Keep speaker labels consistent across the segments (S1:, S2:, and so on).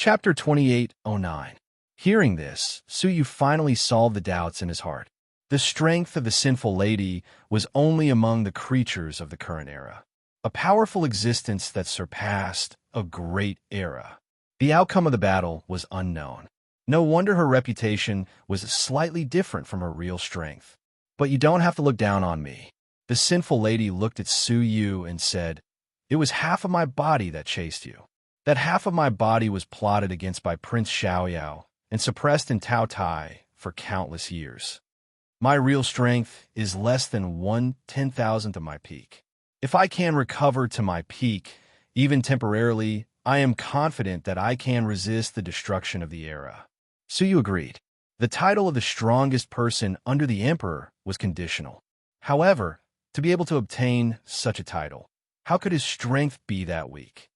S1: Chapter 2809. Hearing this, Suyu finally solved the doubts in his heart. The strength of the sinful lady was only among the creatures of the current era, a powerful existence that surpassed a great era. The outcome of the battle was unknown. No wonder her reputation was slightly different from her real strength. But you don't have to look down on me. The sinful lady looked at Suyu and said, "It was half of my body that chased you. That half of my body was plotted against by Prince Xiaoyao and suppressed in Tao Tai for countless years. My real strength is less than 1/10,000th of my peak. If I can recover to my peak, even temporarily, I am confident that I can resist the destruction of the era." Suyu agreed. The title of the strongest person under the emperor was conditional. However, to be able to obtain such a title, how could his strength be that weak?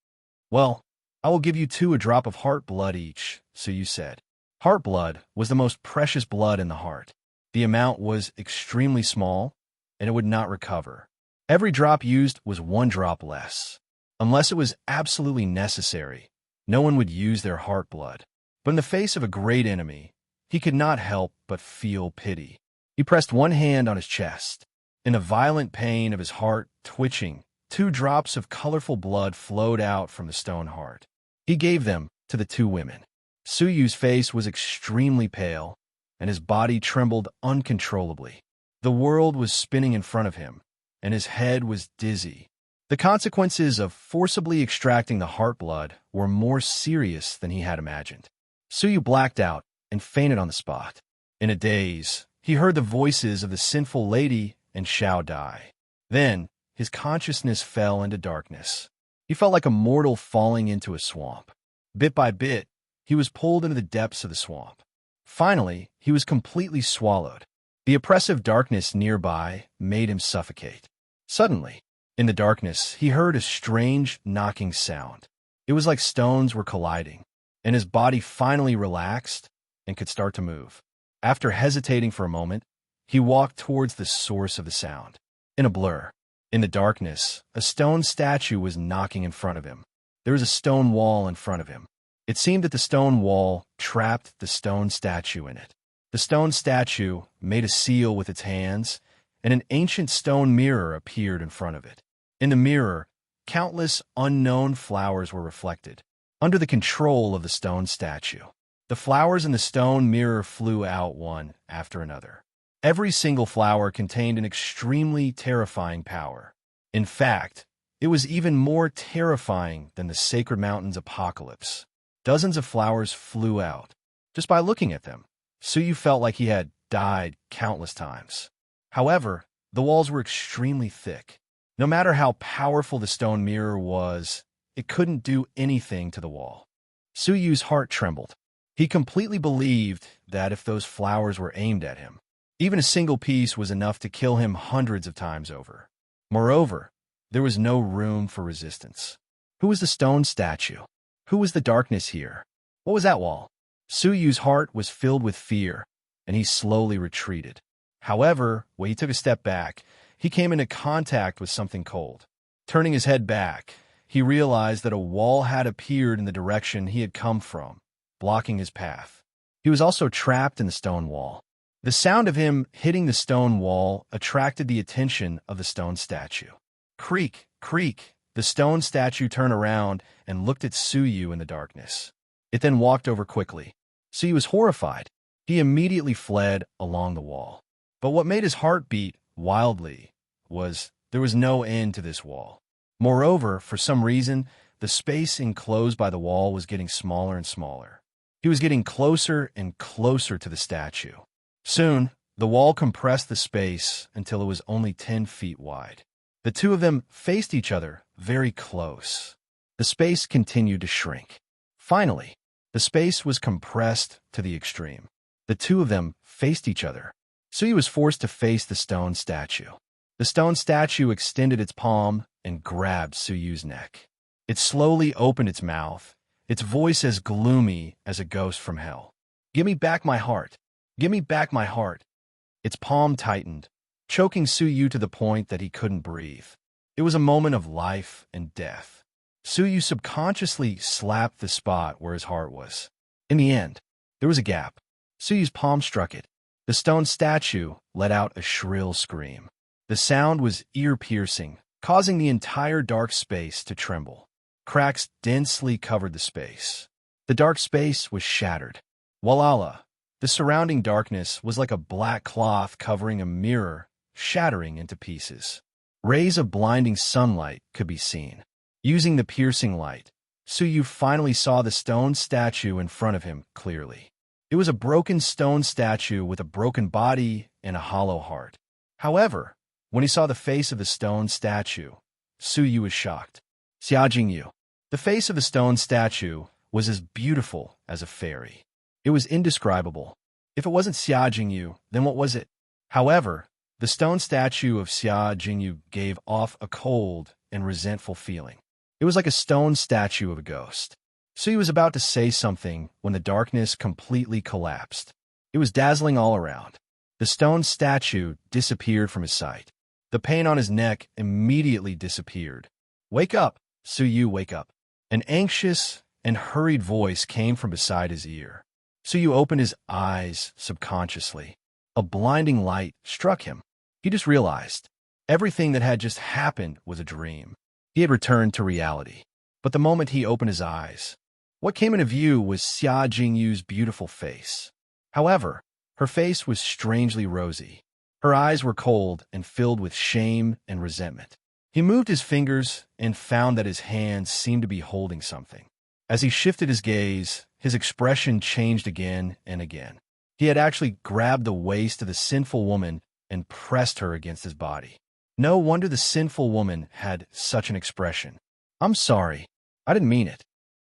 S1: "Well, I will give you two a drop of heart blood each," Suyu said. Heart blood was the most precious blood in the heart. The amount was extremely small, and it would not recover. Every drop used was one drop less. Unless it was absolutely necessary, no one would use their heart blood. But in the face of a great enemy, he could not help but feel pity. He pressed one hand on his chest. In a violent pain of his heart twitching, 2 drops of colorful blood flowed out from the stone heart. He gave them to the 2 women. Suyu's face was extremely pale, and his body trembled uncontrollably. The world was spinning in front of him, and his head was dizzy. The consequences of forcibly extracting the heart blood were more serious than he had imagined. Suyu blacked out and fainted on the spot. In a daze, he heard the voices of the sinful lady and Xiao Dai. Then, his consciousness fell into darkness. He felt like a mortal falling into a swamp. Bit by bit, he was pulled into the depths of the swamp. Finally, he was completely swallowed. The oppressive darkness nearby made him suffocate. Suddenly, in the darkness, he heard a strange knocking sound. It was like stones were colliding, and his body finally relaxed and could start to move. After hesitating for a moment, he walked towards the source of the sound. In a blur, in the darkness, a stone statue was knocking in front of him. There was a stone wall in front of him. It seemed that the stone wall trapped the stone statue in it. The stone statue made a seal with its hands, and an ancient stone mirror appeared in front of it. In the mirror, countless unknown flowers were reflected, under the control of the stone statue. The flowers in the stone mirror flew out one after another. Every single flower contained an extremely terrifying power. In fact, it was even more terrifying than the Sacred Mountain's apocalypse. Dozens of flowers flew out. Just by looking at them, Suyu felt like he had died countless times. However, the walls were extremely thick. No matter how powerful the stone mirror was, it couldn't do anything to the wall. Suyu's heart trembled. He completely believed that if those flowers were aimed at him, even a single piece was enough to kill him hundreds of times over. Moreover, there was no room for resistance. Who was the stone statue? Who was the darkness here? What was that wall? Suyu's heart was filled with fear, and he slowly retreated. However, when he took a step back, he came into contact with something cold. Turning his head back, he realized that a wall had appeared in the direction he had come from, blocking his path. He was also trapped in the stone wall. The sound of him hitting the stone wall attracted the attention of the stone statue. Creak, creak. The stone statue turned around and looked at Suyu in the darkness. It then walked over quickly. Suyu was horrified. He immediately fled along the wall. But what made his heart beat wildly was there was no end to this wall. Moreover, for some reason, the space enclosed by the wall was getting smaller and smaller. He was getting closer and closer to the statue. Soon, the wall compressed the space until it was only 10 feet wide. The two of them faced each other very close. The space continued to shrink. Finally, the space was compressed to the extreme. The two of them faced each other. Suyu was forced to face the stone statue. The stone statue extended its palm and grabbed Suyu's neck. It slowly opened its mouth, its voice as gloomy as a ghost from hell. "Give me back my heart. Give me back my heart." Its palm tightened, choking Suyu to the point that he couldn't breathe. It was a moment of life and death. Suyu subconsciously slapped the spot where his heart was. In the end, there was a gap. Suyu's palm struck it. The stone statue let out a shrill scream. The sound was ear-piercing, causing the entire dark space to tremble. Cracks densely covered the space. The dark space was shattered. Walala! The surrounding darkness was like a black cloth covering a mirror, shattering into pieces. Rays of blinding sunlight could be seen. Using the piercing light, Suyu finally saw the stone statue in front of him clearly. It was a broken stone statue with a broken body and a hollow heart. However, when he saw the face of the stone statue, Suyu was shocked. Xiajingyu. The face of the stone statue was as beautiful as a fairy. It was indescribable. If it wasn't Xiajingyu, then what was it? However, the stone statue of Xiajingyu gave off a cold and resentful feeling. It was like a stone statue of a ghost. Suyu was about to say something when the darkness completely collapsed. It was dazzling all around. The stone statue disappeared from his sight. The pain on his neck immediately disappeared. "Wake up, Suyu, wake up." An anxious and hurried voice came from beside his ear. Suyu opened his eyes subconsciously. A blinding light struck him. He just realized everything that had just happened was a dream. He had returned to reality. But the moment he opened his eyes, what came into view was Xia Jingyu's beautiful face. However, her face was strangely rosy. Her eyes were cold and filled with shame and resentment. He moved his fingers and found that his hands seemed to be holding something. As he shifted his gaze, his expression changed again and again. He had actually grabbed the waist of the sinful woman and pressed her against his body. No wonder the sinful woman had such an expression. "I'm sorry. I didn't mean it."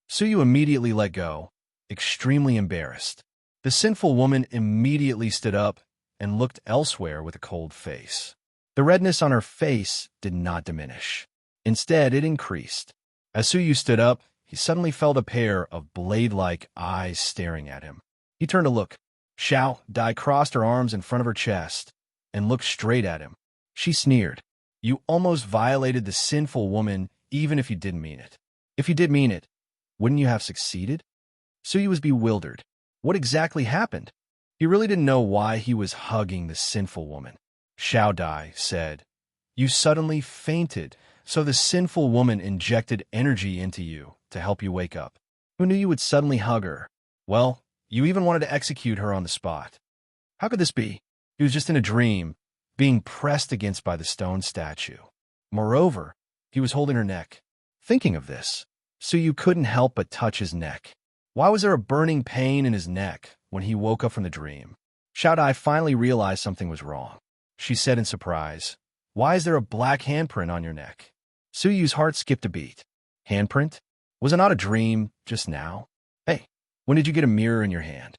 S1: Suyu immediately let go, extremely embarrassed. The sinful woman immediately stood up and looked elsewhere with a cold face. The redness on her face did not diminish. Instead, it increased. As Suyu stood up, he suddenly felt a pair of blade-like eyes staring at him. He turned to look. Xiao Dai crossed her arms in front of her chest and looked straight at him. She sneered. "You almost violated the sinful woman even if you didn't mean it. If you did mean it, wouldn't you have succeeded?" Suyu was bewildered. What exactly happened? He really didn't know why he was hugging the sinful woman. Xiao Dai said, "You suddenly fainted, so the sinful woman injected energy into you to help you wake up. Who knew you would suddenly hug her? Well, you even wanted to execute her on the spot. How could this be? He was just in a dream, being pressed against by the stone statue. Moreover, he was holding her neck. Thinking of this, Suyu couldn't help but touch his neck. Why was there a burning pain in his neck when he woke up from the dream? Xiao Dai finally realized something was wrong. She said in surprise, "Why is there a black handprint on your neck?" Suyu's heart skipped a beat. Handprint? Was it not a dream just now? Hey, when did you get a mirror in your hand?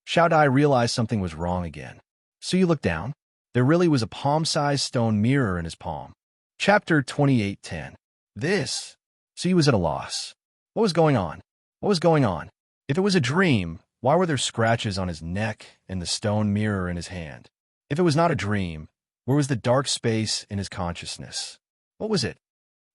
S1: Xiao Dai realized something was wrong again. Suyu looked down. There really was a palm-sized stone mirror in his palm. Chapter 28:10. Suyu was at a loss. What was going on? What was going on? If it was a dream, why were there scratches on his neck and the stone mirror in his hand? If it was not a dream, where was the dark space in his consciousness? What was it?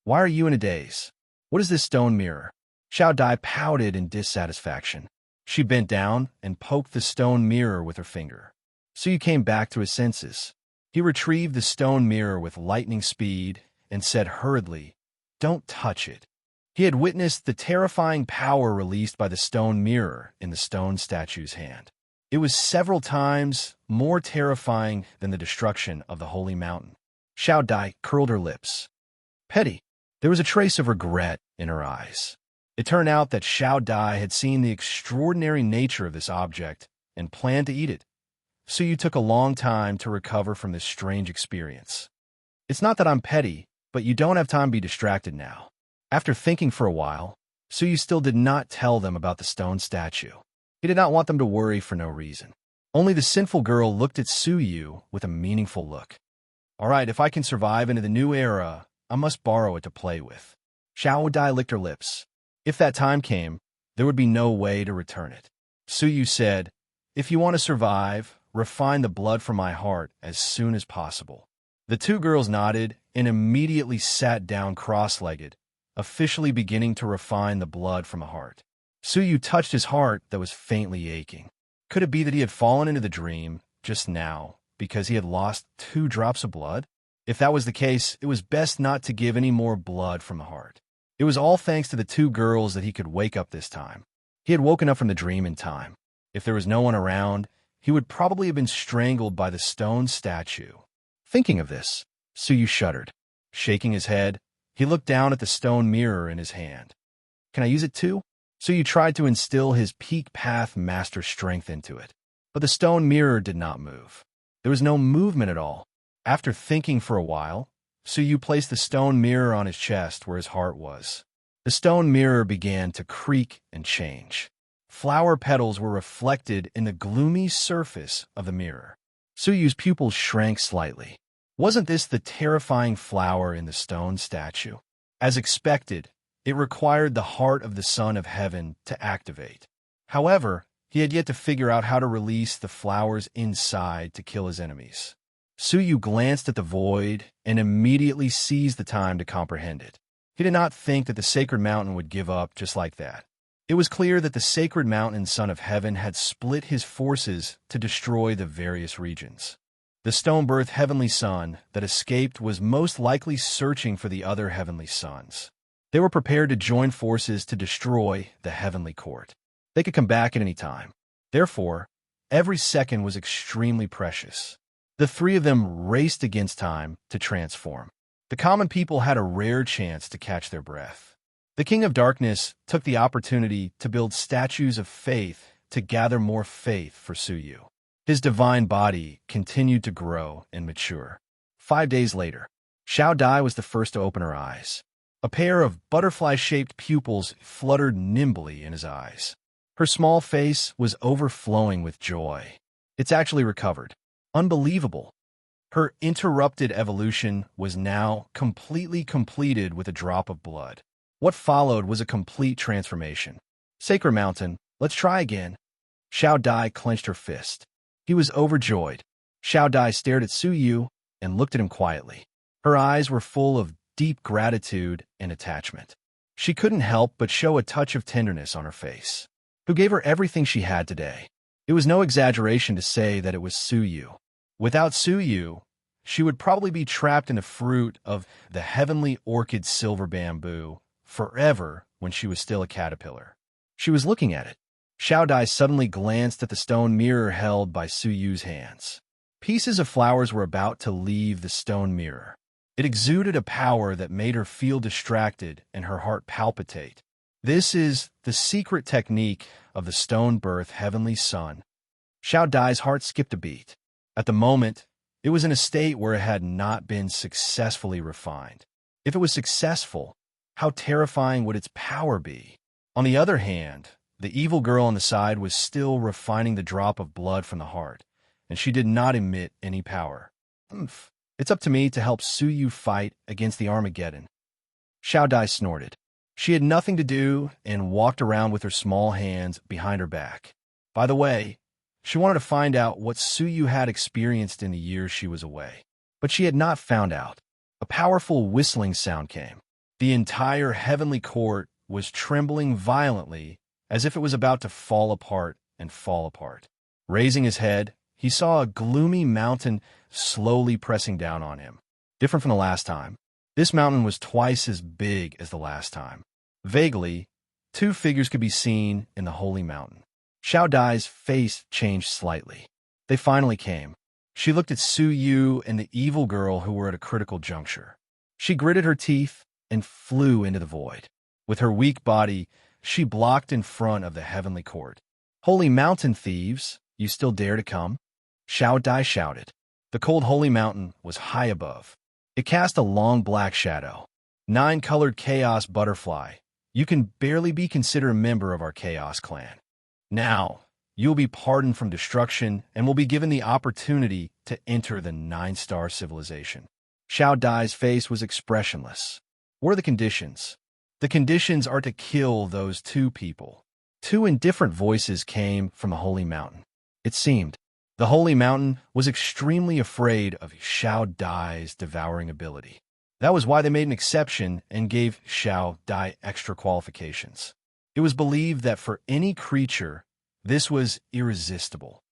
S1: Why are you in a daze? What is this stone mirror? Xiao Dai pouted in dissatisfaction. She bent down and poked the stone mirror with her finger. Suyu came back to his senses. He retrieved the stone mirror with lightning speed and said hurriedly, "Don't touch it." He had witnessed the terrifying power released by the stone mirror in the stone statue's hand. It was several times more terrifying than the destruction of the holy mountain. Xiao Dai curled her lips. Petty. There was a trace of regret in her eyes. It turned out that Xiao Dai had seen the extraordinary nature of this object and planned to eat it. Suyu took a long time to recover from this strange experience. It's not that I'm petty, but you don't have time to be distracted now. After thinking for a while, Suyu still did not tell them about the stone statue. He did not want them to worry for no reason. Only the sinful girl looked at Suyu with a meaningful look. All right, if I can survive into the new era, I must borrow it to play with. Xiao Dai licked her lips. If that time came, there would be no way to return it. Suyu said, "If you want to survive, refine the blood from my heart as soon as possible." The two girls nodded and immediately sat down cross-legged, officially beginning to refine the blood from a heart. Suyu touched his heart that was faintly aching. Could it be that he had fallen into the dream just now because he had lost 2 drops of blood? If that was the case, it was best not to give any more blood from the heart. It was all thanks to the 2 girls that he could wake up this time. He had woken up from the dream in time. If there was no one around, he would probably have been strangled by the stone statue. Thinking of this, Suyu shuddered. Shaking his head, he looked down at the stone mirror in his hand. Can I use it too? Suyu tried to instill his peak path master strength into it. But the stone mirror did not move. There was no movement at all. After thinking for a while, Suyu placed the stone mirror on his chest where his heart was. The stone mirror began to creak and change. Flower petals were reflected in the gloomy surface of the mirror. Suyu's pupils shrank slightly. Wasn't this the terrifying flower in the stone statue? As expected, it required the heart of the Son of Heaven to activate. However, he had yet to figure out how to release the flowers inside to kill his enemies. Suyu glanced at the void and immediately seized the time to comprehend it. He did not think that the sacred mountain would give up just like that. It was clear that the sacred mountain Son of Heaven had split his forces to destroy the various regions. The stone-birthed heavenly son that escaped was most likely searching for the other heavenly sons. They were prepared to join forces to destroy the heavenly court. They could come back at any time. Therefore, every second was extremely precious. The 3 of them raced against time to transform. The common people had a rare chance to catch their breath. The King of Darkness took the opportunity to build statues of faith to gather more faith for Suyu. His divine body continued to grow and mature. 5 days later, Xiao Dai was the first to open her eyes. A pair of butterfly-shaped pupils fluttered nimbly in his eyes. Her small face was overflowing with joy. It's actually recovered. Unbelievable. Her interrupted evolution was now completely completed with a drop of blood. What followed was a complete transformation. Sacred Mountain, let's try again. Xiao Dai clenched her fist. He was overjoyed. Xiao Dai stared at Suyu and looked at him quietly. Her eyes were full of deep gratitude and attachment. She couldn't help but show a touch of tenderness on her face. Who gave her everything she had today? It was no exaggeration to say that it was Suyu. Without Suyu, she would probably be trapped in the fruit of the heavenly orchid silver bamboo forever when she was still a caterpillar. She was looking at it. Xiao Dai suddenly glanced at the stone mirror held by Suyu's hands. Pieces of flowers were about to leave the stone mirror. It exuded a power that made her feel distracted and her heart palpitate. This is the secret technique of the stone-birthed heavenly son. Xiao Dai's heart skipped a beat. At the moment, it was in a state where it had not been successfully refined. If it was successful, how terrifying would its power be? On the other hand, the evil girl on the side was still refining the drop of blood from the heart, and she did not emit any power. It's up to me to help Suyu fight against the Armageddon. Xiao Dai snorted. She had nothing to do and walked around with her small hands behind her back. By the way, she wanted to find out what Suyu had experienced in the years she was away. But she had not found out. A powerful whistling sound came. The entire heavenly court was trembling violently as if it was about to fall apart and fall apart. Raising his head, he saw a gloomy mountain slowly pressing down on him. Different from the last time. This mountain was twice as big as the last time. Vaguely, 2 figures could be seen in the holy mountain. Xiao Dai's face changed slightly. They finally came. She looked at Suyu and the evil girl who were at a critical juncture. She gritted her teeth and flew into the void. With her weak body, she blocked in front of the heavenly court. "Holy mountain thieves, you still dare to come?" Xiao Dai shouted. The cold holy mountain was high above. It cast a long black shadow. 9-colored chaos butterfly. You can barely be considered a member of our chaos clan. Now, you will be pardoned from destruction and will be given the opportunity to enter the 9-star civilization. Xiao Dai's face was expressionless. What are the conditions? The conditions are to kill those 2 people. 2 indifferent voices came from the holy mountain. It seemed the holy mountain was extremely afraid of Xiao Dai's devouring ability. That was why they made an exception and gave Xiao Dai extra qualifications. It was believed that for any creature, this was irresistible.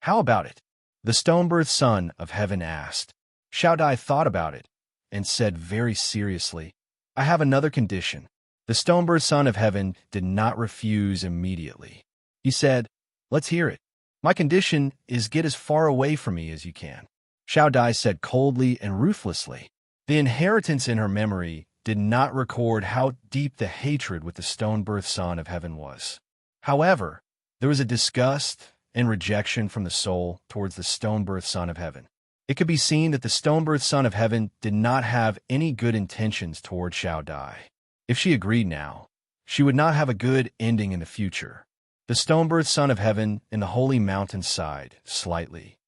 S1: How about it? The stone-birthed son of heaven asked. Xiao Dai thought about it and said very seriously, I have another condition. The stone-birthed son of heaven did not refuse immediately. He said, let's hear it. My condition is get as far away from me as you can. Xiao Dai said coldly and ruthlessly. The inheritance in her memory did not record how deep the hatred with the stone-birthed son of heaven was. However, there was a disgust and rejection from the soul towards the stone-birthed son of heaven. It could be seen that the stone-birthed son of heaven did not have any good intentions toward Xiao Dai. If she agreed now, she would not have a good ending in the future. The stone-birthed son of heaven in the holy mountain sighed slightly.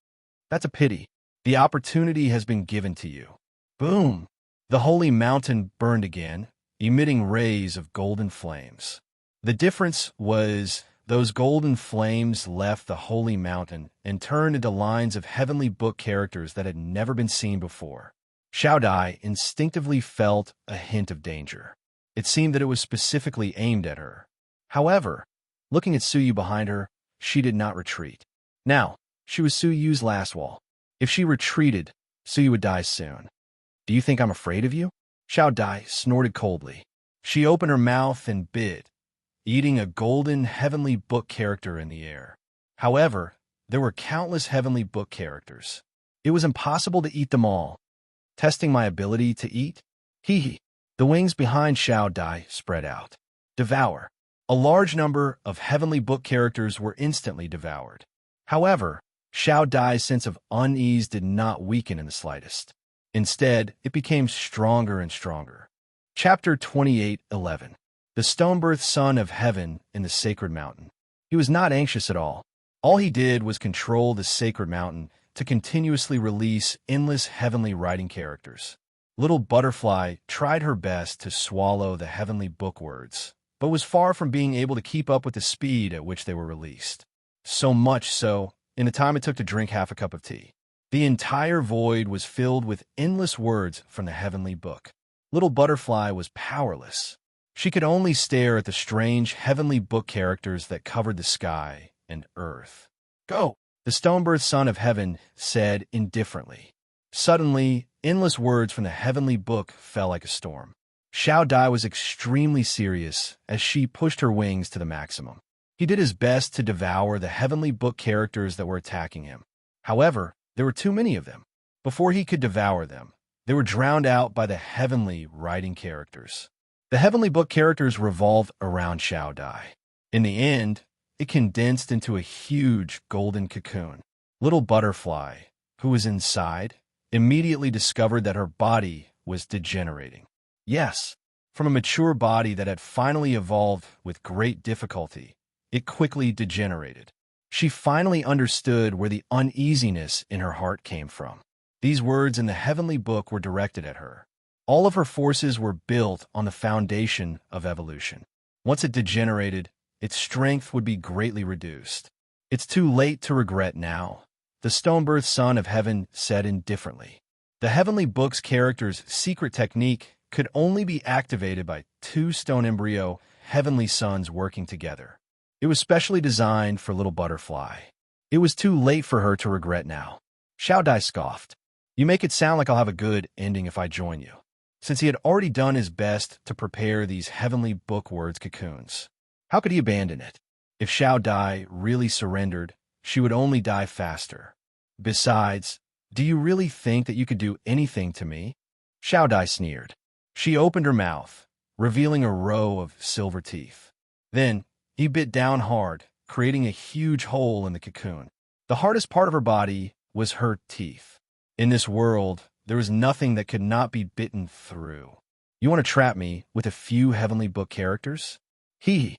S1: That's a pity. The opportunity has been given to you. Boom! The holy mountain burned again, emitting rays of golden flames. The difference was those golden flames left the holy mountain and turned into lines of heavenly book characters that had never been seen before. Xiao Dai instinctively felt a hint of danger. It seemed that it was specifically aimed at her. However, looking at Suyu behind her, she did not retreat. Now, she was Suyu's last wall. If she retreated, Suyu would die soon. Do you think I'm afraid of you? Xiao Dai snorted coldly. She opened her mouth and bit, eating a golden heavenly book character in the air. However, there were countless heavenly book characters. It was impossible to eat them all. Testing my ability to eat? Hee. The wings behind Xiao Dai spread out. Devour. A large number of heavenly book characters were instantly devoured. However, Xiao Dai's sense of unease did not weaken in the slightest. Instead, it became stronger and stronger. Chapter 28:11. The stone-birthed son of heaven in the sacred mountain. He was not anxious at all. All he did was control the sacred mountain to continuously release endless heavenly writing characters. Little Butterfly tried her best to swallow the heavenly book words, but was far from being able to keep up with the speed at which they were released. So much so, in the time it took to drink half a cup of tea. The entire void was filled with endless words from the heavenly book. Little Butterfly was powerless. She could only stare at the strange heavenly book characters that covered the sky and earth. Go! The stone-birthed son of heaven said indifferently. Suddenly, endless words from the heavenly book fell like a storm. Xiao Dai was extremely serious as she pushed her wings to the maximum. He did his best to devour the heavenly book characters that were attacking him. However, there were too many of them. Before he could devour them, they were drowned out by the heavenly writing characters. The heavenly book characters revolved around Xiao Dai. In the end, it condensed into a huge golden cocoon. Little Butterfly, who was inside, immediately discovered that her body was degenerating. Yes, from a mature body that had finally evolved with great difficulty, it quickly degenerated. She finally understood where the uneasiness in her heart came from. These words in the heavenly book were directed at her. All of her forces were built on the foundation of evolution. Once it degenerated, its strength would be greatly reduced. It's too late to regret now, the stone-birthed son of heaven said indifferently. The heavenly book's character's secret technique could only be activated by two stone embryo heavenly sons working together. It was specially designed for Little Butterfly. It was too late for her to regret now. Xiao Dai scoffed. You make it sound like I'll have a good ending if I join you. Since he had already done his best to prepare these heavenly book words cocoons, how could he abandon it? If Xiao Dai really surrendered, she would only die faster. Besides, do you really think that you could do anything to me? Xiao Dai sneered. She opened her mouth, revealing a row of silver teeth. Then, he bit down hard, creating a huge hole in the cocoon. The hardest part of her body was her teeth. In this world, there was nothing that could not be bitten through. You want to trap me with a few heavenly book characters? He.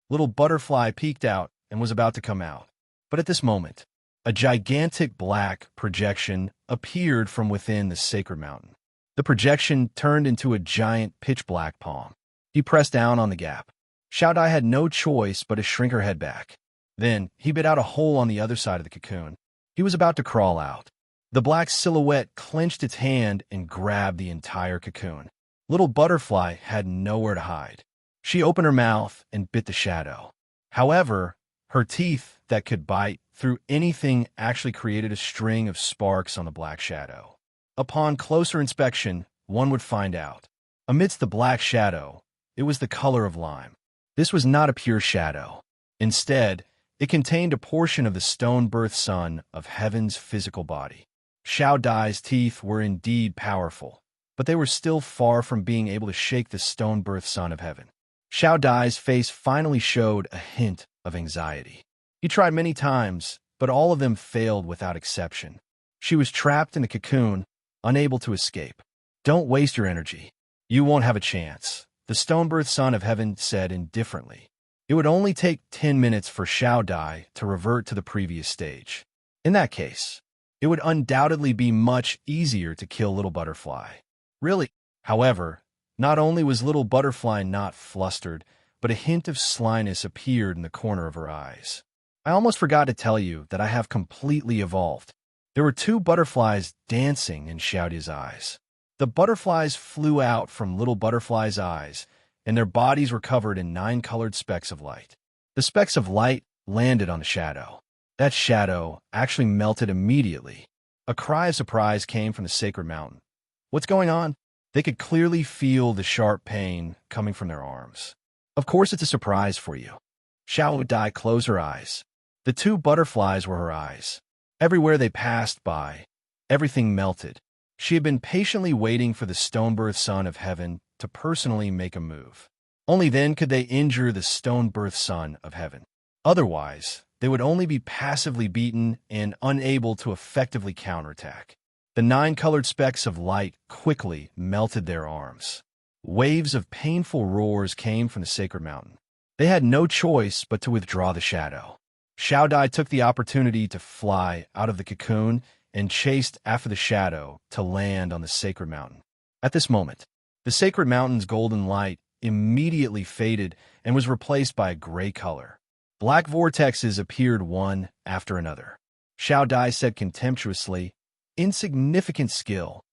S1: Little Butterfly peeked out and was about to come out. But at this moment, a gigantic black projection appeared from within the sacred mountain. The projection turned into a giant pitch-black palm. He pressed down on the gap. Xiao Dai had no choice but to shrink her head back. Then, he bit out a hole on the other side of the cocoon. He was about to crawl out. The black silhouette clenched its hand and grabbed the entire cocoon. Little Butterfly had nowhere to hide. She opened her mouth and bit the shadow. However, her teeth that could bite through anything actually created a string of sparks on the black shadow. Upon closer inspection, one would find out. Amidst the black shadow, it was the color of lime. This was not a pure shadow. Instead, it contained a portion of the stone-birthed sun of heaven's physical body. Xiao Dai's teeth were indeed powerful, but they were still far from being able to shake the stone-birthed sun of heaven. Xiao Dai's face finally showed a hint of anxiety. He tried many times, but all of them failed without exception. She was trapped in a cocoon, unable to escape. "Don't waste your energy. You won't have a chance," the stone-birthed son of heaven said indifferently. It would only take 10 minutes for Xiao Dai to revert to the previous stage. In that case, it would undoubtedly be much easier to kill Little Butterfly. Really, however, not only was Little Butterfly not flustered, but a hint of slyness appeared in the corner of her eyes. "I almost forgot to tell you that I have completely evolved." There were 2 butterflies dancing in Xiao Dai's eyes. The butterflies flew out from Little Butterfly's eyes, and their bodies were covered in 9 colored specks of light. The specks of light landed on the shadow. That shadow actually melted immediately. A cry of surprise came from the sacred mountain. "What's going on?" They could clearly feel the sharp pain coming from their arms. "Of course it's a surprise for you." Xiao Dai closed her eyes. The 2 butterflies were her eyes. Everywhere they passed by, everything melted. She had been patiently waiting for the stone-birthed son of heaven to personally make a move. Only then could they injure the stone-birthed son of heaven. Otherwise, they would only be passively beaten and unable to effectively counterattack. The 9 colored specks of light quickly melted their arms. Waves of painful roars came from the sacred mountain. They had no choice but to withdraw the shadow. Xiao Dai took the opportunity to fly out of the cocoon and chased after the shadow to land on the sacred mountain. At this moment, the sacred mountain's golden light immediately faded and was replaced by a gray color. Black vortexes appeared one after another. Xiao Dai said contemptuously, "Insignificant skill."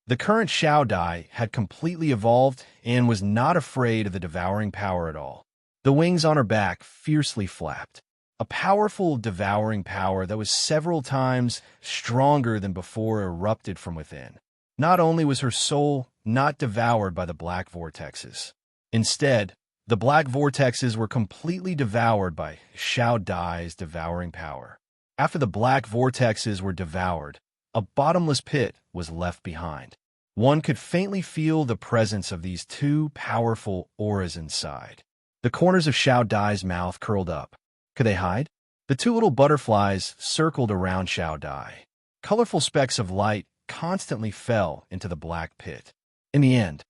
S1: The current Xiao Dai had completely evolved and was not afraid of the devouring power at all. The wings on her back fiercely flapped. A powerful devouring power that was several times stronger than before erupted from within. Not only was her soul not devoured by the black vortexes. Instead, the black vortexes were completely devoured by Xiao Dai's devouring power. After the black vortexes were devoured, a bottomless pit was left behind. One could faintly feel the presence of these 2 powerful auras inside. The corners of Xiao Dai's mouth curled up. Could they hide? The 2 little butterflies circled around Xiao Dai. Colorful specks of light constantly fell into the black pit. In the end,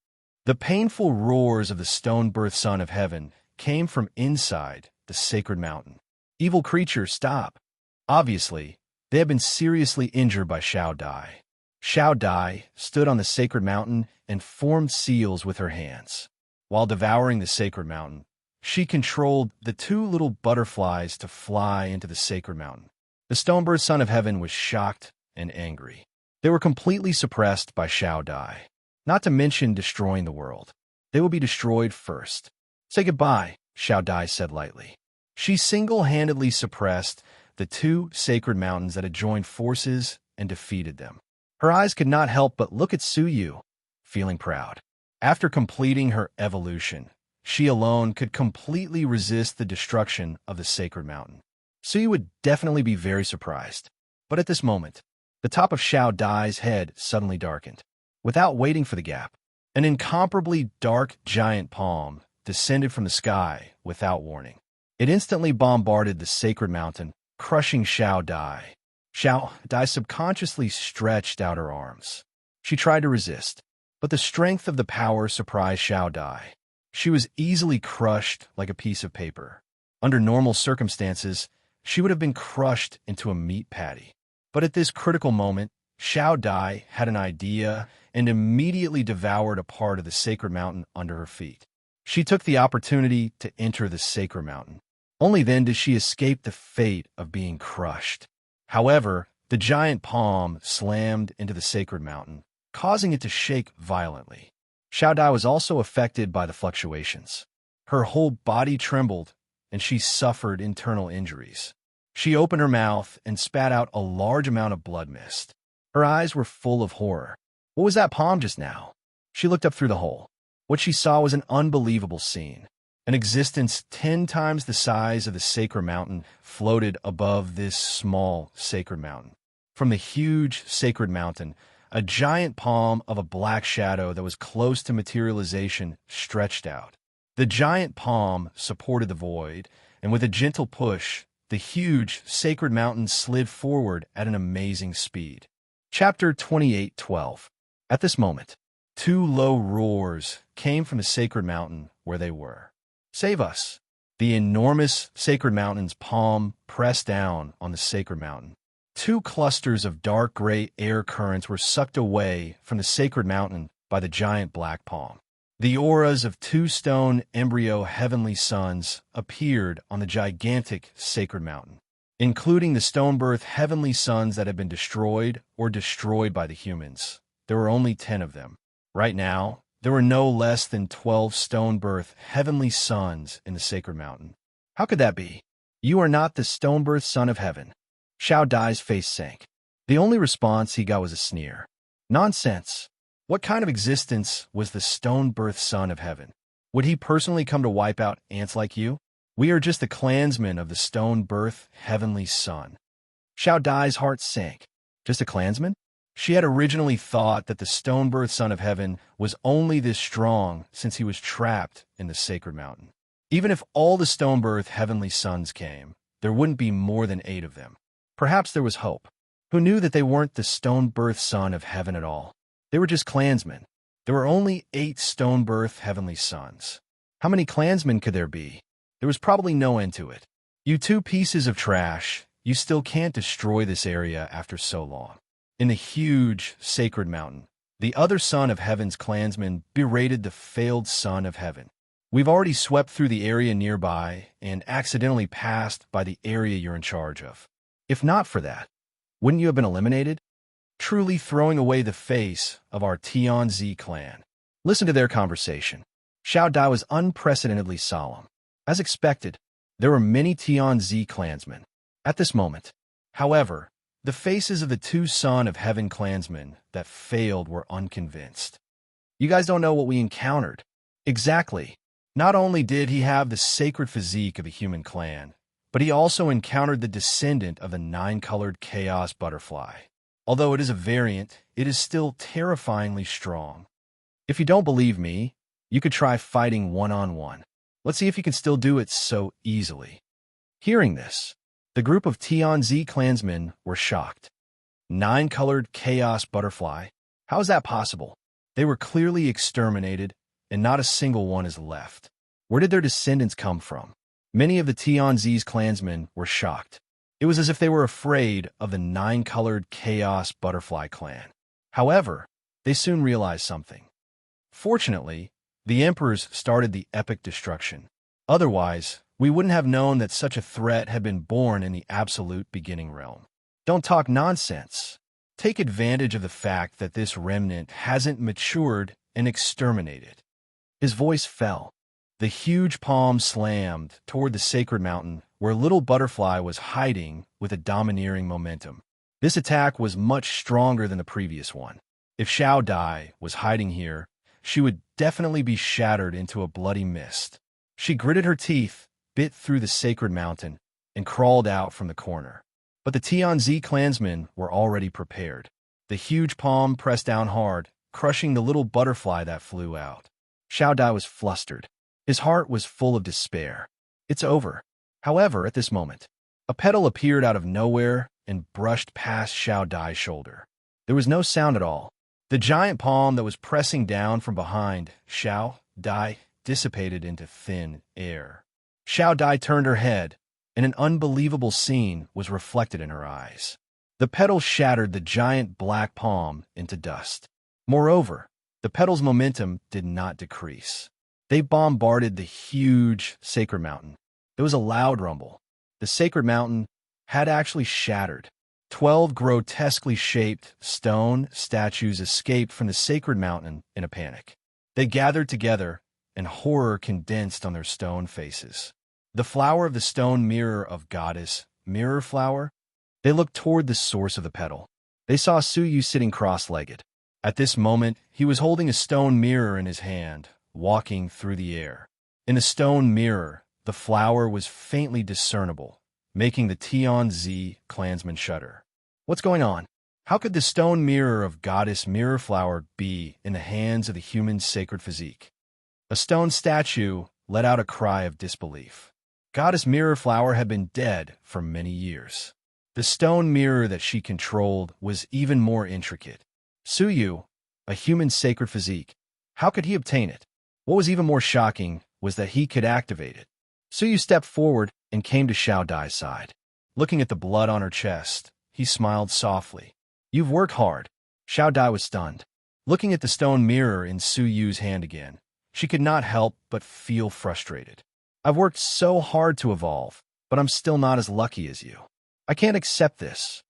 S1: the painful roars of the stone-birthed son of heaven came from inside the sacred mountain. "Evil creatures, stop." Obviously, they had been seriously injured by Xiao Dai. Xiao Dai stood on the sacred mountain and formed seals with her hands. While devouring the sacred mountain, she controlled the 2 little butterflies to fly into the sacred mountain. The stone-birthed son of heaven was shocked and angry. They were completely suppressed by Xiao Dai, not to mention destroying the world. They will be destroyed first. "Say goodbye," Xiao Dai said lightly. She single-handedly suppressed the 2 sacred mountains that had joined forces and defeated them. Her eyes could not help but look at Su Yu, feeling proud. After completing her evolution, she alone could completely resist the destruction of the sacred mountain. Su Yu would definitely be very surprised. But at this moment, the top of Xiao Dai's head suddenly darkened. Without waiting for the gap, an incomparably dark giant palm descended from the sky without warning. It instantly bombarded the sacred mountain, crushing Xiao Dai. Xiao Dai subconsciously stretched out her arms. She tried to resist, but the strength of the power surprised Xiao Dai. She was easily crushed like a piece of paper. Under normal circumstances, she would have been crushed into a meat patty. But at this critical moment, Xiao Dai had an idea and immediately devoured a part of the sacred mountain under her feet. She took the opportunity to enter the sacred mountain. Only then did she escape the fate of being crushed. However, The giant palm slammed into the sacred mountain, causing it to shake violently. Xiao Dai was also affected by the fluctuations. Her whole body trembled, and she suffered internal injuries. She opened her mouth and spat out a large amount of blood mist. Her eyes were full of horror. What was that palm just now? She looked up through the hole. What she saw was an unbelievable scene. An existence 10 times the size of the sacred mountain floated above this small sacred mountain. From the huge sacred mountain, a giant palm of a black shadow that was close to materialization stretched out. The giant palm supported the void, and with a gentle push, the huge sacred mountain slid forward at an amazing speed. Chapter 28:12. At this moment, 2 low roars came from the sacred mountain where they were. Save us! The enormous sacred mountain's palm pressed down on the sacred mountain. 2 clusters of dark gray air currents were sucked away from the sacred mountain by the giant black palm. The auras of 2 stone embryo heavenly suns appeared on the gigantic sacred mountain, including the stone birth heavenly suns that had been destroyed by the humans. There were only 10 of them. Right now, there were no less than 12 stone birth heavenly suns in the sacred mountain. How could that be? You are not the stone birth son of heaven. Xiao Dai's face sank. The only response he got was a sneer. Nonsense. What kind of existence was the stone birth son of heaven? Would he personally come to wipe out ants like you? We are just the clansmen of the stone birth heavenly son. Xiao Dai's heart sank. Just a clansman? She had originally thought that the stone birth son of heaven was only this strong since he was trapped in the sacred mountain. Even if all the stone birth heavenly sons came, there wouldn't be more than 8 of them. Perhaps there was hope. Who knew that they weren't the stone birth son of heaven at all? They were just clansmen. There were only 8 stone birth heavenly sons. How many clansmen could there be? There was probably no end to it. You 2 pieces of trash, you still can't destroy this area after so long. In the huge sacred mountain, the other son of heaven's clansmen berated the failed son of heaven. We've already swept through the area nearby and accidentally passed by the area you're in charge of. If not for that, wouldn't you have been eliminated? Truly throwing away the face of our Tianzi clan. Listen to their conversation. Xiao Dai was unprecedentedly solemn. As expected, there were many Tianzi clansmen. At this moment, however, the faces of the 2 son of heaven clansmen that failed were unconvinced. You guys don't know what we encountered. Exactly. Not only did he have the sacred physique of a human clan, but he also encountered the descendant of the 9-colored chaos butterfly. Although it is a variant, it is still terrifyingly strong. If you don't believe me, you could try fighting one-on-one. Let's see if you can still do it so easily. Hearing this, the group of Tianzi clansmen were shocked. 9-colored chaos butterfly? How is that possible? They were clearly exterminated, and not a single one is left. Where did their descendants come from? Many of the Tianzi's clansmen were shocked. It was as if they were afraid of the 9-colored chaos butterfly clan. However, they soon realized something. Fortunately, the emperors started the epic destruction. Otherwise, we wouldn't have known that such a threat had been born in the absolute beginning realm. Don't talk nonsense. Take advantage of the fact that this remnant hasn't matured and exterminated. His voice fell. The huge palm slammed toward the sacred mountain where little butterfly was hiding with a domineering momentum. This attack was much stronger than the previous one. If Xiao Dai was hiding here, she would definitely be shattered into a bloody mist. She gritted her teeth, bit through the sacred mountain, and crawled out from the corner. But the Tianzi clansmen were already prepared. The huge palm pressed down hard, crushing the little butterfly that flew out. Xiao Dai was flustered. His heart was full of despair. It's over. However, at this moment, a petal appeared out of nowhere and brushed past Xiao Dai's shoulder. There was no sound at all. The giant palm that was pressing down from behind Xiao Dai dissipated into thin air. Xiao Dai turned her head, and an unbelievable scene was reflected in her eyes. The petal shattered the giant black palm into dust. Moreover, the petal's momentum did not decrease. They bombarded the huge sacred mountain. There was a loud rumble. The sacred mountain had actually shattered. 12 grotesquely shaped stone statues escaped from the sacred mountain in a panic. They gathered together, and horror condensed on their stone faces. The flower of the stone mirror of goddess, mirror flower, they looked toward the source of the petal. They saw Suyu sitting cross-legged. At this moment, he was holding a stone mirror in his hand, walking through the air. In the stone mirror, the flower was faintly discernible, making the Tianzi clansmen shudder. What's going on? How could the stone mirror of goddess mirror flower be in the hands of the human sacred physique? A stone statue let out a cry of disbelief. Goddess mirror flower had been dead for many years. The stone mirror that she controlled was even more intricate. Suyu, a human sacred physique, how could he obtain it? What was even more shocking was that he could activate it. Suyu stepped forward and came to Xiao Dai's side. Looking at the blood on her chest, he smiled softly. You've worked hard. Xiao Dai was stunned. Looking at the stone mirror in Suyu's hand again, she could not help but feel frustrated. I've worked so hard to evolve, but I'm still not as lucky as you. I can't accept this.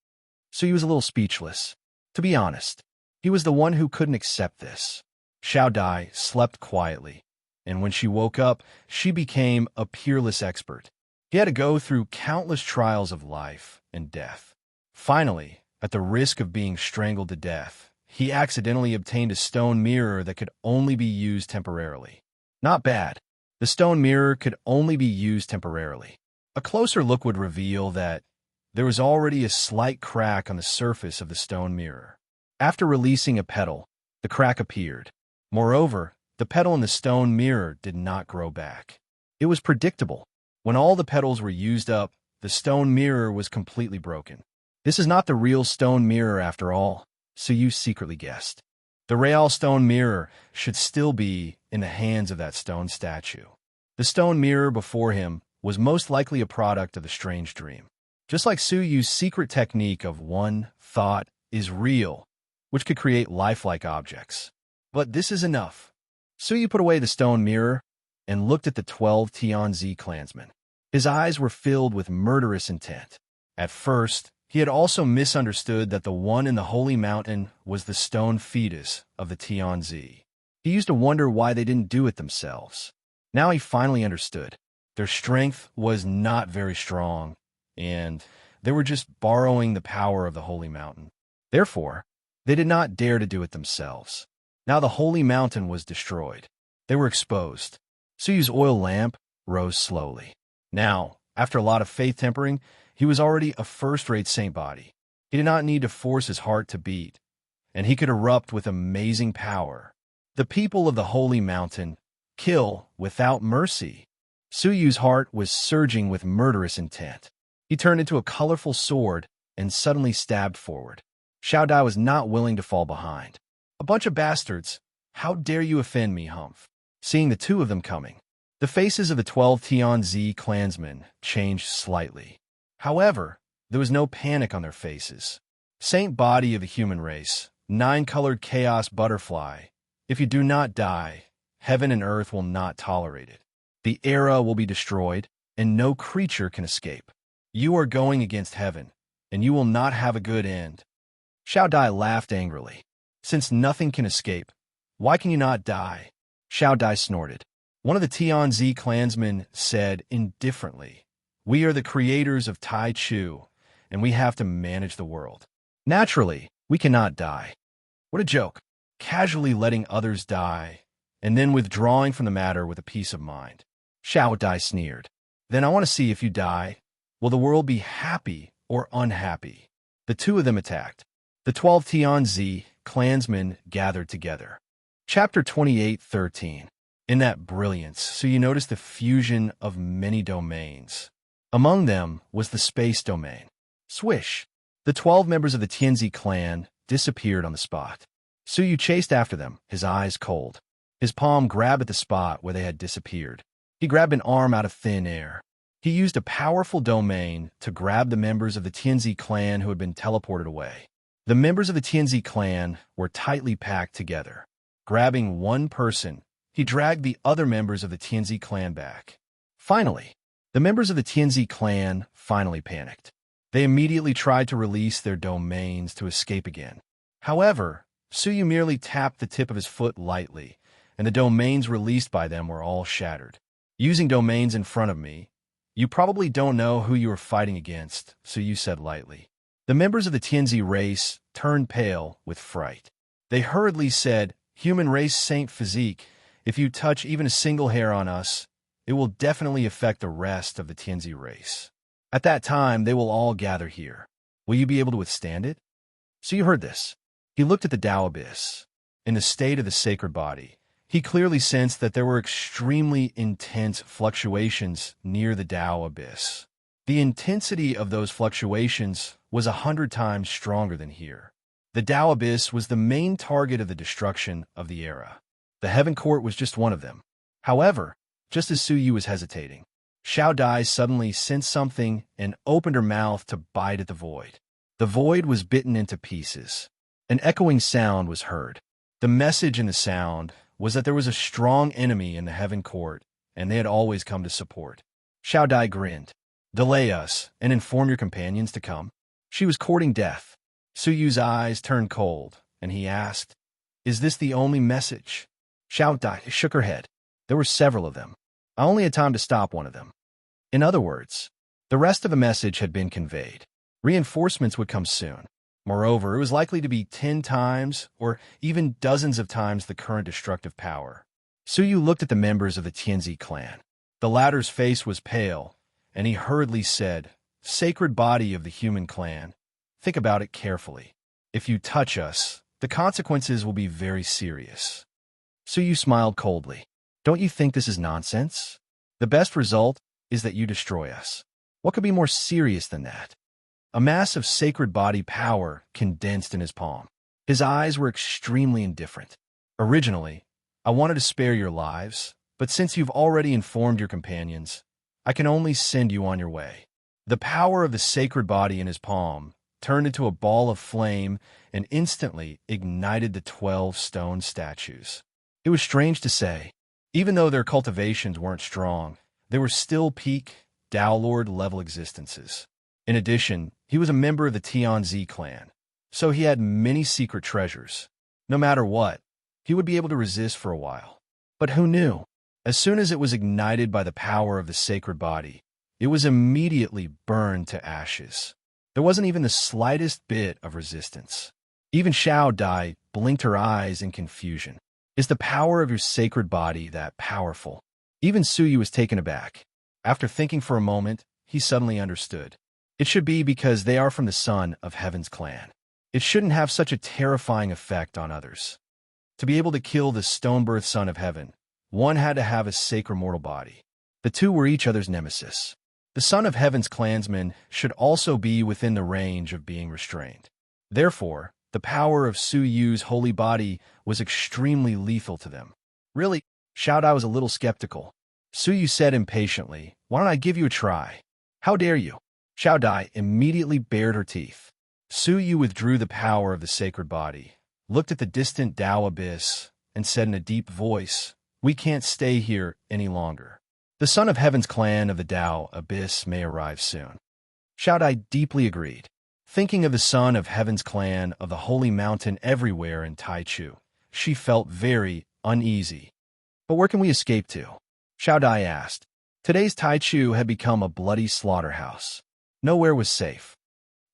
S1: Suyu was a little speechless. To be honest, he was the one who couldn't accept this. Xiao Dai slept quietly, and when she woke up, she became a peerless expert. He had to go through countless trials of life and death. Finally, at the risk of being strangled to death, he accidentally obtained a stone mirror that could only be used temporarily. Not bad. The stone mirror could only be used temporarily. A closer look would reveal that there was already a slight crack on the surface of the stone mirror. After releasing a petal, the crack appeared. Moreover, the petal in the stone mirror did not grow back. It was predictable. When all the petals were used up, the stone mirror was completely broken. This is not the real stone mirror after all, Suyu secretly guessed. The real stone mirror should still be in the hands of that stone statue. The stone mirror before him was most likely a product of the strange dream. Just like Suyu's secret technique of one thought is real, which could create lifelike objects. But this is enough. Suyu put away the stone mirror and looked at the 12 Tianzi clansmen. His eyes were filled with murderous intent. At first, he had also misunderstood that the one in the holy mountain was the stone fetus of the Tianzi. He used to wonder why they didn't do it themselves. Now he finally understood. Their strength was not very strong, and they were just borrowing the power of the holy mountain. Therefore, they did not dare to do it themselves. Now the holy mountain was destroyed. They were exposed. Suyu's oil lamp rose slowly. Now, after a lot of faith tempering, he was already a first-rate saint body. He did not need to force his heart to beat, and he could erupt with amazing power. The people of the holy mountain kill without mercy. Suyu's heart was surging with murderous intent. He turned into a colorful sword and suddenly stabbed forward. Xiao Dai was not willing to fall behind. A bunch of bastards! How dare you offend me, Humph? Seeing the two of them coming, the faces of the 12 Tianzi clansmen changed slightly. However, there was no panic on their faces. Saint body of the human race, 9-colored chaos butterfly, if you do not die, heaven and earth will not tolerate it. The era will be destroyed, and no creature can escape. You are going against heaven, and you will not have a good end. Xiao Dai laughed angrily. Since nothing can escape, why can you not die? Xiao Dai snorted. One of the Tianzi clansmen said indifferently, we are the creators of Tai Chu, and we have to manage the world. Naturally, we cannot die. What a joke, casually letting others die, and then withdrawing from the matter with a peace of mind. Xiao Dai sneered. Then I want to see if you die. Will the world be happy or unhappy? The two of them attacked. The 12 Tianzi clansmen gathered together. Chapter 28:13. In that brilliance, so you notice the fusion of many domains. Among them was the space domain. Swish! The 12 members of the Tianzi clan disappeared on the spot. Suyu chased after them, his eyes cold. His palm grabbed at the spot where they had disappeared. He grabbed an arm out of thin air. He used a powerful domain to grab the members of the Tianzi clan who had been teleported away. The members of the Tianzi clan were tightly packed together. Grabbing one person, he dragged the other members of the Tianzi clan back. Finally, the members of the Tianzi clan finally panicked. They immediately tried to release their domains to escape again. However, Suyu merely tapped the tip of his foot lightly, and the domains released by them were all shattered. Using domains in front of me, you probably don't know who you are fighting against, Suyu said lightly. The members of the Tianzi race turned pale with fright. They hurriedly said, "Human race Saint Physique, if you touch even a single hair on us, it will definitely affect the rest of the Tianzi race. At that time, they will all gather here. Will you be able to withstand it?" So you heard this. He looked at the Tao Abyss. In the state of the sacred body, he clearly sensed that there were extremely intense fluctuations near the Tao Abyss. The intensity of those fluctuations was 100 times stronger than here. The Tao Abyss was the main target of the destruction of the era. The Heaven Court was just one of them. However, just as Suyu was hesitating, Xiao Dai suddenly sensed something and opened her mouth to bite at the void. The void was bitten into pieces. An echoing sound was heard. The message in the sound was that there was a strong enemy in the Heaven Court, and they had always come to support. Xiao Dai grinned. "Delay us and inform your companions to come." She was courting death. Suyu's eyes turned cold, and he asked, "Is this the only message?" Xiao Dai shook her head. There were several of them. I only had time to stop one of them. In other words, the rest of the message had been conveyed. Reinforcements would come soon. Moreover, it was likely to be 10 times or even dozens of times the current destructive power. Suyu looked at the members of the Tianzi clan. The latter's face was pale, and he hurriedly said, "Sacred body of the human clan, think about it carefully. If you touch us, the consequences will be very serious." Suyu smiled coldly. "Don't you think this is nonsense? The best result is that you destroy us. What could be more serious than that?" A mass of sacred body power condensed in his palm. His eyes were extremely indifferent. "Originally, I wanted to spare your lives, but since you've already informed your companions, I can only send you on your way." The power of the sacred body in his palm turned into a ball of flame and instantly ignited the 12 stone statues. It was strange to say, even though their cultivations weren't strong, they were still peak Tao Lord level existences. In addition, he was a member of the Tianzi clan, so he had many secret treasures. No matter what, he would be able to resist for a while. But who knew? As soon as it was ignited by the power of the sacred body, it was immediately burned to ashes. There wasn't even the slightest bit of resistance. Even Xiao Dai blinked her eyes in confusion. Is the power of your sacred body that powerful? Even Suyu was taken aback. After thinking for a moment, he suddenly understood. It should be because they are from the son of Heaven's clan. It shouldn't have such a terrifying effect on others. To be able to kill the stone-birth son of Heaven, one had to have a sacred mortal body. The two were each other's nemesis. The son of Heaven's clansmen should also be within the range of being restrained. Therefore, the power of Suyu's holy body was extremely lethal to them. Really, Xiao Dai was a little skeptical. Suyu said impatiently, "Why don't I give you a try?" "How dare you?" Xiao Dai immediately bared her teeth. Suyu withdrew the power of the sacred body, looked at the distant Tao Abyss, and said in a deep voice, "We can't stay here any longer. The son of Heaven's clan of the Tao Abyss may arrive soon." Xiao Dai deeply agreed. Thinking of the son of Heaven's clan of the holy mountain everywhere in Taichu, she felt very uneasy. "But where can we escape to?" Xiao Dai asked. Today's Taichu had become a bloody slaughterhouse. Nowhere was safe.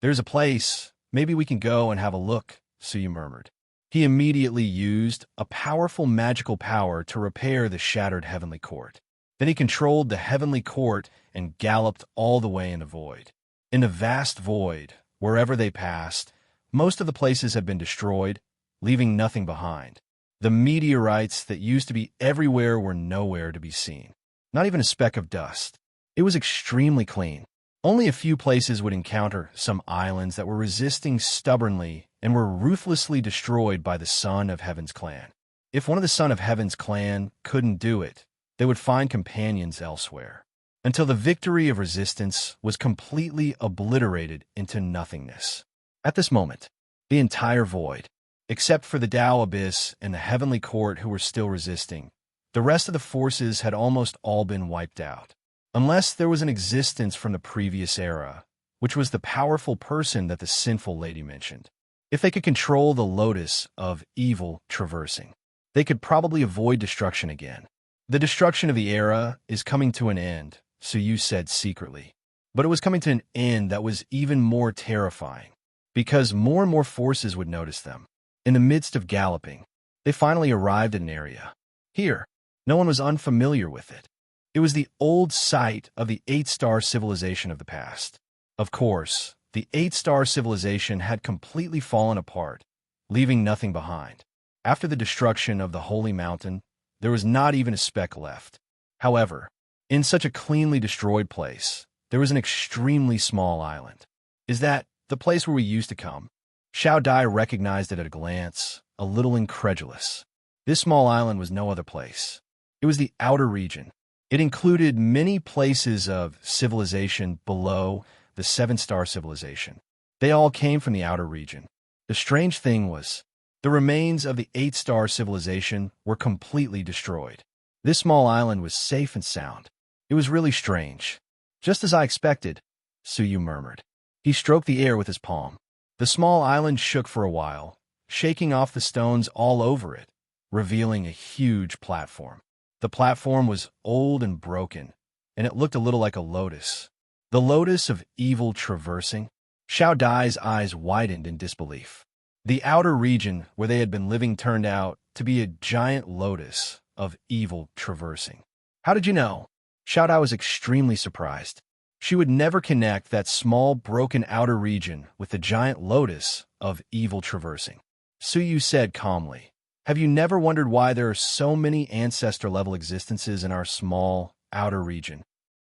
S1: "There's a place. Maybe we can go and have a look," Suyu murmured. He immediately used a powerful magical power to repair the shattered heavenly court. Then he controlled the heavenly court and galloped all the way in the void. In the vast void, wherever they passed, most of the places had been destroyed, leaving nothing behind. The meteorites that used to be everywhere were nowhere to be seen. Not even a speck of dust. It was extremely clean. Only a few places would encounter some islands that were resisting stubbornly and were ruthlessly destroyed by the son of Heaven's clan. If one of the son of Heaven's clan couldn't do it, they would find companions elsewhere, until the victory of resistance was completely obliterated into nothingness. At this moment, the entire void, except for the Tao Abyss and the Heavenly Court who were still resisting, the rest of the forces had almost all been wiped out. Unless there was an existence from the previous era, which was the powerful person that the sinful lady mentioned. If they could control the lotus of evil traversing, they could probably avoid destruction again. The destruction of the era is coming to an end, Suyu said secretly. But it was coming to an end that was even more terrifying, because more and more forces would notice them. In the midst of galloping, they finally arrived at an area. Here, no one was unfamiliar with it. It was the old site of the 8-star civilization of the past. Of course, the 8-star civilization had completely fallen apart, leaving nothing behind. After the destruction of the Holy Mountain, there was not even a speck left. However, in such a cleanly destroyed place, there was an extremely small island. Is that the place where we used to come? Xiao Dai recognized it at a glance, a little incredulous. This small island was no other place. It was the outer region. It included many places of civilization below the 7-star civilization. They all came from the outer region. The strange thing was, the remains of the 8-star civilization were completely destroyed. This small island was safe and sound. It was really strange. Just as I expected, Suyu murmured. He stroked the air with his palm. The small island shook for a while, shaking off the stones all over it, revealing a huge platform. The platform was old and broken, and it looked a little like a lotus. The lotus of evil traversing? Xiao Dai's eyes widened in disbelief. The outer region where they had been living turned out to be a giant lotus of evil traversing. How did you know? Xiao Dai was extremely surprised. She would never connect that small, broken outer region with the giant lotus of evil traversing. Suyu said calmly, "Have you never wondered why there are so many ancestor-level existences in our small, outer region?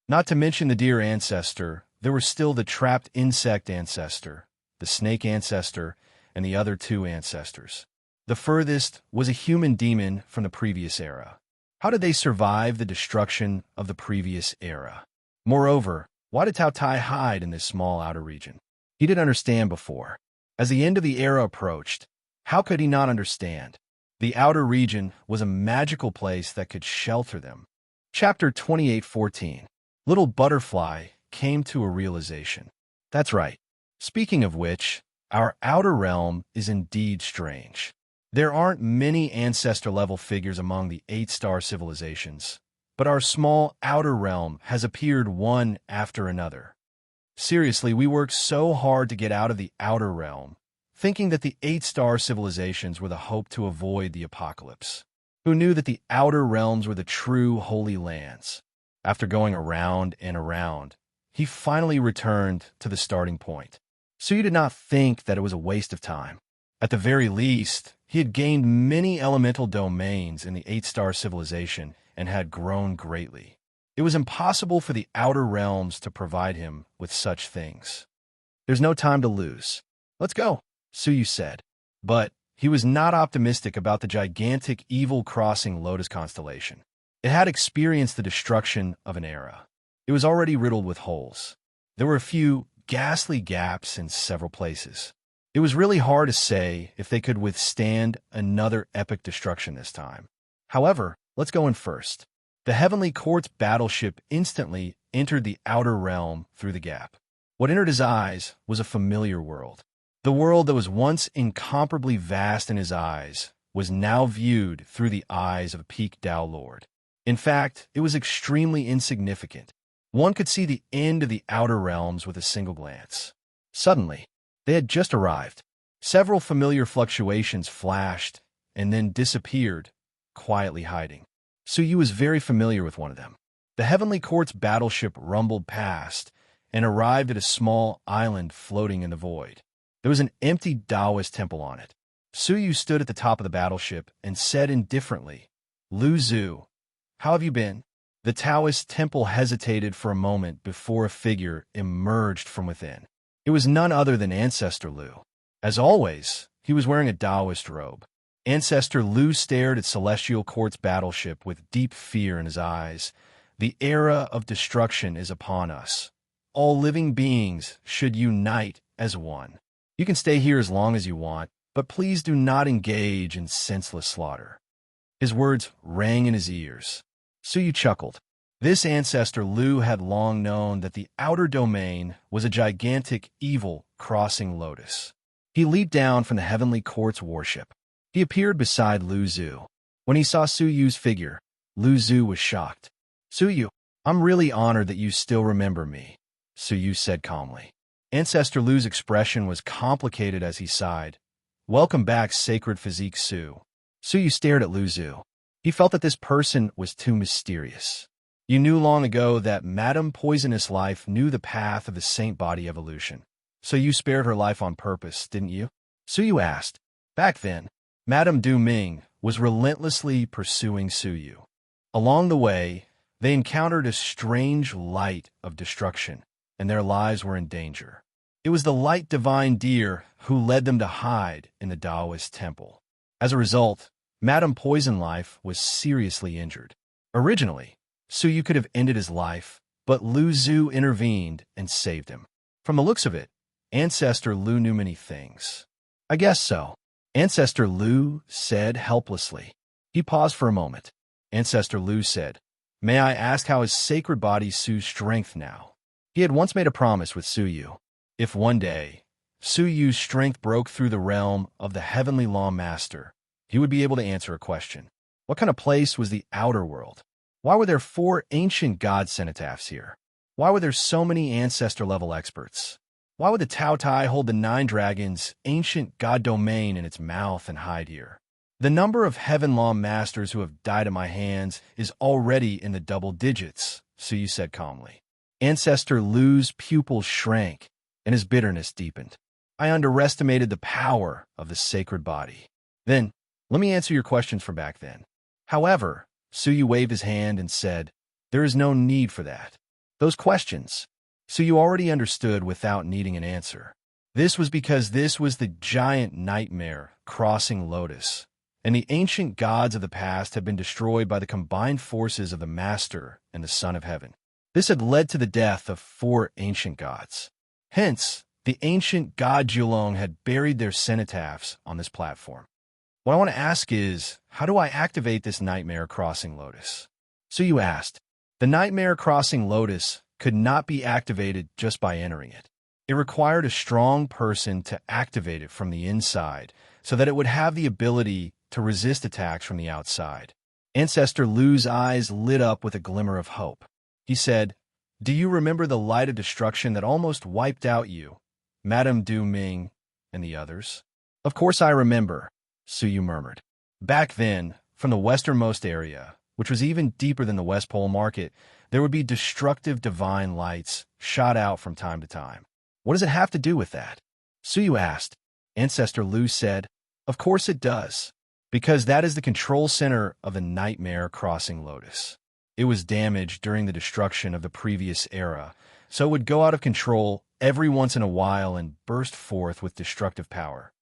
S1: Not to mention the deer ancestor, there were still the trapped insect ancestor, the snake ancestor, and the other 2 ancestors. The furthest was a human demon from the previous era. How did they survive the destruction of the previous era? Moreover, why did Tao Tai hide in this small outer region? He didn't understand before. As the end of the era approached, how could he not understand? The outer region was a magical place that could shelter them." Chapter 28:14. Little Butterfly came to a realization. That's right. Speaking of which, our outer realm is indeed strange. There aren't many ancestor-level figures among the 8-star civilizations, but our small outer realm has appeared one after another. Seriously, we worked so hard to get out of the outer realm, thinking that the 8-star civilizations were the hope to avoid the apocalypse. Who knew that the outer realms were the true holy lands? After going around and around, he finally returned to the starting point. So you did not think that it was a waste of time. At the very least, he had gained many elemental domains in the 8-star civilization and had grown greatly. It was impossible for the outer realms to provide him with such things. There's no time to lose. Let's go, Suyu said. But he was not optimistic about the gigantic evil crossing Lotus constellation. It had experienced the destruction of an era. It was already riddled with holes. There were a few ghastly gaps in several places. It was really hard to say if they could withstand another epic destruction this time. However, let's go in first. The Heavenly Court's battleship instantly entered the outer realm through the gap. What entered his eyes was a familiar world. The world that was once incomparably vast in his eyes was now viewed through the eyes of a peak Dao Lord. In fact, it was extremely insignificant. One could see the end of the outer realms with a single glance. Suddenly, they had just arrived. Several familiar fluctuations flashed and then disappeared, quietly hiding. Suyu was very familiar with one of them. The Heavenly Court's battleship rumbled past and arrived at a small island floating in the void. There was an empty Taoist temple on it. Suyu stood at the top of the battleship and said indifferently, "Lu Zhu, how have you been?" The Taoist temple hesitated for a moment before a figure emerged from within. It was none other than Ancestor Lu. As always, he was wearing a Taoist robe. Ancestor Lu stared at Celestial Court's battleship with deep fear in his eyes. "The era of destruction is upon us. All living beings should unite as one. You can stay here as long as you want, but please do not engage in senseless slaughter." His words rang in his ears. Suyu chuckled. This ancestor Lu had long known that the outer domain was a gigantic evil crossing lotus. He leaped down from the heavenly court's warship. He appeared beside Lu Zhu. When he saw Su Yu's figure, Lu Zhu was shocked. "Su Yu, I'm really honored that you still remember me," Su Yu said calmly. Ancestor Lu's expression was complicated as he sighed. "Welcome back, sacred physique Su." Su Yu stared at Lu Zhu. He felt that this person was too mysterious. "You knew long ago that Madame Poisonous Life knew the path of the saint body evolution. So you spared her life on purpose, didn't you?" Su Yu asked. Back then, Madame Du Ming was relentlessly pursuing Su Yu. Along the way, they encountered a strange light of destruction, and their lives were in danger. It was the light divine deer who led them to hide in the Taoist temple. As a result, Madame Poison Life was seriously injured. Originally, Su Yu could have ended his life, but Lu Zhu intervened and saved him. From the looks of it, Ancestor Lu knew many things. "I guess so," Ancestor Lu said helplessly. He paused for a moment. Ancestor Lu said, "May I ask how his sacred body Su's strength now?" He had once made a promise with Su Yu. If one day, Su Yu's strength broke through the realm of the heavenly law master, he would be able to answer a question. What kind of place was the outer world? Why were there 4 ancient god cenotaphs here? Why were there so many ancestor-level experts? Why would the Tao Tai hold the 9 dragons' ancient god domain in its mouth and hide here? The number of heaven law masters who have died at my hands is already in the double digits, Su Yu said calmly. Ancestor Lu's pupils shrank, and his bitterness deepened. "I underestimated the power of the sacred body." "Then, let me answer your questions from back then." However, Su Yu waved his hand and said, "There is no need for that. Those questions, Su Yu already understood without needing an answer. This was because this was the giant nightmare crossing lotus, and the ancient gods of the past had been destroyed by the combined forces of the Master and the Son of Heaven. This had led to the death of 4 ancient gods. Hence, the ancient god Julong had buried their cenotaphs on this platform. What I want to ask is, how do I activate this nightmare crossing lotus?" Su Yu asked. The nightmare crossing lotus could not be activated just by entering it. It required a strong person to activate it from the inside so that it would have the ability to resist attacks from the outside. Ancestor Lu's eyes lit up with a glimmer of hope. He said, "Do you remember the light of destruction that almost wiped out you, Madame Du Ming, and the others?" "Of course I remember," Su Yu murmured. "Back then, from the westernmost area, which was even deeper than the West Pole Market, there would be destructive divine lights shot out from time to time. What does it have to do with that?" Su Yu asked. Ancestor Lu said, "Of course it does, because that is the control center of the nightmare crossing lotus. It was damaged during the destruction of the previous era, so it would go out of control every once in a while and burst forth with destructive power."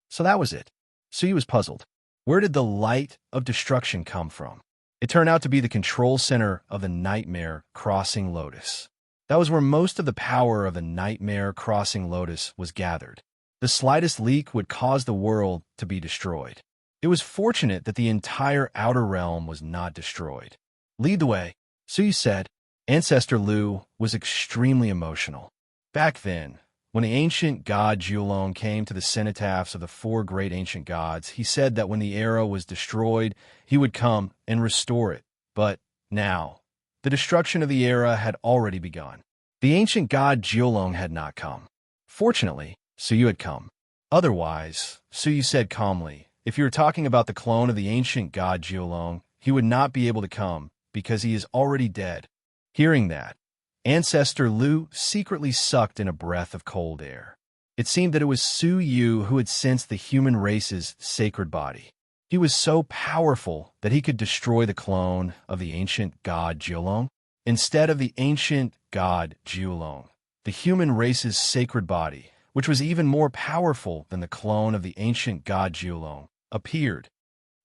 S1: So that was it. Su Yu was puzzled. Where did the light of destruction come from? It turned out to be the control center of the nightmare crossing lotus. That was where most of the power of the nightmare crossing lotus was gathered. The slightest leak would cause the world to be destroyed. It was fortunate that the entire outer realm was not destroyed. "Lead the way," Su Yu said. Ancestor Lu was extremely emotional. Back then, when the ancient god Julong came to the cenotaphs of the 4 great ancient gods, he said that when the era was destroyed, he would come and restore it. But now, the destruction of the era had already begun. The ancient god Julong had not come. Fortunately, Su Yu had come. Otherwise, Su Yu said calmly, if you were talking about the clone of the ancient god Julong, he would not be able to come because he is already dead. Hearing that, Ancestor Lu secretly sucked in a breath of cold air. It seemed that it was Su Yu who had sensed the human race's sacred body. He was so powerful that he could destroy the clone of the ancient god Julong. Instead of the ancient god Julong, the human race's sacred body, which was even more powerful than the clone of the ancient god Julong, appeared.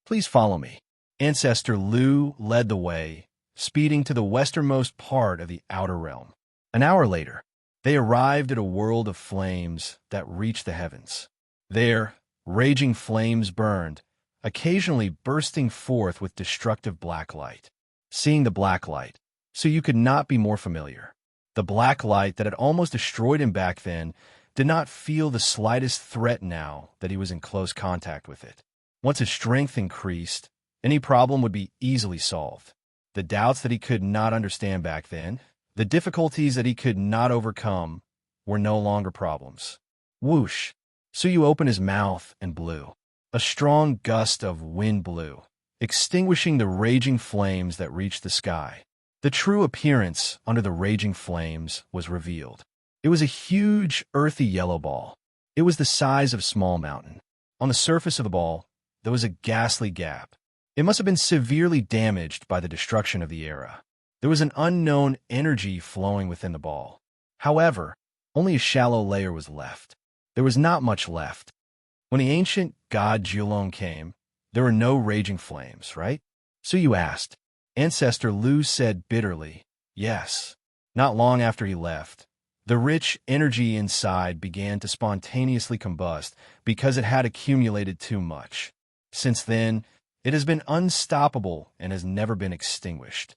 S1: "Please follow me." Ancestor Lu led the way, speeding to the westernmost part of the outer realm. An hour later, they arrived at a world of flames that reached the heavens. There, raging flames burned, occasionally bursting forth with destructive black light. Seeing the black light, so you could not be more familiar. The black light that had almost destroyed him back then did not feel the slightest threat now that he was in close contact with it. Once his strength increased, any problem would be easily solved. The doubts that he could not understand back then, the difficulties that he could not overcome, were no longer problems. Whoosh! Suyu opened his mouth and blew. A strong gust of wind blew, extinguishing the raging flames that reached the sky. The true appearance under the raging flames was revealed. It was a huge, earthy yellow ball. It was the size of a small mountain. On the surface of the ball, there was a ghastly gap. It must have been severely damaged by the destruction of the era. There was an unknown energy flowing within the ball. However, only a shallow layer was left. There was not much left. When the ancient god Julong came, there were no raging flames, right? Suyu asked. Ancestor Lu said bitterly, yes. Not long after he left, the rich energy inside began to spontaneously combust because it had accumulated too much. Since then, it has been unstoppable and has never been extinguished.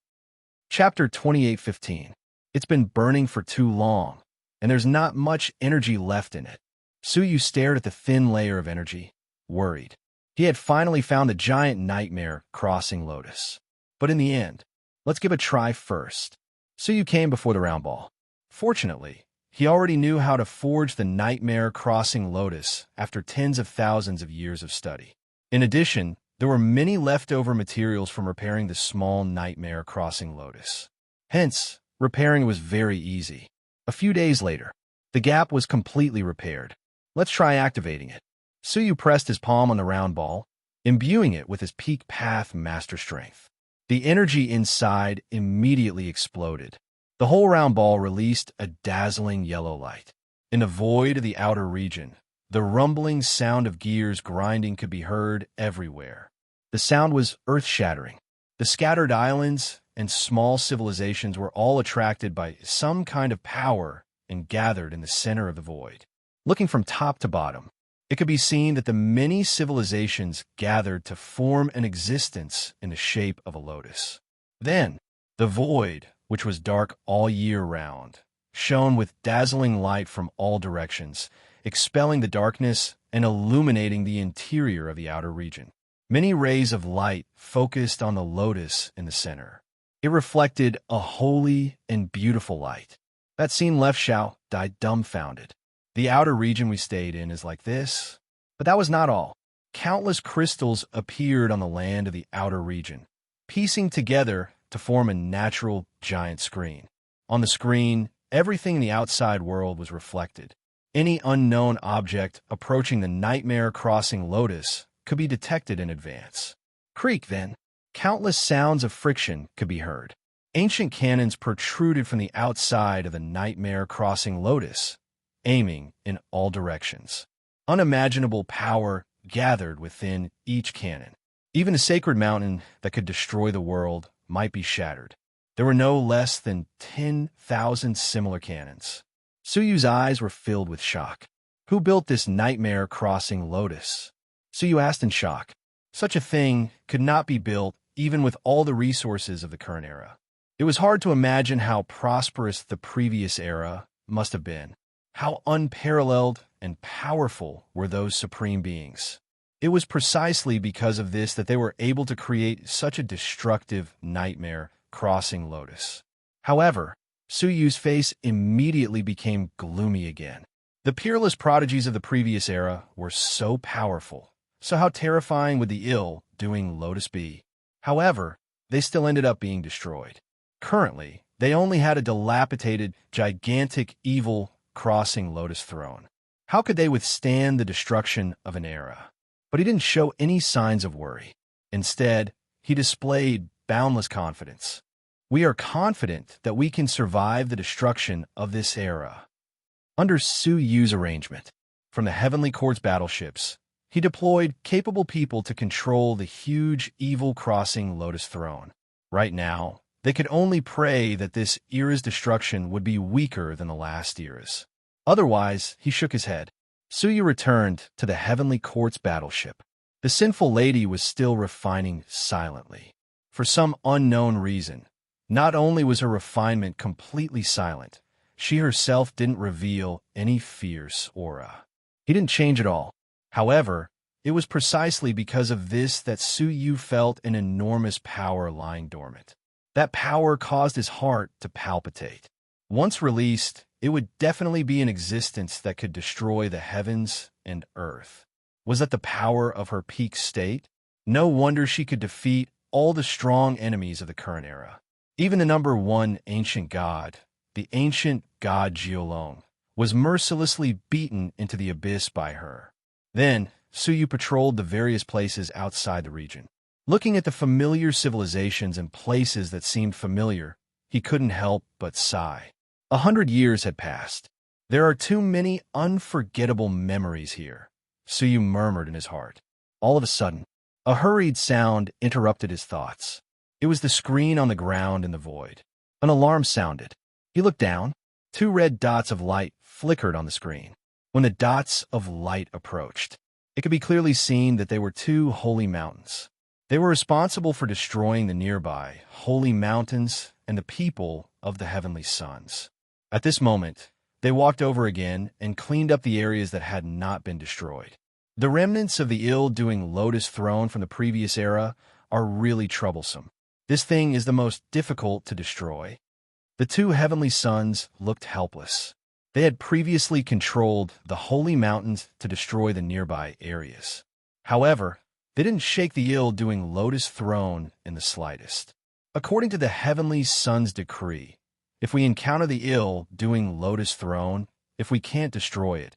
S1: Chapter 28:15. It's been burning for too long, and there's not much energy left in it. Suyu stared at the thin layer of energy, worried. He had finally found the giant nightmare crossing lotus. But in the end, let's give a try first. Suyu came before the round ball. Fortunately, he already knew how to forge the nightmare crossing lotus after tens of thousands of years of study. In addition, there were many leftover materials from repairing the small nightmare crossing lotus. Hence, repairing was very easy. A few days later, the gap was completely repaired. Let's try activating it. Suyu pressed his palm on the round ball, imbuing it with his peak path master strength. The energy inside immediately exploded. The whole round ball released a dazzling yellow light. In the void of the outer region, the rumbling sound of gears grinding could be heard everywhere. The sound was earth-shattering. The scattered islands and small civilizations were all attracted by some kind of power and gathered in the center of the void. Looking from top to bottom, it could be seen that the many civilizations gathered to form an existence in the shape of a lotus. Then, the void, which was dark all year round, shone with dazzling light from all directions, expelling the darkness and illuminating the interior of the outer region. Many rays of light focused on the lotus in the center. It reflected a holy and beautiful light. That scene left Xiao died dumbfounded. The outer region we stayed in is like this. But that was not all. Countless crystals appeared on the land of the outer region, piecing together to form a natural giant screen. On the screen, everything in the outside world was reflected. Any unknown object approaching the nightmare crossing lotus could be detected in advance. Creak, then. Countless sounds of friction could be heard. Ancient cannons protruded from the outside of the nightmare crossing lotus, aiming in all directions. Unimaginable power gathered within each cannon. Even a sacred mountain that could destroy the world might be shattered. There were no less than 10,000 similar cannons. Suyu's eyes were filled with shock. Who built this nightmare crossing lotus? Suyu asked in shock. Such a thing could not be built even with all the resources of the current era. It was hard to imagine how prosperous the previous era must have been. How unparalleled and powerful were those supreme beings. It was precisely because of this that they were able to create such a destructive nightmare crossing lotus. However, Suyu's face immediately became gloomy again. The peerless prodigies of the previous era were so powerful, so how terrifying would the ill-doing lotus be? However, they still ended up being destroyed. Currently, they only had a dilapidated, gigantic, evil crossing lotus throne. How could they withstand the destruction of an era? But he didn't show any signs of worry. Instead, he displayed boundless confidence. We are confident that we can survive the destruction of this era. Under Suyu's arrangement, from the Heavenly Court's battleships, he deployed capable people to control the huge evil crossing lotus throne. Right now, they could only pray that this era's destruction would be weaker than the last era's. Otherwise, he shook his head. Suyu returned to the Heavenly Court's battleship. The sinful lady was still refining silently. For some unknown reason, Not only was her refinement completely silent, she herself didn't reveal any fierce aura. He didn't change at all. However, it was precisely because of this that Su Yu felt an enormous power lying dormant. That power caused his heart to palpitate. Once released, it would definitely be an existence that could destroy the heavens and earth. Was that the power of her peak state? No wonder she could defeat all the strong enemies of the current era. Even the number one ancient god, the ancient god Jiolong, was mercilessly beaten into the abyss by her. Then, Su Yu patrolled the various places outside the region. Looking at the familiar civilizations and places that seemed familiar, he couldn't help but sigh. 100 years had passed. There are too many unforgettable memories here, Su Yu murmured in his heart. All of a sudden, a hurried sound interrupted his thoughts. It was the screen on the ground in the void. An alarm sounded. He looked down. 2 red dots of light flickered on the screen. When the dots of light approached, it could be clearly seen that they were 2 holy mountains. They were responsible for destroying the nearby holy mountains and the people of the heavenly sons. At this moment, they walked over again and cleaned up the areas that had not been destroyed. The remnants of the ill-doing Lotus Throne from the previous era are really troublesome. This thing is the most difficult to destroy. The 2 heavenly sons looked helpless. They had previously controlled the holy mountains to destroy the nearby areas. However, they didn't shake the ill-doing Lotus Throne in the slightest. According to the heavenly son's decree, if we encounter the ill-doing Lotus Throne, if we can't destroy it,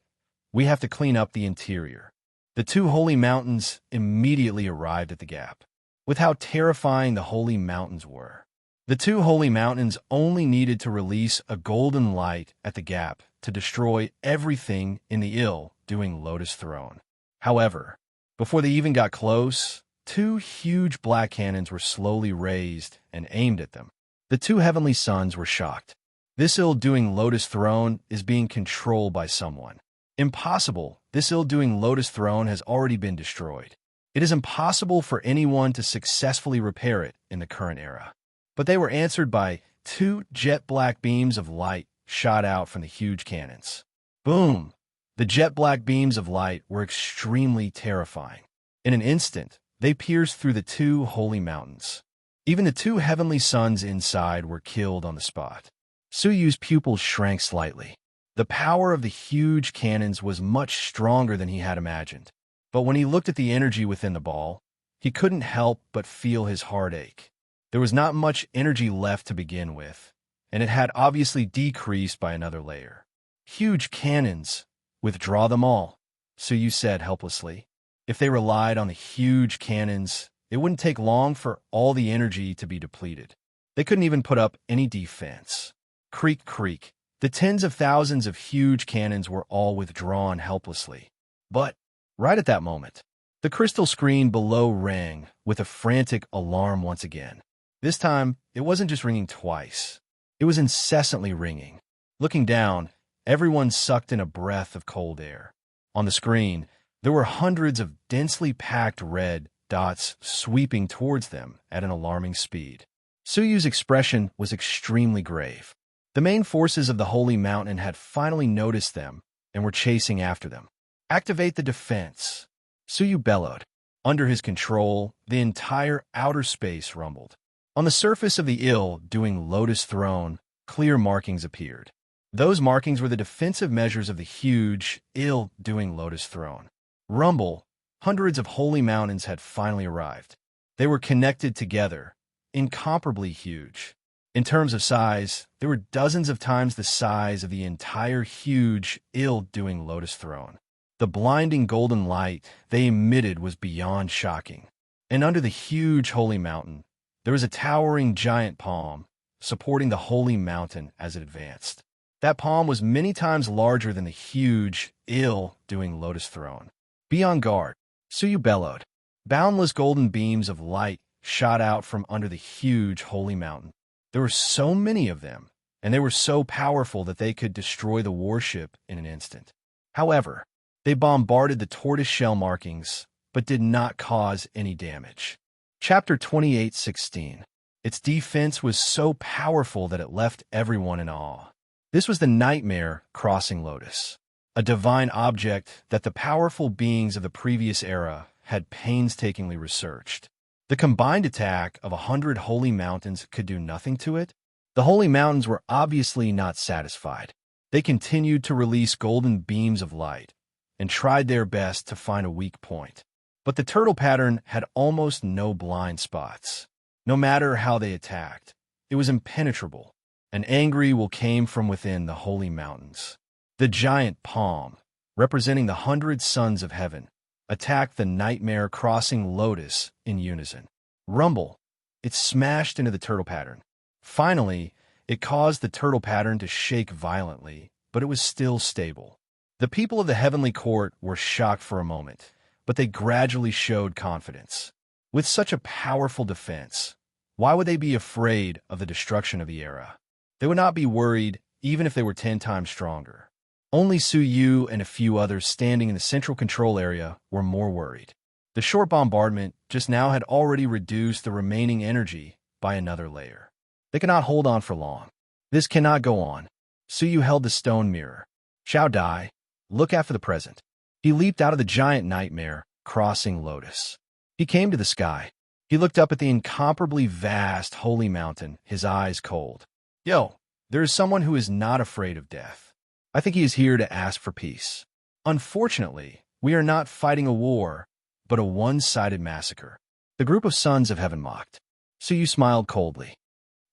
S1: we have to clean up the interior. The 2 holy mountains immediately arrived at the gap. With how terrifying the holy mountains were, the 2 holy mountains only needed to release a golden light at the gap to destroy everything in the ill-doing Lotus Throne. However, before they even got close, 2 huge black cannons were slowly raised and aimed at them. The 2 heavenly sons were shocked. This ill-doing Lotus Throne is being controlled by someone. Impossible! This ill-doing Lotus Throne has already been destroyed. It is impossible for anyone to successfully repair it in the current era. But they were answered by 2 jet-black beams of light shot out from the huge cannons. Boom! The jet-black beams of light were extremely terrifying. In an instant, they pierced through the 2 holy mountains. Even the 2 heavenly sons inside were killed on the spot. Su Yu's pupils shrank slightly. The power of the huge cannons was much stronger than he had imagined. But when he looked at the energy within the ball, he couldn't help but feel his heart ache. There was not much energy left to begin with, and it had obviously decreased by another layer. Huge cannons. Withdraw them all, Su Yu said helplessly. If they relied on the huge cannons, it wouldn't take long for all the energy to be depleted. They couldn't even put up any defense. Creak, creak. The tens of thousands of huge cannons were all withdrawn helplessly. But right at that moment, the crystal screen below rang with a frantic alarm once again. This time, it wasn't just ringing twice. It was incessantly ringing. Looking down, everyone sucked in a breath of cold air. On the screen, there were hundreds of densely packed red dots sweeping towards them at an alarming speed. Su Yu's expression was extremely grave. The main forces of the Holy Mountain had finally noticed them and were chasing after them. Activate the defense, Su Yu bellowed. Under his control, the entire outer space rumbled. On the surface of the ill-doing Lotus Throne, clear markings appeared. Those markings were the defensive measures of the huge, ill-doing Lotus Throne. Rumble, hundreds of holy mountains had finally arrived. They were connected together, incomparably huge. In terms of size, they were dozens of times the size of the entire huge, ill-doing Lotus Throne. The blinding golden light they emitted was beyond shocking. And under the huge holy mountain, there was a towering giant palm, supporting the holy mountain as it advanced. That palm was many times larger than the huge, ill-doing Lotus Throne. Be on guard, Su Yu bellowed. Boundless golden beams of light shot out from under the huge holy mountain. There were so many of them, and they were so powerful that they could destroy the warship in an instant. However, they bombarded the tortoise-shell markings, but did not cause any damage. Chapter 28:16. Its defense was so powerful that it left everyone in awe. This was the nightmare crossing Lotus, a divine object that the powerful beings of the previous era had painstakingly researched. The combined attack of 100 holy mountains could do nothing to it. The holy mountains were obviously not satisfied. They continued to release golden beams of light and tried their best to find a weak point. But the turtle pattern had almost no blind spots. No matter how they attacked, it was impenetrable. An angry will came from within the holy mountains. The giant palm, representing the 100 sons of heaven, attacked the nightmare crossing Lotus in unison. Rumble, it smashed into the turtle pattern. Finally, it caused the turtle pattern to shake violently, but it was still stable. The people of the heavenly court were shocked for a moment, but they gradually showed confidence. With such a powerful defense, why would they be afraid of the destruction of the era? They would not be worried even if they were 10 times stronger. Only Su Yu and a few others standing in the central control area were more worried. The short bombardment just now had already reduced the remaining energy by another layer. They could not hold on for long. This cannot go on. Su Yu held the stone mirror. Shao Dai, look after the present. He leaped out of the giant nightmare, crossing Lotus. He came to the sky. He looked up at the incomparably vast holy mountain, his eyes cold. Yo, there is someone who is not afraid of death. I think he is here to ask for peace. Unfortunately, we are not fighting a war, but a one-sided massacre. The group of sons of heaven mocked. Su Yu smiled coldly.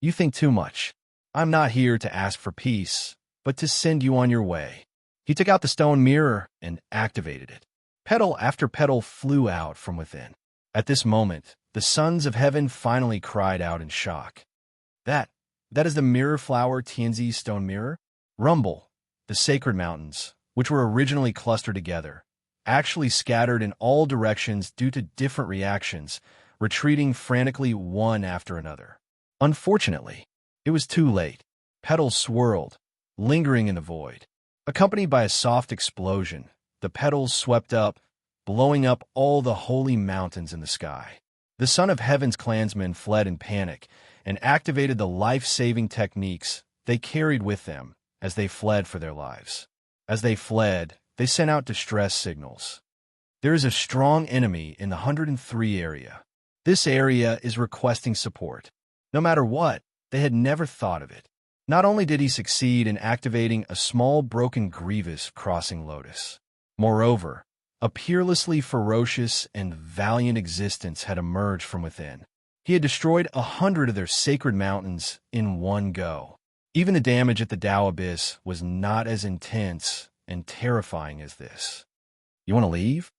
S1: You think too much. I'm not here to ask for peace, but to send you on your way. He took out the stone mirror and activated it. Petal after petal flew out from within. At this moment, the sons of heaven finally cried out in shock. That is the mirror flower Tianzi's stone mirror? Rumble, the sacred mountains, which were originally clustered together, actually scattered in all directions due to different reactions, retreating frantically one after another. Unfortunately, it was too late. Petals swirled, lingering in the void. Accompanied by a soft explosion, the petals swept up, blowing up all the holy mountains in the sky. The Son of Heaven's clansmen fled in panic and activated the life-saving techniques they carried with them as they fled for their lives. As they fled, they sent out distress signals. There is a strong enemy in the 103 area. This area is requesting support. No matter what, they had never thought of it. Not only did he succeed in activating a small broken Grievous crossing Lotus, moreover, a peerlessly ferocious and valiant existence had emerged from within. He had destroyed 100 of their sacred mountains in one go. Even the damage at the Tao Abyss was not as intense and terrifying as this. You want to leave?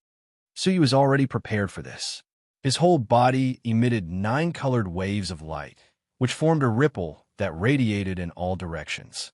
S1: Su Yu was already prepared for this. His whole body emitted 9 colored waves of light, which formed a ripple that radiated in all directions.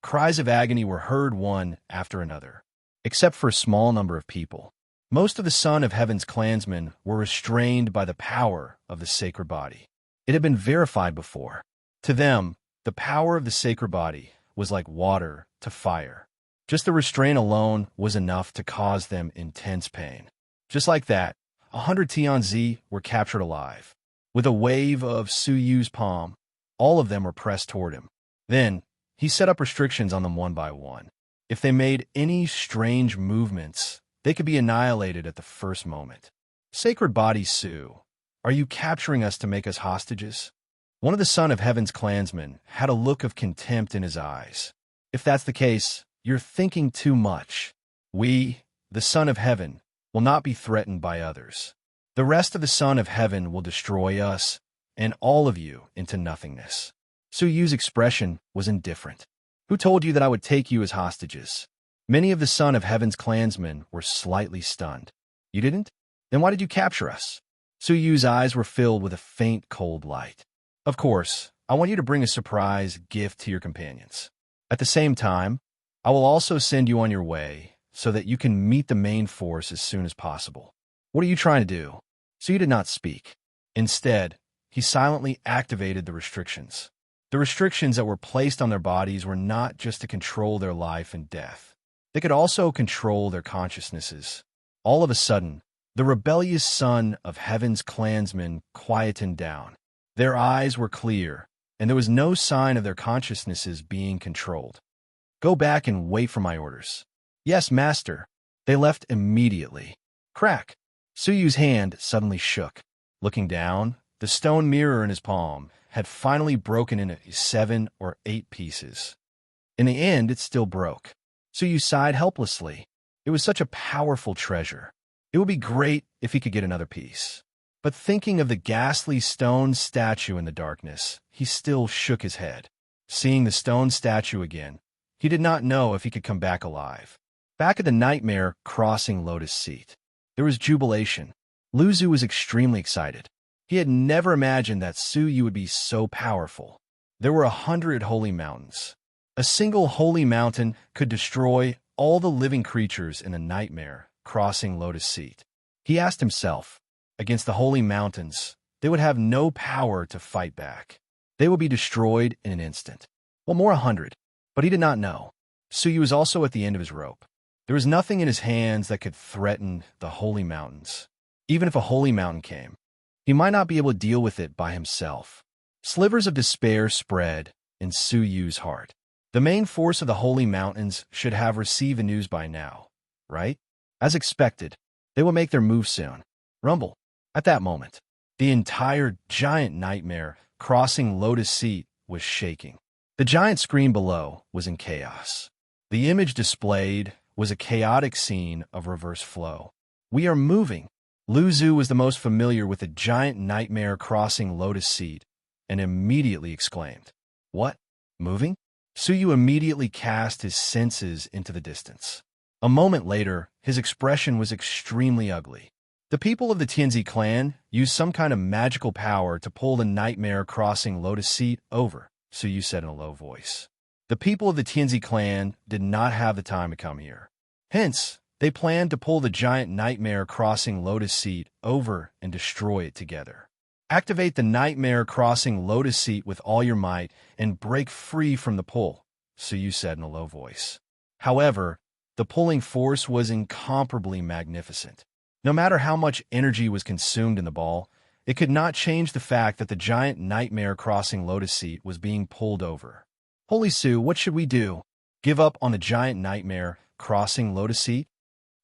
S1: Cries of agony were heard one after another. Except for a small number of people. Most of the Son of Heaven's clansmen were restrained by the power of the sacred body. It had been verified before. To them, the power of the sacred body was like water to fire. Just the restraint alone was enough to cause them intense pain. Just like that, 100 Tianzi were captured alive. With a wave of Su Yu's palm, all of them were pressed toward him. Then, he set up restrictions on them one by one. If they made any strange movements, they could be annihilated at the first moment. Sacred body Su, are you capturing us to make us hostages? One of the Son of Heaven's clansmen had a look of contempt in his eyes. If that's the case, you're thinking too much. We, the Son of Heaven, will not be threatened by others. The rest of the Son of Heaven will destroy us and all of you into nothingness. Su Yu's expression was indifferent. Who told you that I would take you as hostages? Many of the Son of Heaven's clansmen were slightly stunned. You didn't? Then why did you capture us? Su Yu's eyes were filled with a faint cold light. Of course, I want you to bring a surprise gift to your companions. At the same time, I will also send you on your way so that you can meet the main force as soon as possible. What are you trying to do? Su Yu did not speak. Instead, he silently activated the restrictions. The restrictions that were placed on their bodies were not just to control their life and death. They could also control their consciousnesses. All of a sudden, the rebellious Son of Heaven's clansmen quietened down. Their eyes were clear, and there was no sign of their consciousnesses being controlled. Go back and wait for my orders. Yes, master. They left immediately. Crack! Suyu's hand suddenly shook. Looking down, the stone mirror in his palm had finally broken into 7 or 8 pieces. In the end, it still broke. Suyu sighed helplessly. It was such a powerful treasure. It would be great if he could get another piece. But thinking of the ghastly stone statue in the darkness, he still shook his head. Seeing the stone statue again, he did not know if he could come back alive. Back at the nightmare crossing Lotus seat, there was jubilation. Luzu was extremely excited. He had never imagined that Suyu would be so powerful. There were 100 holy mountains. A single holy mountain could destroy all the living creatures in the nightmare crossing Lotus seat. He asked himself, against the holy mountains, they would have no power to fight back. They would be destroyed in an instant. Well, more 100. But he did not know. Suyu was also at the end of his rope. There was nothing in his hands that could threaten the holy mountains. Even if a holy mountain came, he might not be able to deal with it by himself. Slivers of despair spread in Suyu's heart. The main force of the holy mountains should have received the news by now, right? As expected, they will make their move soon. Rumble. At that moment, the entire giant nightmare crossing Lotus seat was shaking. The giant screen below was in chaos. The image displayed was a chaotic scene of reverse flow. We are moving. Luzu was the most familiar with the giant nightmare crossing Lotus seat and immediately exclaimed, "What? Moving?" Suyu immediately cast his senses into the distance. A moment later, his expression was extremely ugly. The people of the Tianzi clan used some kind of magical power to pull the nightmare crossing Lotus seat over, Suyu said in a low voice. The people of the Tianzi clan did not have the time to come here. Hence, they planned to pull the giant nightmare crossing Lotus seat over and destroy it together. Activate the nightmare crossing Lotus seat with all your might and break free from the pull, Suyu said in a low voice. However, the pulling force was incomparably magnificent. No matter how much energy was consumed in the ball, it could not change the fact that the giant nightmare crossing Lotus seat was being pulled over. Holy Su, what should we do? Give up on the giant nightmare crossing Lotus seat?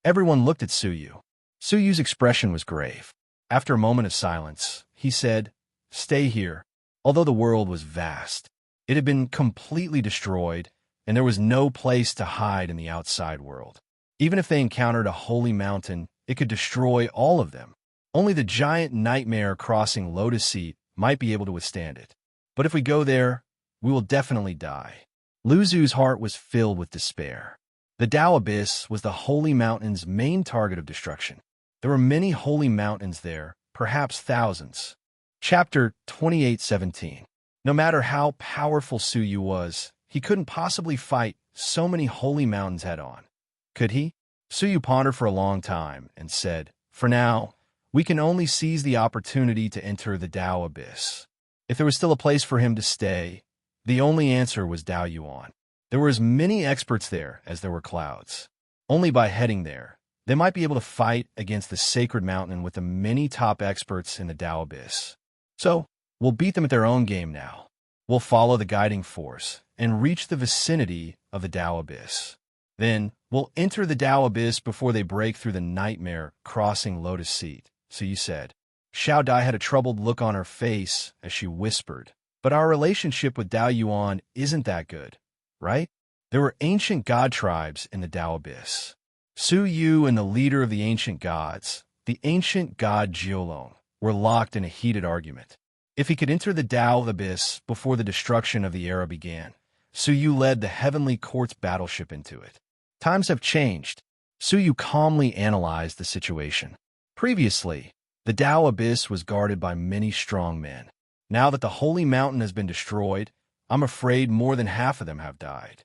S1: Everyone looked at Suyu. Suyu's expression was grave. After a moment of silence, he said, "Stay here." Although the world was vast, it had been completely destroyed, and there was no place to hide in the outside world. Even if they encountered a holy mountain, it could destroy all of them. Only the giant nightmare crossing Lotus seat might be able to withstand it. But if we go there, we will definitely die. Luzu's heart was filled with despair. The Tao Abyss was the holy mountain's main target of destruction. There were many holy mountains there, perhaps thousands. Chapter 28:17. No matter how powerful Suyu was, he couldn't possibly fight so many holy mountains head-on. Could he? Suyu pondered for a long time and said, "For now, we can only seize the opportunity to enter the Tao Abyss." If there was still a place for him to stay, the only answer was Tao Yuan. There were as many experts there as there were clouds. Only by heading there, they might be able to fight against the sacred mountain with the many top experts in the Tao Abyss. So, we'll beat them at their own game now. We'll follow the guiding force and reach the vicinity of the Tao Abyss. Then, we'll enter the Tao Abyss before they break through the nightmare crossing Lotus seat, Suyu said. Xiao Dai had a troubled look on her face as she whispered, "But our relationship with Tao Yuan isn't that good, right?" There were ancient god tribes in the Tao Abyss. Suyu and the leader of the ancient gods, the ancient god Jiolong, were locked in a heated argument. If he could enter the Tao Abyss before the destruction of the era began, Suyu led the Heavenly Court's battleship into it. Times have changed. Suyu calmly analyzed the situation. Previously, the Tao Abyss was guarded by many strong men. Now that the Holy Mountain has been destroyed, I'm afraid more than half of them have died.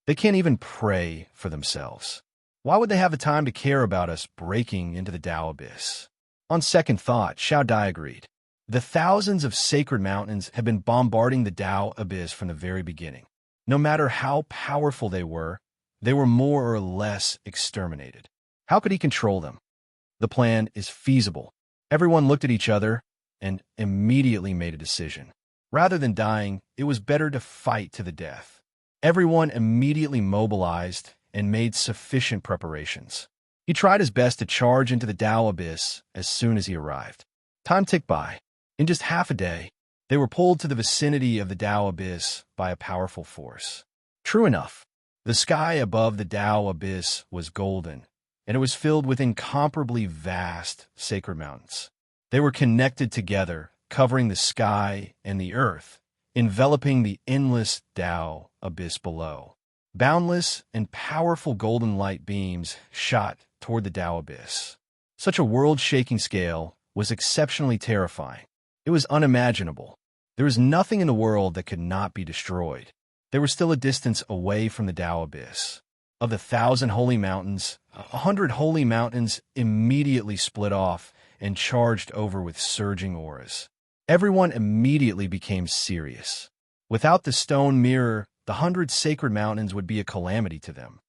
S1: They can't even pray for themselves. Why would they have the time to care about us breaking into the Tao Abyss? On second thought, Xiao Dai agreed. The thousands of sacred mountains have been bombarding the Tao Abyss from the very beginning. No matter how powerful they were more or less exterminated. How could he control them? The plan is feasible. Everyone looked at each other. and immediately made a decision. Rather than dying, it was better to fight to the death. Everyone immediately mobilized and made sufficient preparations. He tried his best to charge into the Tao abyss as soon as he arrived. Time ticked by. In just half a day, they were pulled to the vicinity of the Tao abyss by a powerful force. True enough, the sky above the Tao abyss was golden, and it was filled with incomparably vast sacred mountains. They were connected together, covering the sky and the earth, enveloping the endless Tao abyss below. Boundless and powerful golden light beams shot toward the Tao abyss. Such a world-shaking scale was exceptionally terrifying. It was unimaginable. There was nothing in the world that could not be destroyed. They were still a distance away from the Tao abyss. Of the 1,000 holy mountains, 100 holy mountains immediately split off and charged over with surging auras. Everyone immediately became serious. Without the stone mirror, the 100 sacred mountains would be a calamity to them.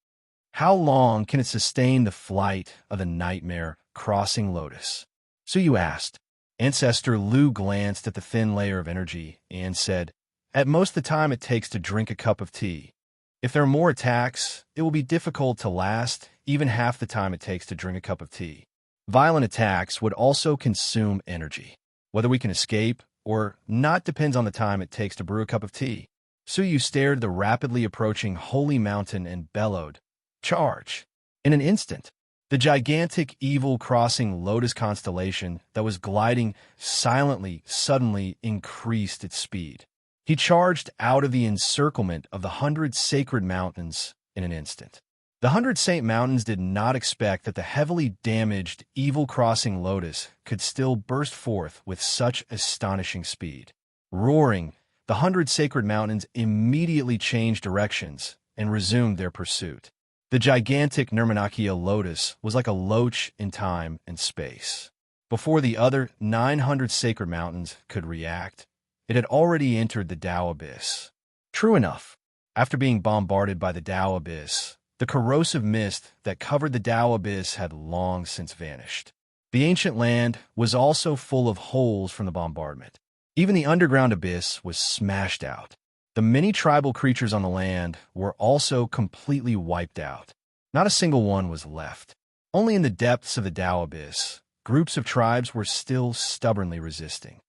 S1: How long can it sustain the flight of the nightmare crossing lotus? So you asked. Ancestor Lu glanced at the thin layer of energy and said, "At most the time it takes to drink a cup of tea. If there are more attacks, it will be difficult to last even half the time it takes to drink a cup of tea. Violent attacks would also consume energy. Whether we can escape or not depends on the time it takes to brew a cup of tea." Suyu stared at the rapidly approaching holy mountain and bellowed, "Charge!" In an instant, the gigantic evil crossing lotus constellation that was gliding silently suddenly increased its speed. He charged out of the encirclement of the 100 sacred mountains in an instant. The 100 saint mountains did not expect that the heavily damaged evil crossing lotus could still burst forth with such astonishing speed. Roaring, the 100 sacred mountains immediately changed directions and resumed their pursuit. The gigantic Nirmanakya lotus was like a loach in time and space. Before the other 900 sacred mountains could react, it had already entered the Tao abyss. True enough, after being bombarded by the Tao abyss, the corrosive mist that covered the Tao abyss had long since vanished. The ancient land was also full of holes from the bombardment. Even the underground abyss was smashed out. The many tribal creatures on the land were also completely wiped out. Not a single one was left. Only in the depths of the Tao abyss, groups of tribes were still stubbornly resisting.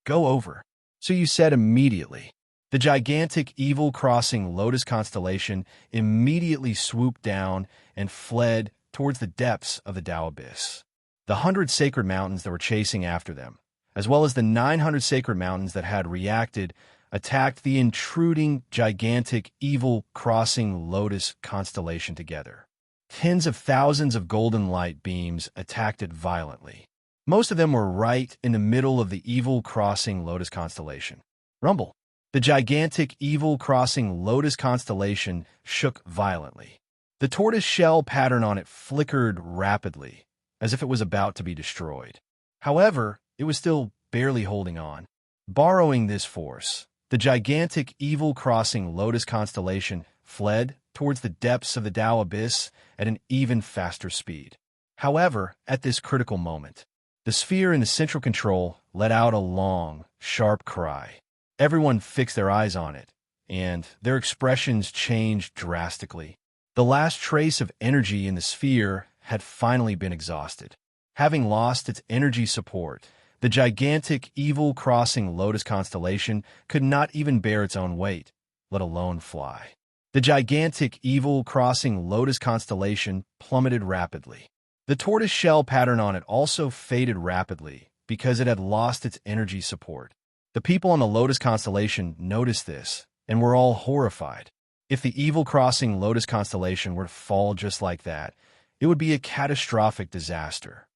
S1: "Go over," so you said immediately. The gigantic evil crossing lotus constellation immediately swooped down and fled towards the depths of the Tao abyss. The 100 sacred mountains that were chasing after them, as well as the 900 sacred mountains that had reacted, attacked the intruding, gigantic, evil crossing lotus constellation together. Tens of thousands of golden light beams attacked it violently. Most of them were right in the middle of the evil crossing lotus constellation. Rumble. The gigantic evil crossing lotus constellation shook violently. The tortoise shell pattern on it flickered rapidly, as if it was about to be destroyed. However, it was still barely holding on. Borrowing this force, the gigantic evil crossing lotus constellation fled towards the depths of the Tao abyss at an even faster speed. However, at this critical moment, the sphere in the central control let out a long, sharp cry. Everyone fixed their eyes on it, and their expressions changed drastically. The last trace of energy in the sphere had finally been exhausted. Having lost its energy support, the gigantic evil crossing lotus constellation could not even bear its own weight, let alone fly. The gigantic evil crossing lotus constellation plummeted rapidly. The tortoise shell pattern on it also faded rapidly because it had lost its energy support. The people on the lotus constellation noticed this and were all horrified. If the evil crossing lotus constellation were to fall just like that, it would be a catastrophic disaster.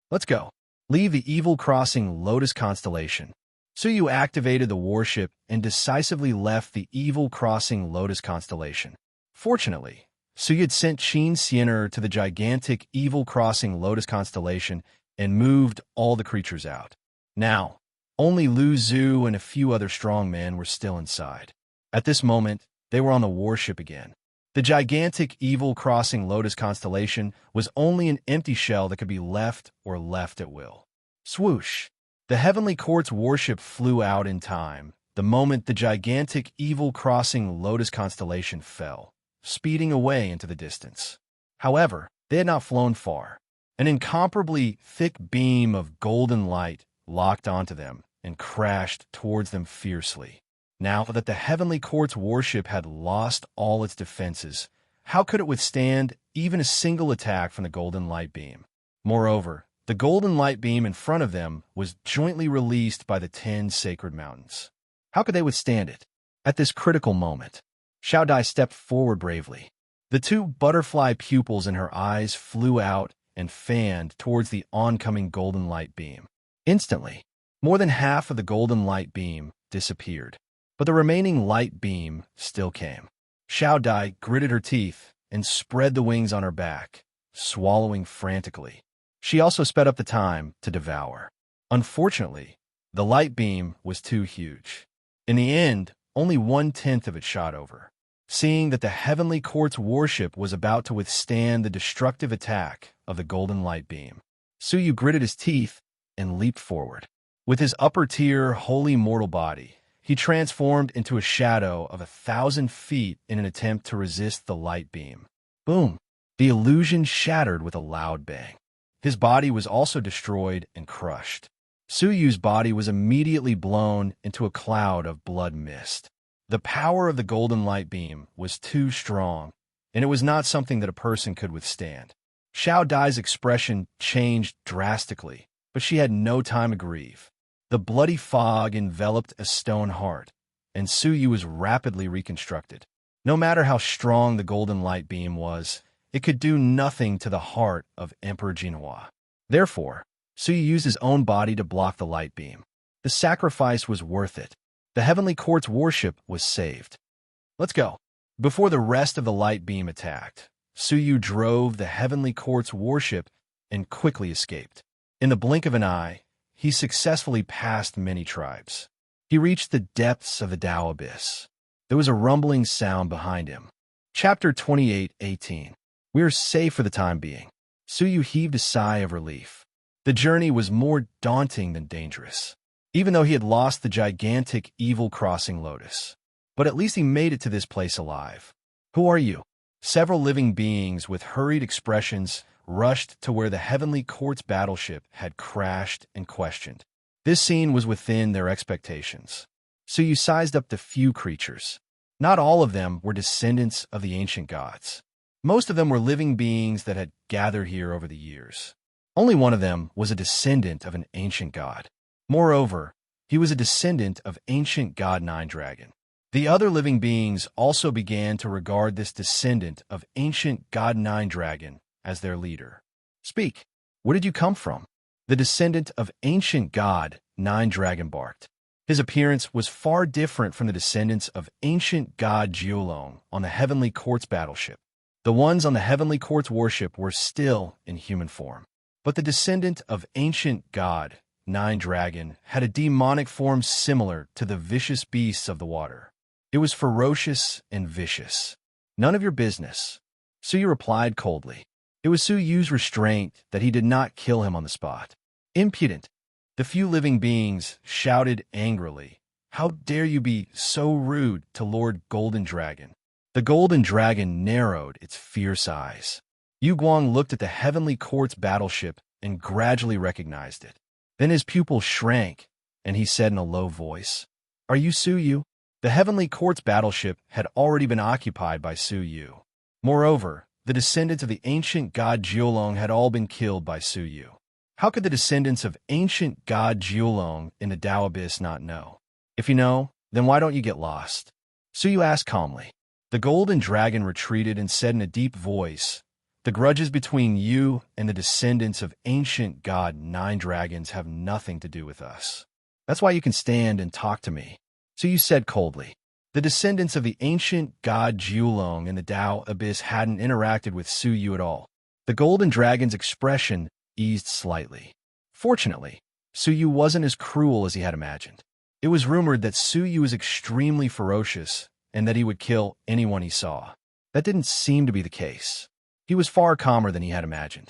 S1: "Let's go. Leave the evil crossing lotus constellation." Suyu activated the warship and decisively left the evil crossing lotus constellation. Fortunately, Suyu had sent Qin Xianer to the gigantic evil crossing lotus constellation and moved all the creatures out. Now, only Lu Zhu and a few other strong men were still inside. At this moment, they were on the warship again. The gigantic evil crossing lotus constellation was only an empty shell that could be left or left at will. Swoosh! The heavenly court's warship flew out in time, the moment the gigantic evil-crossing Lotus constellation fell, speeding away into the distance. However, they had not flown far. An incomparably thick beam of golden light locked onto them and crashed towards them fiercely. Now that the heavenly court's warship had lost all its defenses, how could it withstand even a single attack from the golden light beam? Moreover, the golden light beam in front of them was jointly released by the 10 sacred mountains. How could they withstand it? At this critical moment, Xiao Dai stepped forward bravely. The 2 butterfly pupils in her eyes flew out and fanned towards the oncoming golden light beam. Instantly, more than half of the golden light beam disappeared, but the remaining light beam still came. Xiao Dai gritted her teeth and spread the wings on her back, swallowing frantically. She also sped up the time to devour. Unfortunately, the light beam was too huge. In the end, only 1/10 of it shot over. Seeing that the heavenly court's warship was about to withstand the destructive attack of the golden light beam, Suyu gritted his teeth and leaped forward. With his upper-tier, holy mortal body, he transformed into a shadow of 1,000 feet in an attempt to resist the light beam. Boom! The illusion shattered with a loud bang. His body was also destroyed and crushed. Suyu's body was immediately blown into a cloud of blood mist. The power of the golden light beam was too strong, and it was not something that a person could withstand. Xiao Dai's expression changed drastically, but she had no time to grieve. The bloody fog enveloped a stone heart, and Suyu was rapidly reconstructed. No matter how strong the golden light beam was, it could do nothing to the heart of Emperor Jinhua. Therefore, Suyu used his own body to block the light beam. The sacrifice was worth it. The heavenly court's warship was saved. Let's go. Before the rest of the light beam attacked, Suyu drove the heavenly court's warship and quickly escaped. In the blink of an eye, he successfully passed many tribes. He reached the depths of the Tao abyss. There was a rumbling sound behind him. Chapter 28:18. We are safe for the time being. Suyu heaved a sigh of relief. The journey was more daunting than dangerous, even though he had lost the gigantic evil-crossing Lotus. But at least he made it to this place alive. Who are you? Several living beings with hurried expressions rushed to where the heavenly court's battleship had crashed and questioned. This scene was within their expectations. Suyu sized up the few creatures. Not all of them were descendants of the ancient gods. Most of them were living beings that had gathered here over the years. Only one of them was a descendant of an ancient god. Moreover, he was a descendant of ancient god Nine Dragon. The other living beings also began to regard this descendant of ancient god Nine Dragon as their leader. Speak, where did you come from? The descendant of ancient god Nine Dragon barked. His appearance was far different from the descendants of ancient god Jiulong on the heavenly court's battleship. The ones on the heavenly court's warship were still in human form. But the descendant of ancient god Nine Dragon had a demonic form similar to the vicious beasts of the water. It was ferocious and vicious. None of your business. Suyu replied coldly. It was Suyu's restraint that he did not kill him on the spot. Impudent. The few living beings shouted angrily. How dare you be so rude to Lord Golden Dragon? The Golden Dragon narrowed its fierce eyes. Yu Guang looked at the heavenly court's battleship and gradually recognized it. Then his pupil shrank, and he said in a low voice, Are you Suyu? The heavenly court's battleship had already been occupied by Suyu. Moreover, the descendants of the ancient god Jiulong had all been killed by Suyu. How could the descendants of ancient god Jiulong in the Tao Abyss not know? If you know, then why don't you get lost? Suyu asked calmly. The Golden Dragon retreated and said in a deep voice, The grudges between you and the descendants of ancient god Nine Dragons have nothing to do with us. That's why you can stand and talk to me. Suyu said coldly. The descendants of the ancient god Jiulong in the Tao Abyss hadn't interacted with Suyu at all. The Golden Dragon's expression eased slightly. Fortunately, Suyu wasn't as cruel as he had imagined. It was rumored that Suyu was extremely ferocious and that he would kill anyone he saw. That didn't seem to be the case. He was far calmer than he had imagined.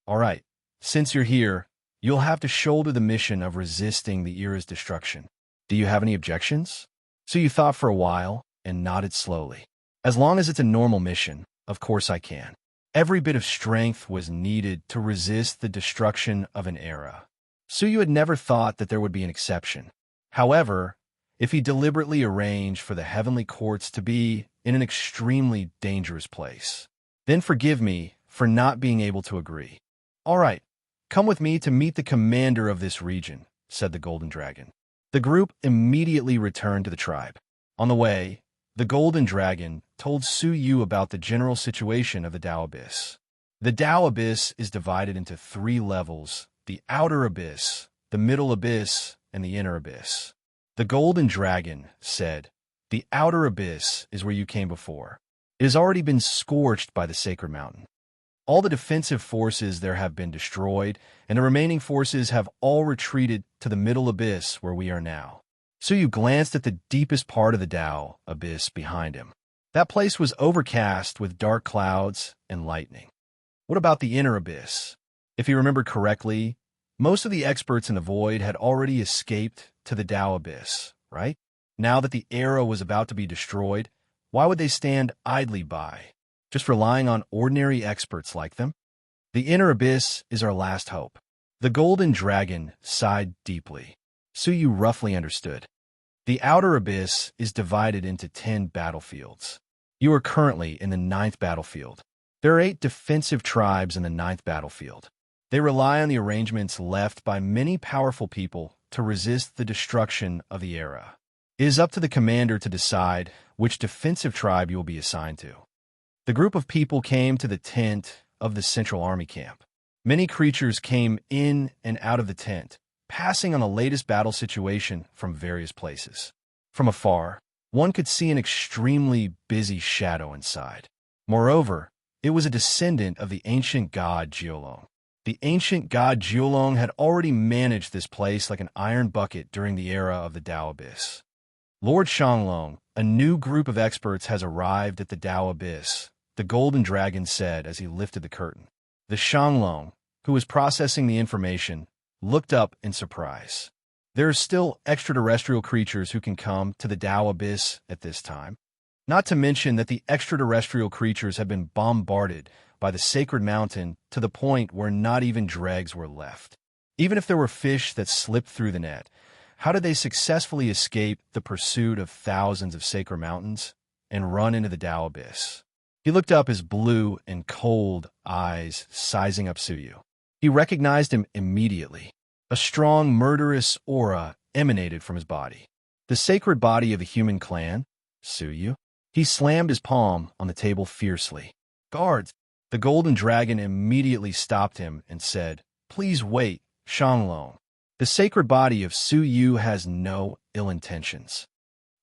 S1: All right, since you're here, You'll have to shoulder the mission of resisting the era's destruction. Do you have any objections? Su thought for a while and nodded slowly. As long as it's a normal mission, of course I can. Every bit of strength was needed to resist the destruction of an era. Su had never thought that there would be an exception. However, if he deliberately arranged for the heavenly courts to be in an extremely dangerous place, then forgive me for not being able to agree. All right, come with me to meet the commander of this region, said the Golden Dragon. The group immediately returned to the tribe. On the way, the Golden Dragon told Su about the general situation of the Tao Abyss. The Tao Abyss is divided into 3 levels: the Outer Abyss, the Middle Abyss, and the Inner Abyss. The Golden Dragon said, "The Outer Abyss is where you came before. It has already been scorched by the Sacred Mountain. All the defensive forces there have been destroyed, and the remaining forces have all retreated to the Middle Abyss where we are now." Su glanced at the deepest part of the Tao Abyss behind him. That place was overcast with dark clouds and lightning. What about the Inner Abyss? If you remember correctly, most of the experts in the Void had already escaped to the Tao Abyss, right? Now that the era was about to be destroyed, why would they stand idly by, just relying on ordinary experts like them? The Inner Abyss is our last hope. The Golden Dragon sighed deeply. Su roughly understood. The Outer Abyss is divided into 10 battlefields. You are currently in the 9th battlefield. There are 8 defensive tribes in the 9th battlefield. They rely on the arrangements left by many powerful people to resist the destruction of the era. It is up to the commander to decide which defensive tribe you will be assigned to. The group of people came to the tent of the Central Army camp. Many creatures came in and out of the tent, passing on the latest battle situation from various places. From afar, one could see an extremely busy shadow inside. Moreover, it was a descendant of the ancient god Geolong. The ancient god Geolong had already managed this place like an iron bucket during the era of the Tao Abyss. Lord Shanglong, a new group of experts has arrived at the Tao Abyss, the Golden Dragon said as he lifted the curtain. The Shanglong, who was processing the information, looked up in surprise. There are still extraterrestrial creatures who can come to the Tao Abyss at this time. Not to mention that the extraterrestrial creatures have been bombarded by the Sacred Mountain to the point where not even dregs were left. Even if there were fish that slipped through the net, how did they successfully escape the pursuit of thousands of Sacred Mountains and run into the Tao Abyss? He looked up, his blue and cold eyes sizing up Su. He recognized him immediately. A strong, murderous aura emanated from his body. The sacred body of the human clan, Su. He slammed his palm on the table fiercely. "Guards!" The Golden Dragon immediately stopped him and said, "Please wait, Shanglong. The sacred body of Su has no ill intentions.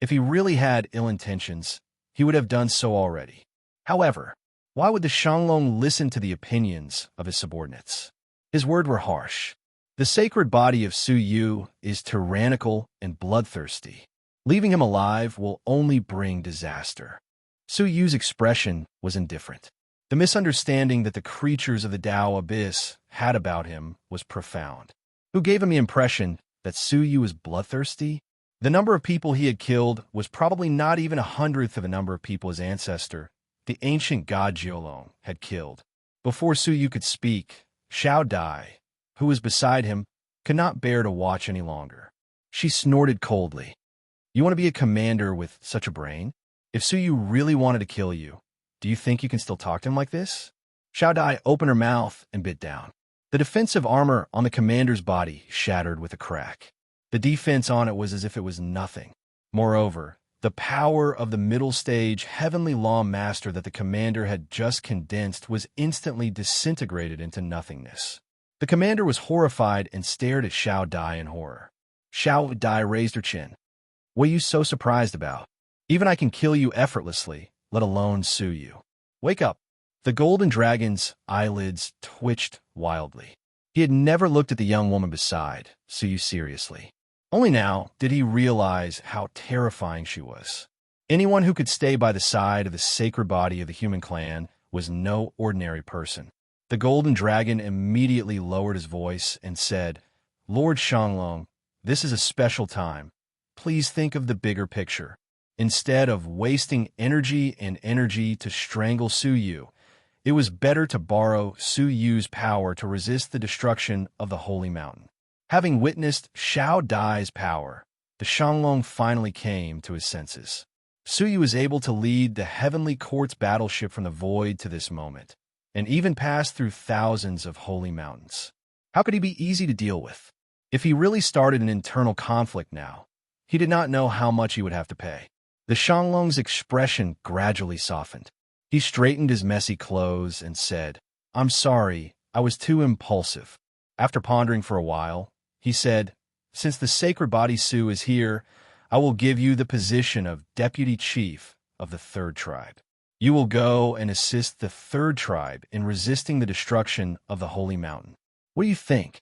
S1: If he really had ill intentions, he would have done so already. However, why would the Shanglong listen to the opinions of his subordinates?" His words were harsh. The sacred body of Su is tyrannical and bloodthirsty. Leaving him alive will only bring disaster. Su's expression was indifferent. The misunderstanding that the creatures of the Tao Abyss had about him was profound. Who gave him the impression that Su was bloodthirsty? The number of people he had killed was probably not even 1/100th of the number of people his ancestor, the ancient god Geolong, had killed. Before Su could speak, Xiao Dai, who was beside him, could not bear to watch any longer. She snorted coldly. "You want to be a commander with such a brain? If Su really wanted to kill you, do you think you can still talk to him like this?" Xiao Dai opened her mouth and bit down. The defensive armor on the commander's body shattered with a crack. The defense on it was as if it was nothing. Moreover, the power of the middle stage heavenly law master that the commander had just condensed was instantly disintegrated into nothingness. The commander was horrified and stared at Xiao Dai in horror. Xiao Dai raised her chin. "What are you so surprised about? Even I can kill you effortlessly, let alone sue you. Wake up." The Golden Dragon's eyelids twitched wildly. He had never looked at the young woman beside Su seriously. Only now did he realize how terrifying she was. Anyone who could stay by the side of the sacred body of the human clan was no ordinary person. The golden dragon immediately lowered his voice and said, "Lord Shanglong, this is a special time. Please think of the bigger picture. Instead of wasting energy and energy to strangle Su Yu, it was better to borrow Su Yu's power to resist the destruction of the holy mountain." Having witnessed Xiao Dai's power, the Shanglong finally came to his senses. Su Yu was able to lead the Heavenly Court's battleship from the void to this moment, and even pass through thousands of holy mountains. How could he be easy to deal with? If he really started an internal conflict now, he did not know how much he would have to pay. The Shanglong's expression gradually softened. He straightened his messy clothes and said, "I'm sorry, I was too impulsive." After pondering for a while, he said, "Since the sacred body Su is here, I will give you the position of deputy chief of the third tribe. You will go and assist the third tribe in resisting the destruction of the holy mountain. What do you think?"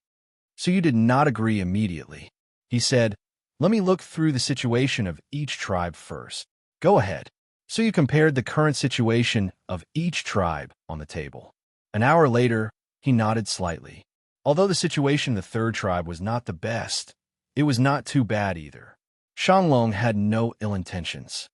S1: So you did not agree immediately. He said, "Let me look through the situation of each tribe first." "Go ahead." So you compared the current situation of each tribe on the table. An hour later, he nodded slightly. Although the situation in the third tribe was not the best, it was not too bad either. Shanglong had no ill intentions.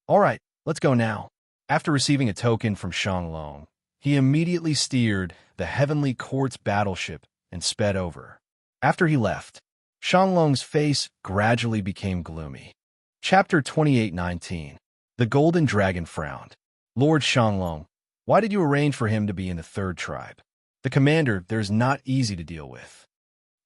S1: "All right, let's go now." After receiving a token from Shanglong, he immediately steered the Heavenly Court's battleship and sped over. After he left, Shanglong's face gradually became gloomy. Chapter 28:19. The Golden Dragon frowned. "Lord Shanglong, why did you arrange for him to be in the third tribe? The commander there is not easy to deal with."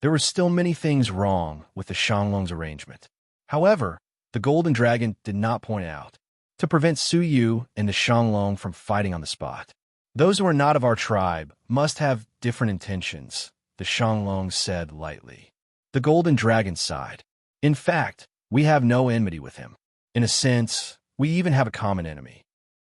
S1: There were still many things wrong with the Shanglong's arrangement. However, the Golden Dragon did not point out, to prevent Su Yu and the Shanglong from fighting on the spot. "Those who are not of our tribe must have different intentions," the Shanglong said lightly. The Golden Dragon sighed. "In fact, we have no enmity with him. In a sense, we even have a common enemy."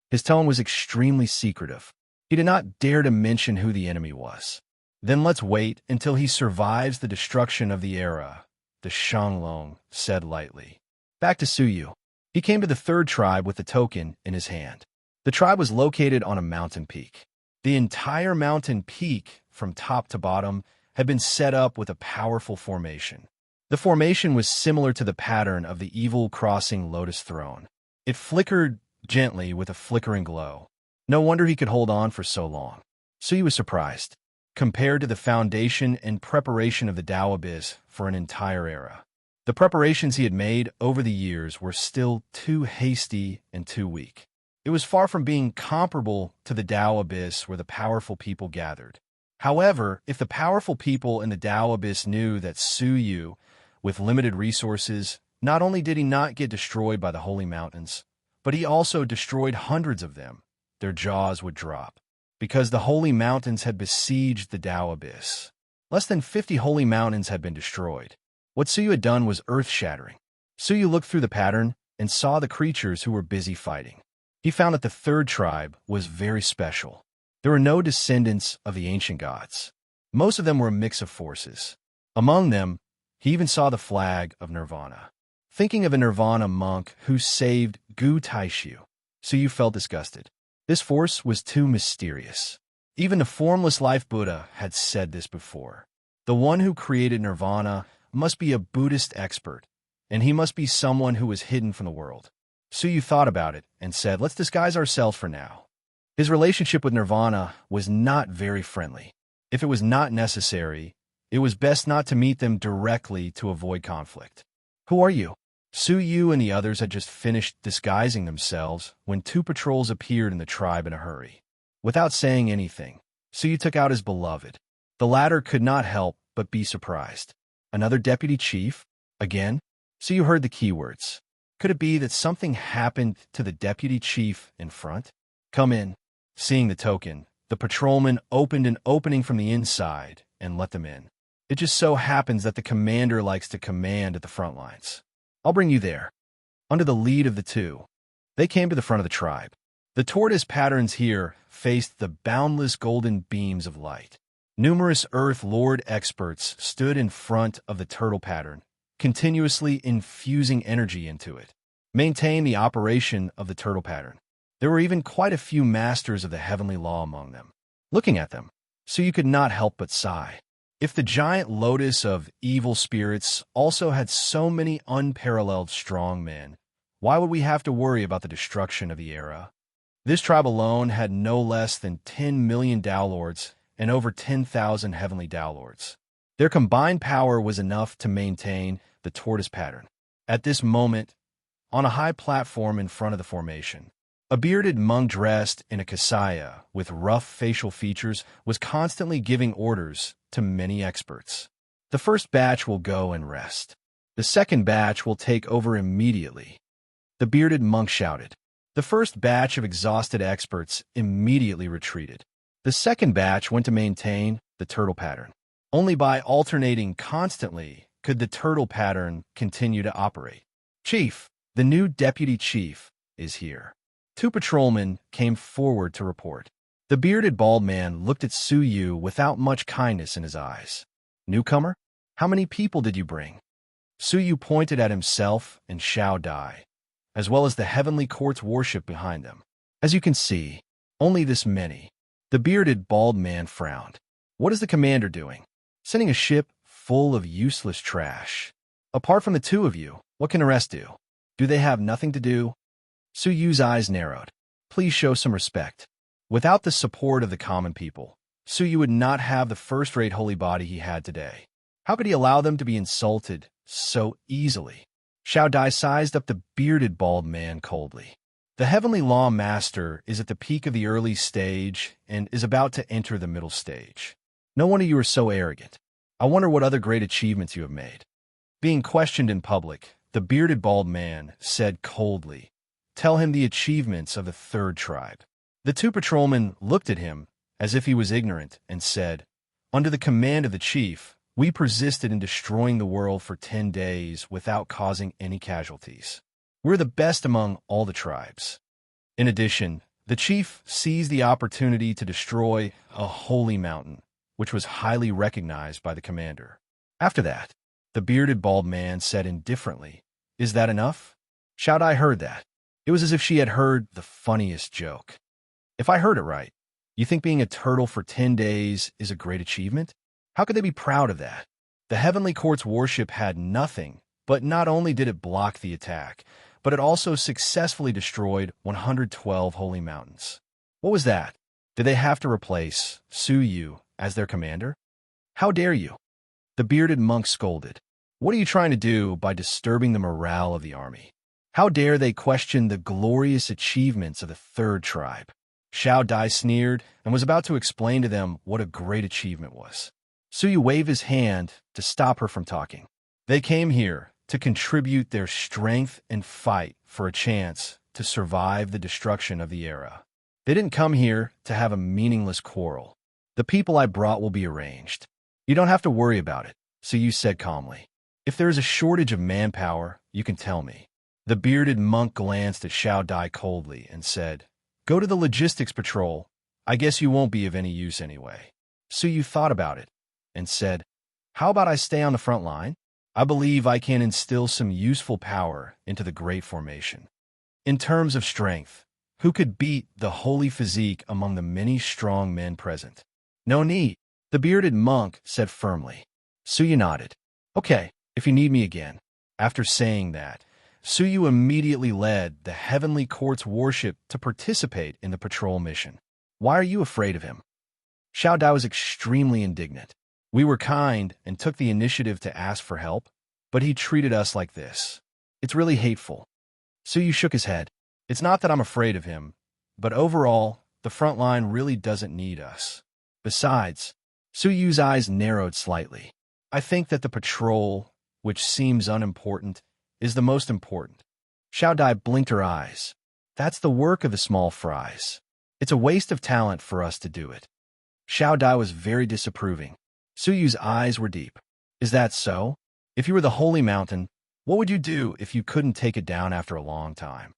S1: His tone was extremely secretive. He did not dare to mention who the enemy was. "Then let's wait until he survives the destruction of the era," the Shanglong said lightly. Back to Su Yu. He came to the third tribe with the token in his hand. The tribe was located on a mountain peak. The entire mountain peak, from top to bottom, had been set up with a powerful formation. The formation was similar to the pattern of the evil crossing lotus throne. It flickered gently with a flickering glow. No wonder he could hold on for so long. Su Yu was surprised, compared to the foundation and preparation of the Tao Abyss for an entire era. The preparations he had made over the years were still too hasty and too weak. It was far from being comparable to the Tao Abyss where the powerful people gathered. However, if the powerful people in the Tao Abyss knew that Su Yu, with limited resources, not only did he not get destroyed by the holy mountains, but he also destroyed hundreds of them, their jaws would drop. Because the holy mountains had besieged the Tao Abyss. Less than 50 holy mountains had been destroyed. What Su Yu had done was earth-shattering. Su Yu looked through the pattern and saw the creatures who were busy fighting. He found that the third tribe was very special. There were no descendants of the ancient gods. Most of them were a mix of forces. Among them, he even saw the flag of Nirvana. Thinking of a Nirvana monk who saved Gu Taishu, Su Yu felt disgusted. This force was too mysterious. Even the formless life Buddha had said this before. The one who created Nirvana must be a Buddhist expert, and he must be someone who was hidden from the world. Su Yu thought about it and said, "Let's disguise ourselves for now." His relationship with Nirvana was not very friendly. If it was not necessary, it was best not to meet them directly to avoid conflict. "Who are you?" Su Yu and the others had just finished disguising themselves when 2 patrols appeared in the tribe in a hurry. Without saying anything, Su Yu took out his beloved. The latter could not help but be surprised. Another deputy chief? Again? Su Yu heard the keywords. Could it be that something happened to the deputy chief in front? "Come in." Seeing the token, the patrolman opened an opening from the inside and let them in. It just so happens that the commander likes to command at the front lines. "I'll bring you there." Under the lead of the 2, they came to the front of the tribe. The tortoise patterns here faced the boundless golden beams of light. Numerous Earth Lord experts stood in front of the turtle pattern, continuously infusing energy into it, maintain the operation of the turtle pattern. There were even quite a few masters of the heavenly law among them. Looking at them, so you could not help but sigh. If the giant lotus of evil spirits also had so many unparalleled strong men, why would we have to worry about the destruction of the era? This tribe alone had no less than 10 million downlords and over 10,000 heavenly downlords. Their combined power was enough to maintain the tortoise pattern. At this moment, on a high platform in front of the formation, a bearded monk dressed in a kasaya with rough facial features was constantly giving orders to many experts. The first batch will go and rest. The second batch will take over immediately. The bearded monk shouted. The first batch of exhausted experts immediately retreated. The second batch went to maintain the turtle pattern. Only by alternating constantly could the turtle pattern continue to operate. Chief, the new deputy chief, is here. 2 patrolmen came forward to report. The bearded bald man looked at Su Yu without much kindness in his eyes. Newcomer, how many people did you bring? Su Yu pointed at himself and Xiao Dai, as well as the heavenly court's worship behind them. As you can see, only this many. The bearded bald man frowned. What is the commander doing? Sending a ship full of useless trash. Apart from the 2 of you, what can the rest do? Do they have nothing to do? Su Yu's eyes narrowed. Please show some respect. Without the support of the common people, Su Yu would not have the first-rate holy body he had today. How could he allow them to be insulted so easily? Xiao Dai sized up the bearded bald man coldly. The heavenly law master is at the peak of the early stage and is about to enter the middle stage. No wonder you are so arrogant. I wonder what other great achievements you have made. Being questioned in public, the bearded bald man said coldly, Tell him the achievements of the 3rd tribe. The 2 patrolmen looked at him as if he was ignorant and said, Under the command of the chief, we persisted in destroying the world for 10 days without causing any casualties. We're the best among all the tribes. In addition, the chief seized the opportunity to destroy a holy mountain, which was highly recognized by the commander. After that, the bearded bald man said indifferently, Is that enough? Xiao Dai heard that. It was as if she had heard the funniest joke. If I heard it right, you think being a turtle for 10 days is a great achievement? How could they be proud of that? The heavenly court's worship had nothing, but not only did it block the attack, but it also successfully destroyed 112 holy mountains. What was that? Did they have to replace Su Yu as their commander? How dare you? The bearded monk scolded. What are you trying to do by disturbing the morale of the army? How dare they question the glorious achievements of the 3rd tribe? Xiao Dai sneered and was about to explain to them what a great achievement was. Su Yu waved his hand to stop her from talking. They came here to contribute their strength and fight for a chance to survive the destruction of the era. They didn't come here to have a meaningless quarrel. The people I brought will be arranged. You don't have to worry about it, Su Yu said calmly. If there is a shortage of manpower, you can tell me. The bearded monk glanced at Xiao Dai coldly and said, Go to the logistics patrol. I guess you won't be of any use anyway. Su Yu thought about it and said, How about I stay on the front line? I believe I can instill some useful power into the great formation. In terms of strength, who could beat the holy physique among the many strong men present? No need, the bearded monk said firmly. Su Yu nodded. Okay, if you need me again. After saying that, Su Yu immediately led the heavenly court's worship to participate in the patrol mission. Why are you afraid of him? Xiao Dai was extremely indignant. We were kind and took the initiative to ask for help, but he treated us like this. It's really hateful. Su Yu shook his head. It's not that I'm afraid of him, but overall, the front line really doesn't need us. Besides, Su Yu's eyes narrowed slightly. I think that the patrol, which seems unimportant, is the most important. Xiao Dai blinked her eyes. That's the work of the small fries. It's a waste of talent for us to do it. Xiao Dai was very disapproving. Su Yu's eyes were deep. Is that so? If you were the holy mountain, what would you do if you couldn't take it down after a long time?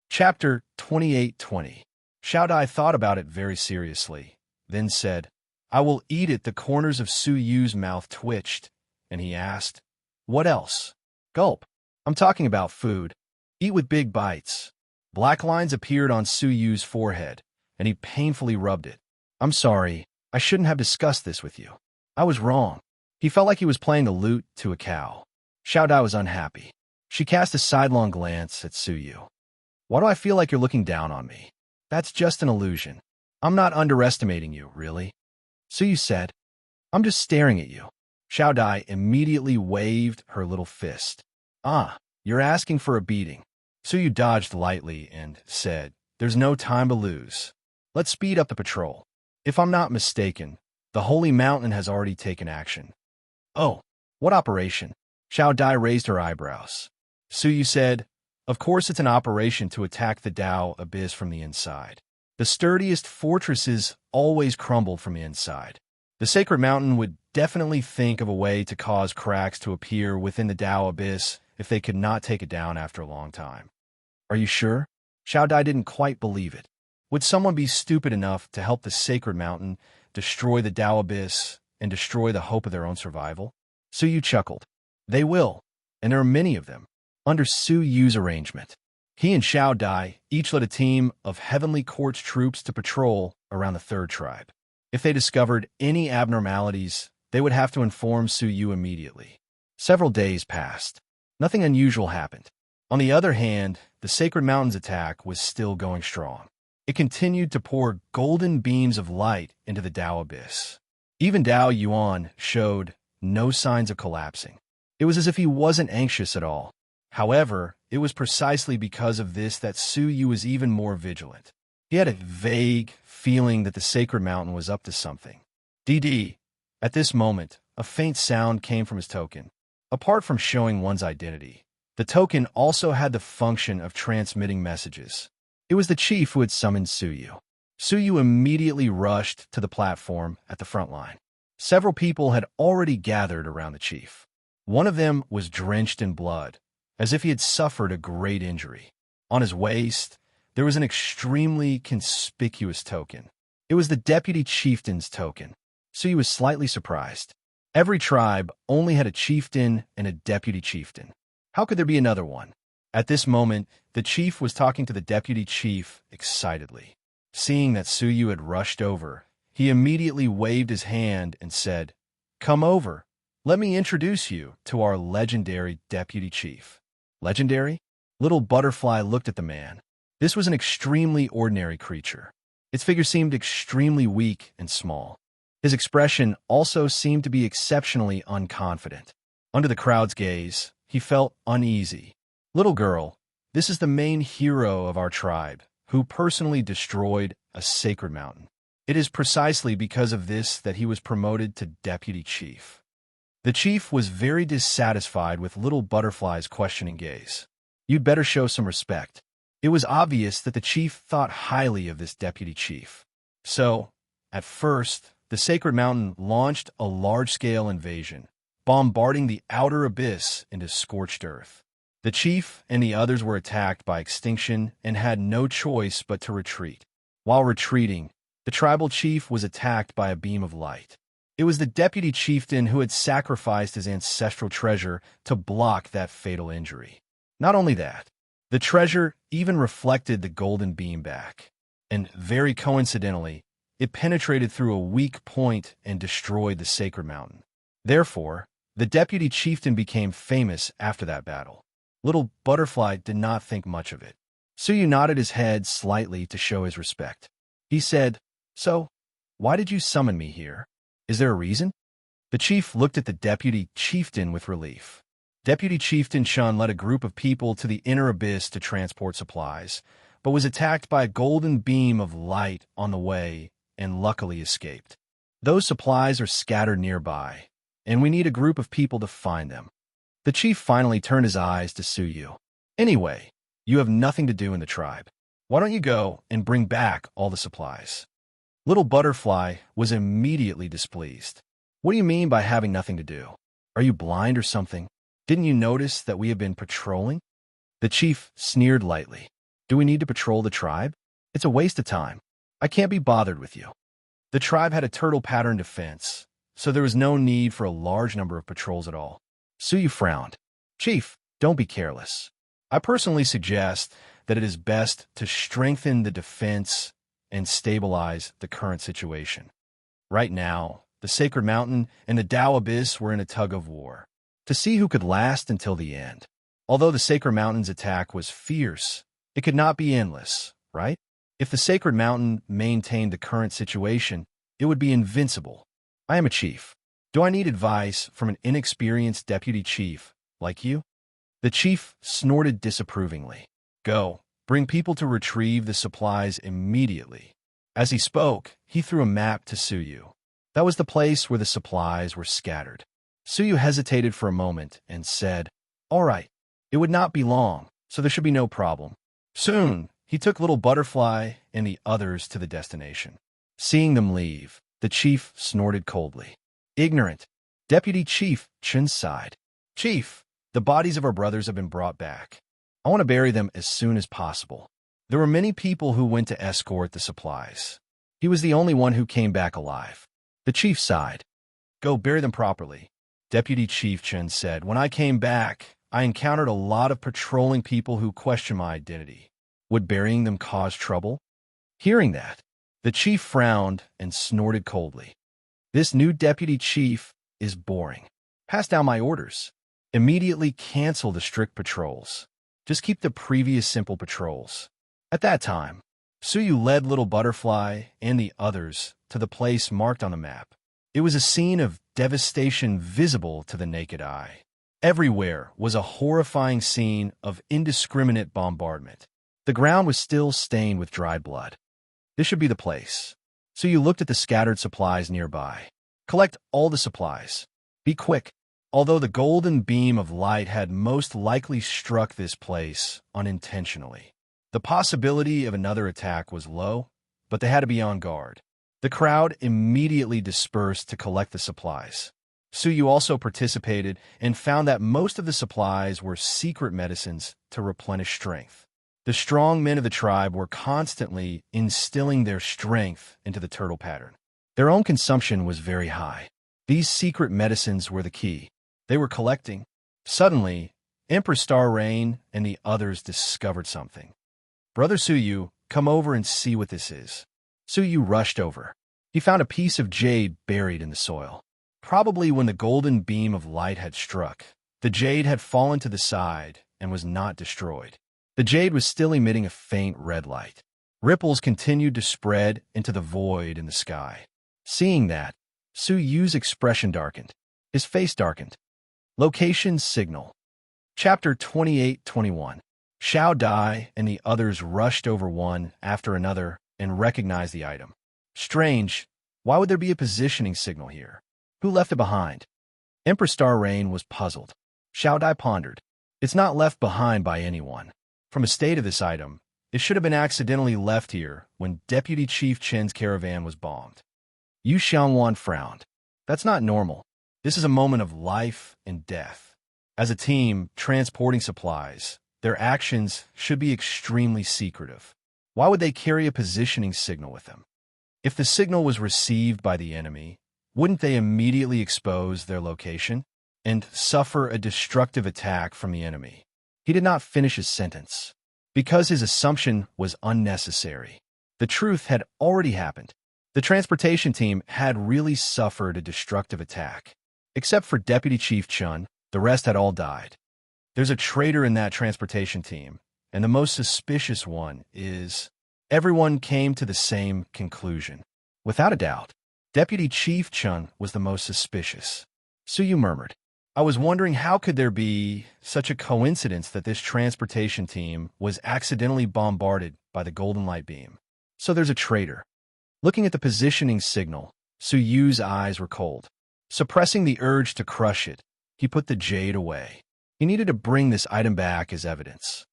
S1: Chapter 28:20. Xiao Dai thought about it very seriously, then said, I will eat it. The corners of Su Yu's mouth twitched, and he asked, What else? Gulp. I'm talking about food. Eat with big bites. Black lines appeared on Su Yu's forehead, and he painfully rubbed it. I'm sorry, I shouldn't have discussed this with you. I was wrong. He felt like he was playing the lute to a cow. Xiao Dai was unhappy. She cast a sidelong glance at Su Yu. Why do I feel like you're looking down on me? That's just an illusion. I'm not underestimating you, really. Su Yu said, I'm just staring at you. Xiao Dai immediately waved her little fist. Ah, you're asking for a beating. Su Yu dodged lightly and said, There's no time to lose. Let's speed up the patrol. If I'm not mistaken, the Holy Mountain has already taken action. Oh, what operation? Xiao Dai raised her eyebrows. Su Yu said, Of course it's an operation to attack the Dao Abyss from the inside. The sturdiest fortresses always crumble from the inside. The Sacred Mountain would definitely think of a way to cause cracks to appear within the Dao Abyss if they could not take it down after a long time. Are you sure? Xiao Dai didn't quite believe it. Would someone be stupid enough to help the Sacred Mountain destroy the Dao Abyss and destroy the hope of their own survival? Su Yu chuckled. They will, and there are many of them. Under Su Yu's arrangement, he and Xiao Dai each led a team of Heavenly Court's troops to patrol around the third tribe. If they discovered any abnormalities, they would have to inform Su Yu immediately. Several days passed. Nothing unusual happened. On the other hand, the Sacred Mountain's attack was still going strong. It continued to pour golden beams of light into the Dao Abyss. Even Dao Yuan showed no signs of collapsing. It was as if he wasn't anxious at all. However, it was precisely because of this that Su Yu was even more vigilant. He had a vague feeling that the Sacred Mountain was up to something. DD. At this moment, a faint sound came from his token. Apart from showing one's identity, the token also had the function of transmitting messages. It was the chief who had summoned Su Yu. Su Yu immediately rushed to the platform at the front line. Several people had already gathered around the chief. One of them was drenched in blood, as if he had suffered a great injury. On his waist, there was an extremely conspicuous token. It was the deputy chieftain's token. Su Yu was slightly surprised. Every tribe only had a chieftain and a deputy chieftain. How could there be another one? At this moment, the chief was talking to the deputy chief excitedly. Seeing that Su Yu had rushed over, he immediately waved his hand and said, Come over. Let me introduce you to our legendary deputy chief. Legendary? Little Butterfly looked at the man. This was an extremely ordinary creature. Its figure seemed extremely weak and small. His expression also seemed to be exceptionally unconfident. Under the crowd's gaze, he felt uneasy. Little girl, this is the main hero of our tribe, who personally destroyed a sacred mountain. It is precisely because of this that he was promoted to deputy chief. The chief was very dissatisfied with Little Butterfly's questioning gaze. You'd better show some respect. It was obvious that the chief thought highly of this deputy chief. So, at first, the Sacred Mountain launched a large-scale invasion, bombarding the outer abyss into scorched earth. The chief and the others were attacked by extinction and had no choice but to retreat. While retreating, the tribal chief was attacked by a beam of light. It was the deputy chieftain who had sacrificed his ancestral treasure to block that fatal injury. Not only that, the treasure even reflected the golden beam back, and very coincidentally, it penetrated through a weak point and destroyed the Sacred Mountain. Therefore, the deputy chieftain became famous after that battle. Little Butterfly did not think much of it. Su Yu nodded his head slightly to show his respect. He said, So, why did you summon me here? Is there a reason? The chief looked at the deputy chieftain with relief. Deputy Chieftain Shun led a group of people to the inner abyss to transport supplies, but was attacked by a golden beam of light on the way and luckily escaped. Those supplies are scattered nearby, and we need a group of people to find them. The chief finally turned his eyes to Su Yu. Anyway, you have nothing to do in the tribe. Why don't you go and bring back all the supplies? Little Butterfly was immediately displeased. What do you mean by having nothing to do? Are you blind or something? Didn't you notice that we have been patrolling? The chief sneered lightly. Do we need to patrol the tribe? It's a waste of time. I can't be bothered with you. The tribe had a turtle pattern defense, so there was no need for a large number of patrols at all. Su Yu frowned. Chief, don't be careless. I personally suggest that it is best to strengthen the defense and stabilize the current situation. Right now, the Sacred Mountain and the Tao Abyss were in a tug-of-war to see who could last until the end. Although the Sacred Mountain's attack was fierce, it could not be endless, right? If the Sacred Mountain maintained the current situation, it would be invincible. I am a chief. Do I need advice from an inexperienced deputy chief like you? The chief snorted disapprovingly. Go, bring people to retrieve the supplies immediately. As he spoke, he threw a map to Suyu. That was the place where the supplies were scattered. Suyu hesitated for a moment and said, "All right, it would not be long, so there should be no problem." Soon, he took Little Butterfly and the others to the destination. Seeing them leave, the chief snorted coldly. Ignorant. Deputy Chief Chen sighed. Chief, the bodies of our brothers have been brought back. I want to bury them as soon as possible. There were many people who went to escort the supplies. He was the only one who came back alive. The chief sighed. Go bury them properly. Deputy Chief Chen said, when I came back, I encountered a lot of patrolling people who questioned my identity. Would burying them cause trouble? Hearing that, the chief frowned and snorted coldly. This new deputy chief is boring. Pass down my orders. Immediately cancel the strict patrols. Just keep the previous simple patrols. At that time, Suyu led Little Butterfly and the others to the place marked on the map. It was a scene of devastation visible to the naked eye. Everywhere was a horrifying scene of indiscriminate bombardment. The ground was still stained with dried blood. This should be the place. Suyu looked at the scattered supplies nearby. Collect all the supplies. Be quick. Although the golden beam of light had most likely struck this place unintentionally, the possibility of another attack was low, but they had to be on guard. The crowd immediately dispersed to collect the supplies. Suyu also participated and found that most of the supplies were secret medicines to replenish strength. The strong men of the tribe were constantly instilling their strength into the turtle pattern. Their own consumption was very high. These secret medicines were the key. They were collecting. Suddenly, Empress Star Rain and the others discovered something. Brother Suyu, come over and see what this is. Suyu rushed over. He found a piece of jade buried in the soil. Probably when the golden beam of light had struck, the jade had fallen to the side and was not destroyed. The jade was still emitting a faint red light. Ripples continued to spread into the void in the sky. Seeing that, Suyu's expression darkened. His face darkened. Location signal. Chapter 28-21. Xiao Dai and the others rushed over one after another and recognized the item. Strange, why would there be a positioning signal here? Who left it behind? Emperor Star Rain was puzzled. Xiao Dai pondered. It's not left behind by anyone. From a state of this item, it should have been accidentally left here when Deputy Chief Chen's caravan was bombed. Yu Xiangwan frowned. That's not normal. This is a moment of life and death. As a team transporting supplies, their actions should be extremely secretive. Why would they carry a positioning signal with them? If the signal was received by the enemy, wouldn't they immediately expose their location and suffer a destructive attack from the enemy? He did not finish his sentence because his assumption was unnecessary. The truth had already happened. The transportation team had really suffered a destructive attack. Except for Deputy Chief Chun, the rest had all died. There's a traitor in that transportation team, and the most suspicious one is... Everyone came to the same conclusion. Without a doubt, Deputy Chief Chun was the most suspicious. Suyu murmured, I was wondering how could there be such a coincidence that this transportation team was accidentally bombarded by the golden light beam. So there's a traitor. Looking at the positioning signal, Suyu's eyes were cold. Suppressing the urge to crush it, he put the jade away. He needed to bring this item back as evidence.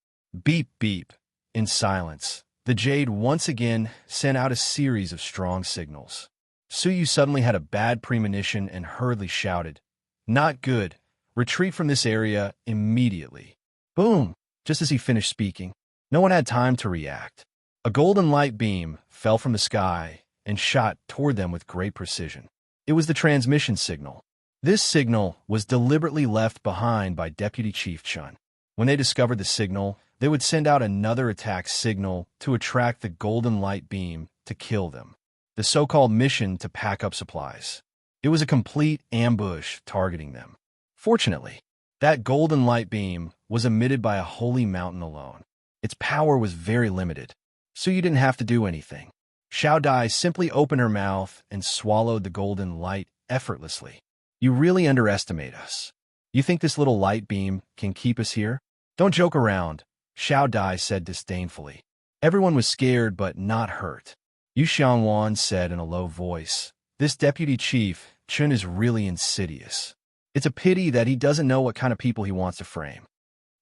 S1: Beep, beep. In silence, the jade once again sent out a series of strong signals. Suyu suddenly had a bad premonition and hurriedly shouted, Not good. Retreat from this area immediately. Boom! Just as he finished speaking, no one had time to react. A golden light beam fell from the sky and shot toward them with great precision. It was the transmission signal. This signal was deliberately left behind by Deputy Chief Chun. When they discovered the signal, they would send out another attack signal to attract the golden light beam to kill them. the so-called mission to pack up supplies. It was a complete ambush targeting them. Fortunately, that golden light beam was emitted by a holy mountain alone. Its power was very limited, so you didn't have to do anything. Xiao Dai simply opened her mouth and swallowed the golden light effortlessly. You really underestimate us. You think this little light beam can keep us here? Don't joke around, Xiao Dai said disdainfully. Everyone was scared but not hurt. Yu Xiangwan said in a low voice, "This deputy chief, Chun, is really insidious. It's a pity that he doesn't know what kind of people he wants to frame."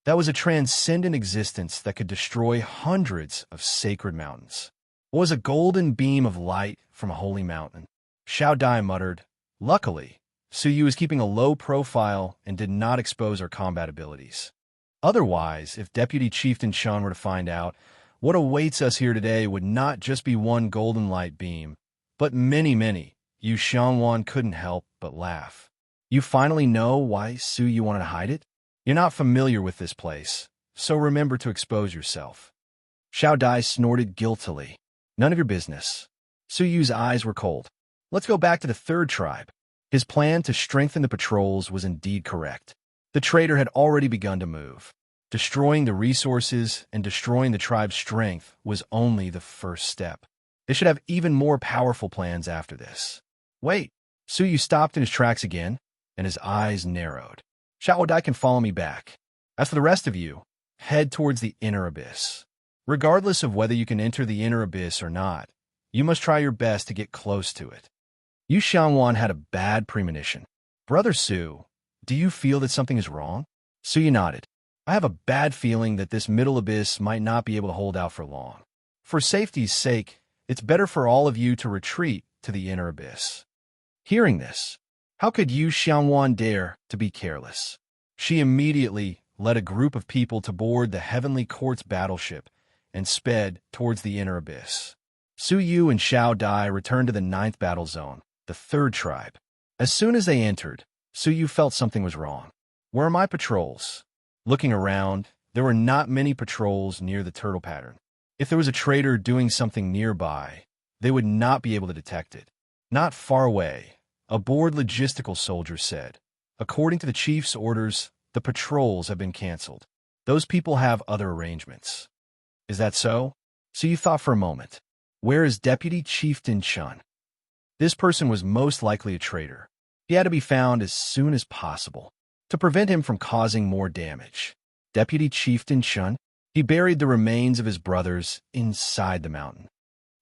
S1: That was a transcendent existence that could destroy hundreds of sacred mountains. What was a golden beam of light from a holy mountain? Xiao Dai muttered. Luckily, Su Yu was keeping a low profile and did not expose her combat abilities. Otherwise, if Deputy Chieftain Shun were to find out, what awaits us here today would not just be one golden light beam, but many, many. Yu Xiangwan couldn't help but laugh. You finally know why Su Yu wanted to hide it? You're not familiar with this place, so remember to expose yourself. Xiao Dai snorted guiltily. None of your business. Su Yu's eyes were cold. Let's go back to the third tribe. His plan to strengthen the patrols was indeed correct. The traitor had already begun to move. Destroying the resources and destroying the tribe's strength was only the first step. They should have even more powerful plans after this. Wait, Su Yu stopped in his tracks again, and his eyes narrowed. Xiao Dai can follow me back. As for the rest of you, head towards the inner abyss. Regardless of whether you can enter the inner abyss or not, you must try your best to get close to it. Yu Xiangwan had a bad premonition. Brother Su, do you feel that something is wrong? Su Yu nodded. I have a bad feeling that this middle abyss might not be able to hold out for long. For safety's sake, it's better for all of you to retreat to the inner abyss. Hearing this, how could Yu Xiangwan dare to be careless? She immediately led a group of people to board the Heavenly Court's battleship and sped towards the inner abyss. Su Yu and Xiao Dai returned to the 9th battle zone, the 3rd tribe. As soon as they entered, Su Yu felt something was wrong. Where are my patrols? Looking around, there were not many patrols near the turtle pattern. If there was a traitor doing something nearby, they would not be able to detect it. Not far away, a bored logistical soldier said, according to the chief's orders, the patrols have been canceled. Those people have other arrangements. Is that so? So you thought for a moment. Where is Deputy Chieftain Chun? This person was most likely a traitor. He had to be found as soon as possible to prevent him from causing more damage. Deputy Chieftain Chun? He buried the remains of his brothers inside the mountain.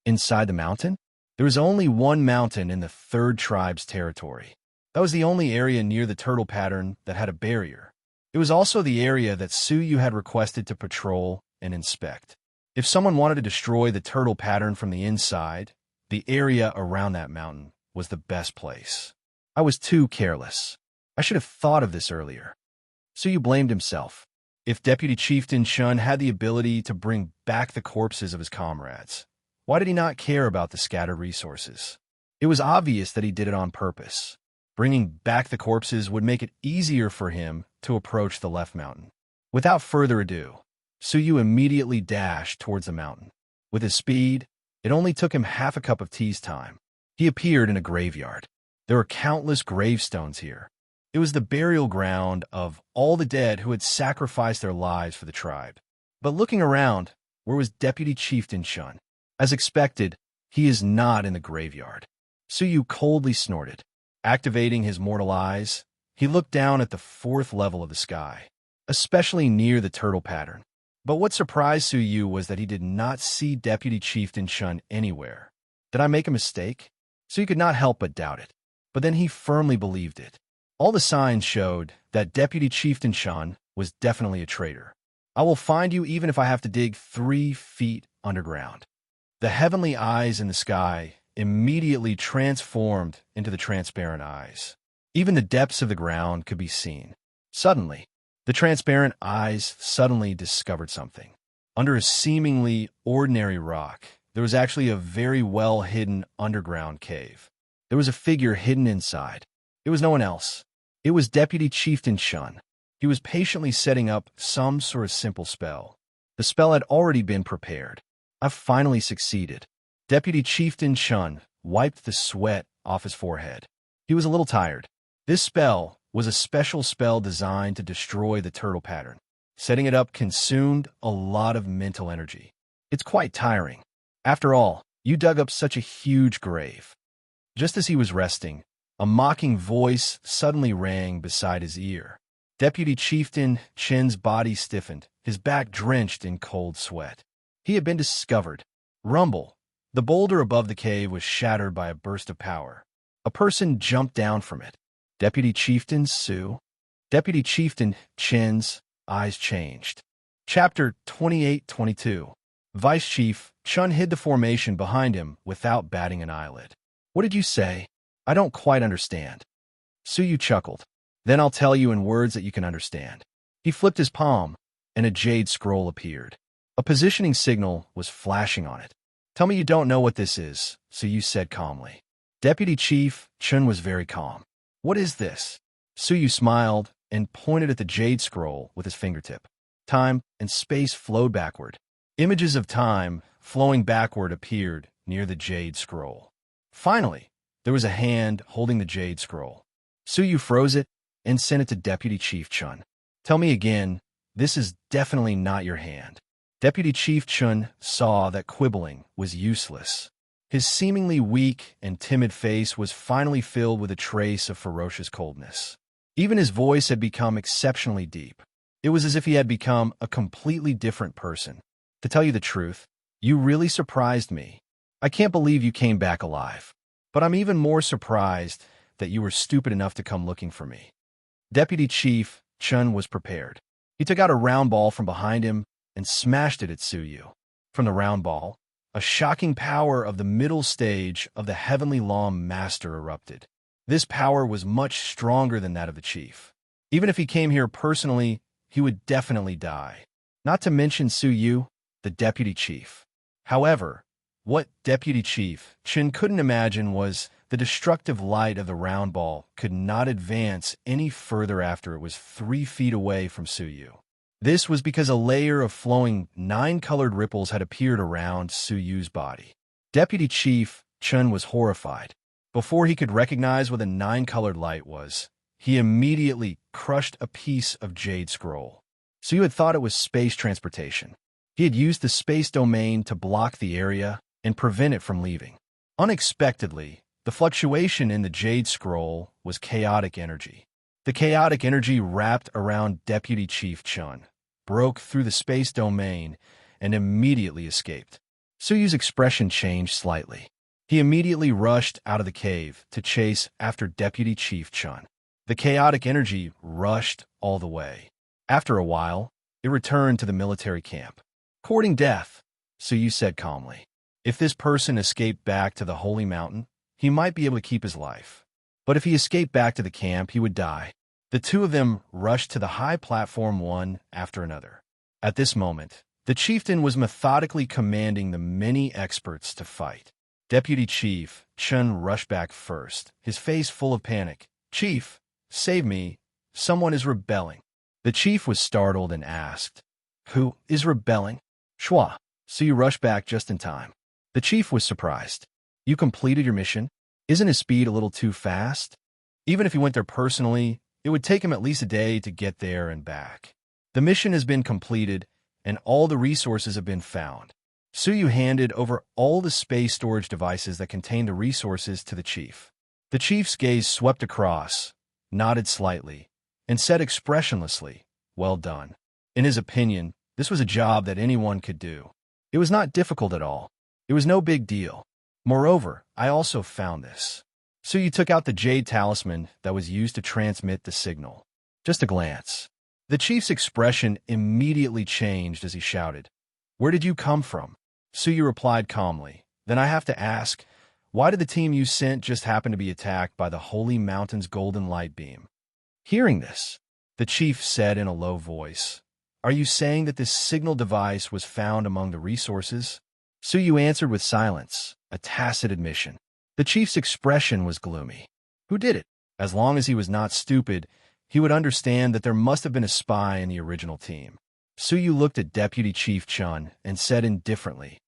S1: Inside the mountain? There was only one mountain in the 3rd tribe's territory. That was the only area near the turtle pattern that had a barrier. It was also the area that Su Yu had requested to patrol and inspect. If someone wanted to destroy the turtle pattern from the inside, the area around that mountain was the best place. I was too careless. I should have thought of this earlier. Su Yu blamed himself. If Deputy Chieftain Chun had the ability to bring back the corpses of his comrades, why did he not care about the scattered resources? It was obvious that he did it on purpose. Bringing back the corpses would make it easier for him to approach the left mountain. Without further ado, Su Yu immediately dashed towards the mountain. With his speed, it only took him half a cup of tea's time. He appeared in a graveyard. There were countless gravestones here. It was the burial ground of all the dead who had sacrificed their lives for the tribe. But looking around, where was Deputy Chieftain Chun? As expected, he is not in the graveyard. Su Yu coldly snorted. Activating his mortal eyes, he looked down at the 4th level of the sky, especially near the turtle pattern. But what surprised Su Yu was that he did not see Deputy Chieftain Chun anywhere. Did I make a mistake? Su Yu could not help but doubt it. But then he firmly believed it. All the signs showed that Deputy Chieftain Chun was definitely a traitor. I will find you even if I have to dig 3 feet underground. The heavenly eyes in the sky immediately transformed into the transparent eyes. Even the depths of the ground could be seen. Suddenly, the transparent eyes suddenly discovered something. Under a seemingly ordinary rock, there was actually a very well-hidden underground cave. There was a figure hidden inside. It was no one else. It was Deputy Chieftain Chun. He was patiently setting up some sort of simple spell. The spell had already been prepared. I've finally succeeded. Deputy Chieftain Chun wiped the sweat off his forehead. He was a little tired. This spell was a special spell designed to destroy the turtle pattern. Setting it up consumed a lot of mental energy. It's quite tiring. After all, you dug up such a huge grave. Just as he was resting, a mocking voice suddenly rang beside his ear. Deputy Chieftain Chen's body stiffened, his back drenched in cold sweat. He had been discovered. Rumble. The boulder above the cave was shattered by a burst of power. A person jumped down from it. Deputy Chieftain Su. Deputy Chieftain Chen's eyes changed. Chapter 28-22. Vice Chief Chun hid the formation behind him without batting an eyelid. What did you say? I don't quite understand. Suyu chuckled. Then I'll tell you in words that you can understand. He flipped his palm, and a jade scroll appeared. A positioning signal was flashing on it. Tell me you don't know what this is, Suyu said calmly. Deputy Chief Chun was very calm. What is this? Suyu smiled and pointed at the jade scroll with his fingertip. Time and space flowed backward. Images of time flowing backward appeared near the jade scroll. Finally, there was a hand holding the jade scroll. Suyu froze it and sent it to Deputy Chief Chun. Tell me again, this is definitely not your hand. Deputy Chief Chun saw that quibbling was useless. His seemingly weak and timid face was finally filled with a trace of ferocious coldness. Even his voice had become exceptionally deep. It was as if he had become a completely different person. To tell you the truth, you really surprised me. I can't believe you came back alive. But I'm even more surprised that you were stupid enough to come looking for me. Deputy Chief Chun was prepared. He took out a round ball from behind him and smashed it at Suyu. From the round ball, a shocking power of the middle stage of the Heavenly Law Master erupted. This power was much stronger than that of the chief. Even if he came here personally, he would definitely die. Not to mention Suyu, the deputy chief. However, what Deputy Chief Chin couldn't imagine was the destructive light of the round ball could not advance any further after it was 3 feet away from Suyu. This was because a layer of flowing 9-colored ripples had appeared around Suyu's body. Deputy Chief Chun was horrified. Before he could recognize what a 9-colored light was, he immediately crushed a piece of jade scroll. Suyu had thought it was space transportation. He had used the space domain to block the area and prevent it from leaving. Unexpectedly, the fluctuation in the jade scroll was chaotic energy. The chaotic energy wrapped around Deputy Chief Chun, broke through the space domain, and immediately escaped. Suyu's expression changed slightly. He immediately rushed out of the cave to chase after Deputy Chief Chun. The chaotic energy rushed all the way. After a while, it returned to the military camp. Courting death, Suyu said calmly. If this person escaped back to the Holy Mountain, he might be able to keep his life. But if he escaped back to the camp, he would die. The two of them rushed to the high platform one after another. At this moment, the chieftain was methodically commanding the many experts to fight. Deputy Chief Chun rushed back first, his face full of panic. Chief, save me. Someone is rebelling. The chief was startled and asked, Who is rebelling? Shua. So you rushed back just in time. The chief was surprised. You completed your mission? Isn't his speed a little too fast? Even if he went there personally, it would take him at least a day to get there and back. The mission has been completed, and all the resources have been found. Suyu handed over all the space storage devices that contained the resources to the chief. The chief's gaze swept across, nodded slightly, and said expressionlessly, Well done. In his opinion, this was a job that anyone could do. It was not difficult at all. It was no big deal. Moreover, I also found this. Suyu took out the jade talisman that was used to transmit the signal. Just a glance. The chief's expression immediately changed as he shouted, Where did you come from? Suyu replied calmly, Then I have to ask, why did the team you sent just happen to be attacked by the Holy Mountain's golden light beam? Hearing this, the chief said in a low voice, Are you saying that this signal device was found among the resources? Suyu answered with silence, a tacit admission. The chief's expression was gloomy. Who did it? As long as he was not stupid, he would understand that there must have been a spy in the original team. Suyu looked at Deputy Chief Chun and said indifferently,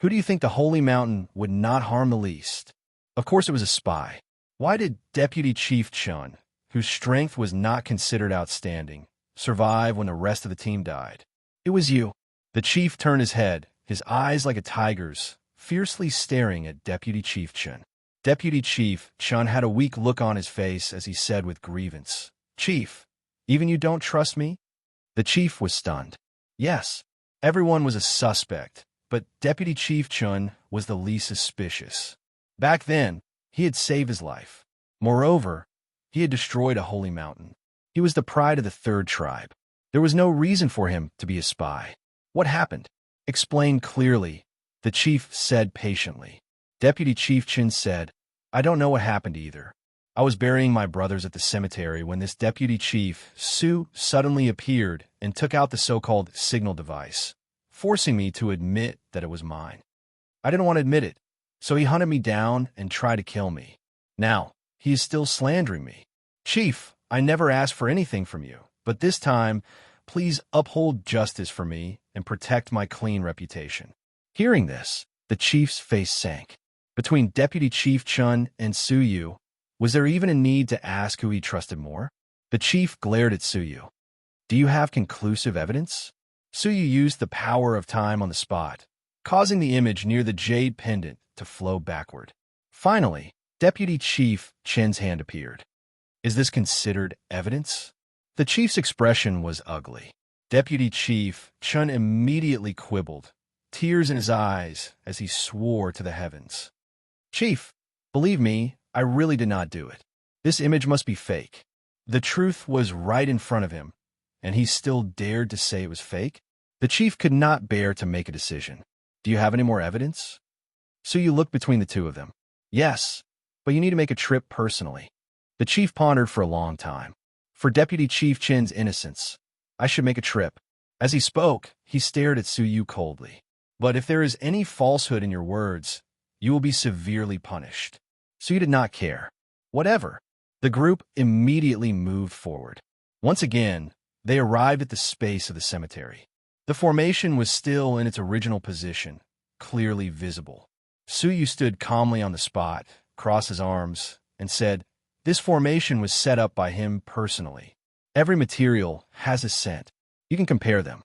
S1: Who do you think the Holy Mountain would not harm the least? Of course it was a spy. Why did Deputy Chief Chun, whose strength was not considered outstanding, survive when the rest of the team died? It was you. The chief turned his head, his eyes like a tiger's, fiercely staring at Deputy Chief Chun. Deputy Chief Chun had a weak look on his face as he said with grievance, "Chief, even you don't trust me?" The chief was stunned. Yes, everyone was a suspect, but Deputy Chief Chun was the least suspicious. Back then, he had saved his life. Moreover, he had destroyed a holy mountain. He was the pride of the third tribe. There was no reason for him to be a spy. What happened? Explain clearly, the chief said patiently. Deputy Chief Chun said, "I don't know what happened either. I was burying my brothers at the cemetery when this deputy chief, Su, suddenly appeared and took out the so-called signal device, forcing me to admit that it was mine. I didn't want to admit it, so he hunted me down and tried to kill me. Now, he is still slandering me. Chief, I never asked for anything from you, but this time, please uphold justice for me and protect my clean reputation." Hearing this, the chief's face sank. Between Deputy Chief Chun and Su Yu, was there even a need to ask who he trusted more? The chief glared at Su Yu. "Do you have conclusive evidence?" Su Yu used the power of time on the spot, causing the image near the jade pendant to flow backward. Finally, Deputy Chief Chen's hand appeared. "Is this considered evidence?" The chief's expression was ugly. Deputy Chief Chun immediately quibbled, tears in his eyes as he swore to the heavens. "Chief, believe me, I really did not do it. This image must be fake." The truth was right in front of him, and he still dared to say it was fake? The chief could not bear to make a decision. "Do you have any more evidence?" So you looked between the two of them. "Yes, but you need to make a trip personally." The chief pondered for a long time. "For Deputy Chief Chen's innocence, I should make a trip." As he spoke, he stared at Su Yu coldly. "But if there is any falsehood in your words, you will be severely punished." Su Yu did not care. Whatever. The group immediately moved forward. Once again, they arrived at the space of the cemetery. The formation was still in its original position, clearly visible. Su Yu stood calmly on the spot, crossed his arms, and said, "This formation was set up by him personally. Every material has a scent. You can compare them.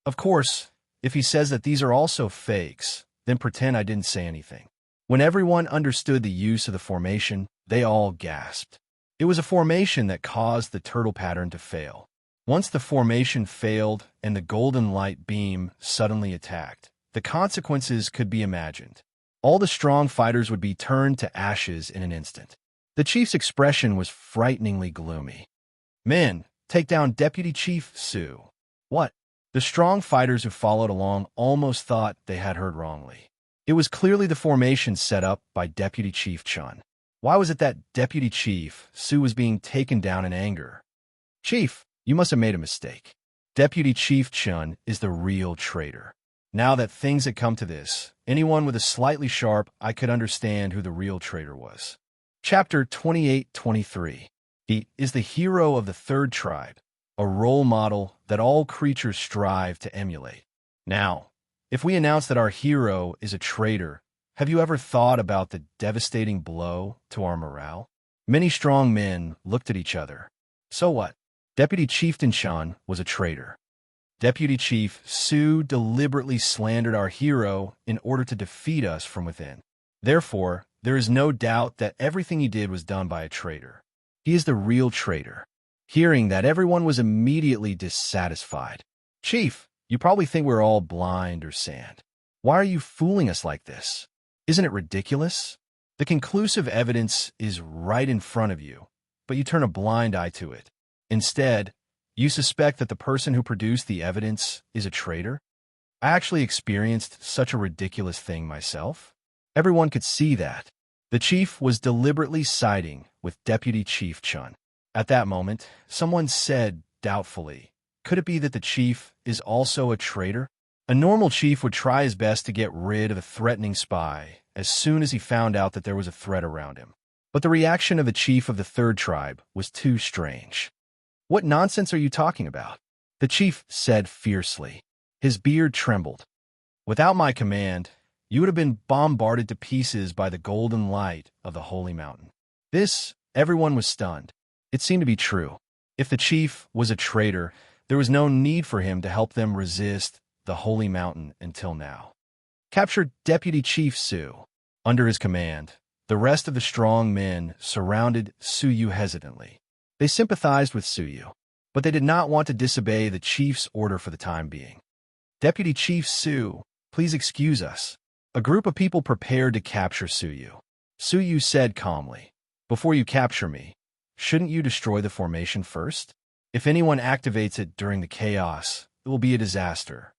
S1: Of course, if he says that these are also fakes, then pretend I didn't say anything." When everyone understood the use of the formation, they all gasped. It was a formation that caused the turtle pattern to fail. Once the formation failed and the golden light beam suddenly attacked, the consequences could be imagined. All the strong fighters would be turned to ashes in an instant. The chief's expression was frighteningly gloomy. "Men, take down Deputy Chief Su." "What?" The strong fighters who followed along almost thought they had heard wrongly. It was clearly the formation set up by Deputy Chief Chun. Why was it that Deputy Chief Su was being taken down in anger? "Chief, you must have made a mistake. Deputy Chief Chun is the real traitor." Now that things had come to this, anyone with a slightly sharp eye could understand who the real traitor was. Chapter 28-23. He is the hero of the third tribe, a role model that all creatures strive to emulate. Now, if we announce that our hero is a traitor, have you ever thought about the devastating blow to our morale? Many strong men looked at each other. So what? Deputy Chieftain Chun was a traitor. Deputy Chief Su deliberately slandered our hero in order to defeat us from within. Therefore, there is no doubt that everything he did was done by a traitor. He is the real traitor. Hearing that, everyone was immediately dissatisfied. "Chief, you probably think we're all blind or sand. Why are you fooling us like this? Isn't it ridiculous? The conclusive evidence is right in front of you, but you turn a blind eye to it. Instead, you suspect that the person who produced the evidence is a traitor? I actually experienced such a ridiculous thing myself. Everyone could see that." The chief was deliberately siding with Deputy Chief Chun. At that moment, someone said doubtfully, "Could it be that the chief is also a traitor?" A normal chief would try his best to get rid of a threatening spy as soon as he found out that there was a threat around him. But the reaction of the chief of the third tribe was too strange. "What nonsense are you talking about?" the chief said fiercely. His beard trembled. "Without my command, you would have been bombarded to pieces by the golden light of the holy mountain. Everyone was stunned. It seemed to be true. If the chief was a traitor, there was no need for him to help them resist the holy mountain until now. Captured Deputy Chief Su. Under his command, the rest of the strong men surrounded Suyu hesitantly. They sympathized with Suyu, but they did not want to disobey the chief's order for the time being. Deputy Chief Su, please excuse us. A group of people prepared to capture Suyu. Suyu said calmly, before you capture me, shouldn't you destroy the formation first? If anyone activates it during the chaos, it will be a disaster.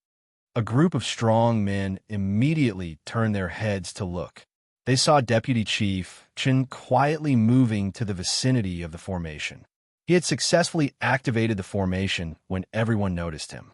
S1: A group of strong men immediately turned their heads to look. They saw Deputy Chief Chen quietly moving to the vicinity of the formation. He had successfully activated the formation when everyone noticed him.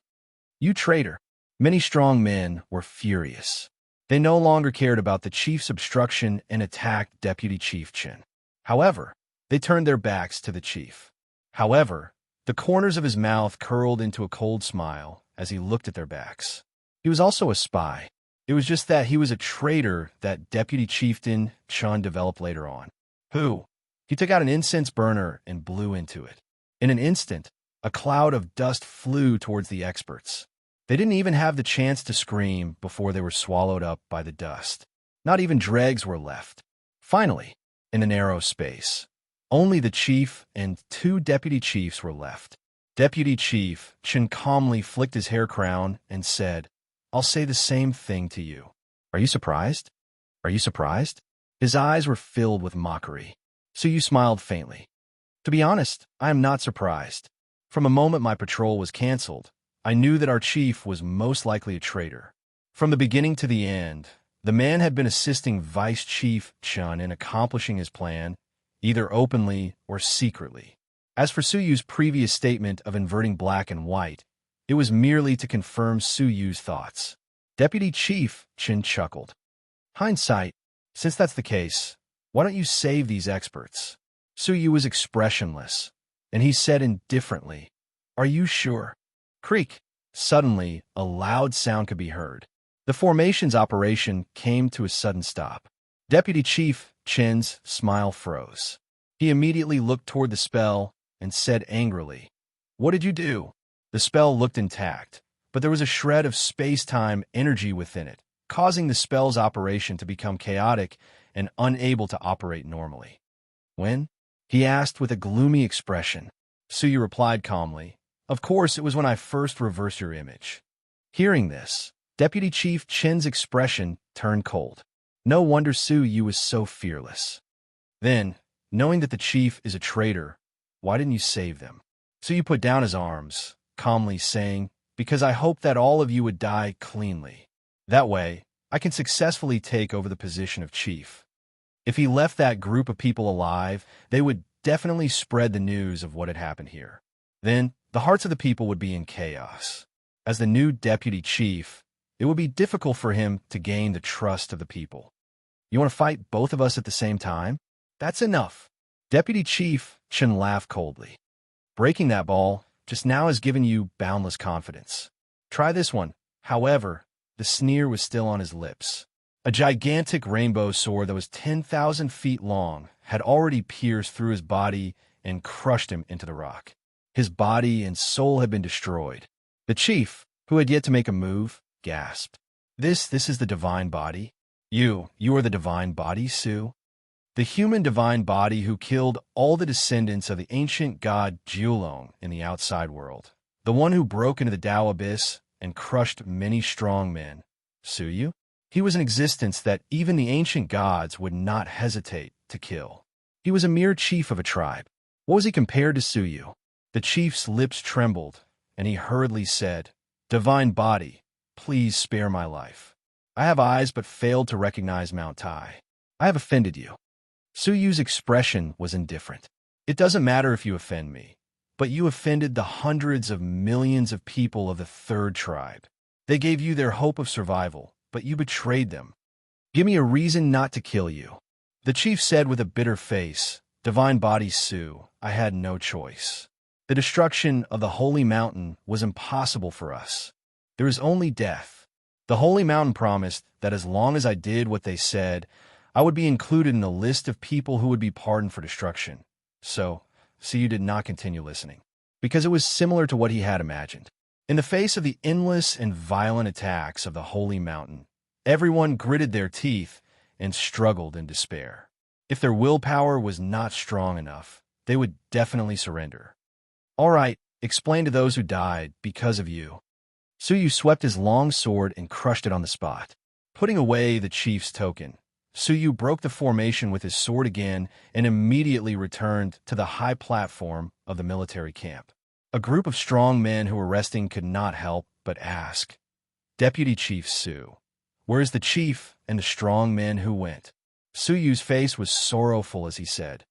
S1: You traitor! Many strong men were furious. They no longer cared about the chief's obstruction and attacked Deputy Chief Chen. However, they turned their backs to the chief. However, the corners of his mouth curled into a cold smile as he looked at their backs. He was also a spy. It was just that he was a traitor that Deputy Chieftain Chun developed later on. Who? He took out an incense burner and blew into it. In an instant, a cloud of dust flew towards the experts. They didn't even have the chance to scream before they were swallowed up by the dust. Not even dregs were left. Finally, in the narrow space, only the chief and 2 deputy chiefs were left. Deputy Chief Chen calmly flicked his hair crown and said, I'll say the same thing to you. Are you surprised? Are you surprised? His eyes were filled with mockery. Suyu smiled faintly. To be honest, I am not surprised. From the moment my patrol was canceled, I knew that our chief was most likely a traitor. From the beginning to the end, the man had been assisting Vice Chief Chun in accomplishing his plan, either openly or secretly. As for Suyu's previous statement of inverting black and white, it was merely to confirm Suyu's thoughts. Deputy Chief Chen chuckled. Hindsight, since that's the case, why don't you save these experts? Suyu was expressionless, and he said indifferently, Are you sure? Creak. Suddenly, a loud sound could be heard. The formation's operation came to a sudden stop. Deputy Chief Chen's smile froze. He immediately looked toward the spell and said angrily, What did you do? The spell looked intact, but there was a shred of space-time energy within it, causing the spell's operation to become chaotic and unable to operate normally. When? He asked with a gloomy expression. Suyu replied calmly, Of course, it was when I first reversed your image. Hearing this, Deputy Chief Chen's expression turned cold. No wonder Suyu was so fearless. Then, knowing that the chief is a traitor, why didn't you save them? Suyu put down his arms, calmly saying, Because I hope that all of you would die cleanly. That way, I can successfully take over the position of chief. If he left that group of people alive, they would definitely spread the news of what had happened here. Then, the hearts of the people would be in chaos. As the new deputy chief, it would be difficult for him to gain the trust of the people. You want to fight both of us at the same time? That's enough. Deputy Chief Chen laughed coldly. Breaking that ball just now has given you boundless confidence. Try this one. However, the sneer was still on his lips. A gigantic rainbow sword that was 10,000 feet long had already pierced through his body and crushed him into the rock. His body and soul had been destroyed. The chief, who had yet to make a move, gasped. This is the divine body? You are the divine body, Su? The human divine body who killed all the descendants of the ancient god Jiulong in the outside world. The one who broke into the Tao abyss and crushed many strong men. Suyu? He was an existence that even the ancient gods would not hesitate to kill. He was a mere chief of a tribe. What was he compared to Suyu? The chief's lips trembled, and he hurriedly said, Divine body, please spare my life. I have eyes but failed to recognize Mount Tai. I have offended you. Suyu's expression was indifferent. It doesn't matter if you offend me, but you offended the hundreds of millions of people of the third tribe. They gave you their hope of survival, but you betrayed them. Give me a reason not to kill you. The chief said with a bitter face, Divine body Su, I had no choice. The destruction of the holy mountain was impossible for us. There is only death. The Holy Mountain promised that as long as I did what they said, I would be included in the list of people who would be pardoned for destruction. So you did not continue listening, because it was similar to what he had imagined. In the face of the endless and violent attacks of the Holy Mountain, everyone gritted their teeth and struggled in despair. If their willpower was not strong enough, they would definitely surrender. All right, explain to those who died because of you. Suyu swept his long sword and crushed it on the spot. Putting away the chief's token, Suyu broke the formation with his sword again and immediately returned to the high platform of the military camp. A group of strong men who were resting could not help but ask, "Deputy Chief Su, where is the chief and the strong men who went?" Suyu's face was sorrowful as he said,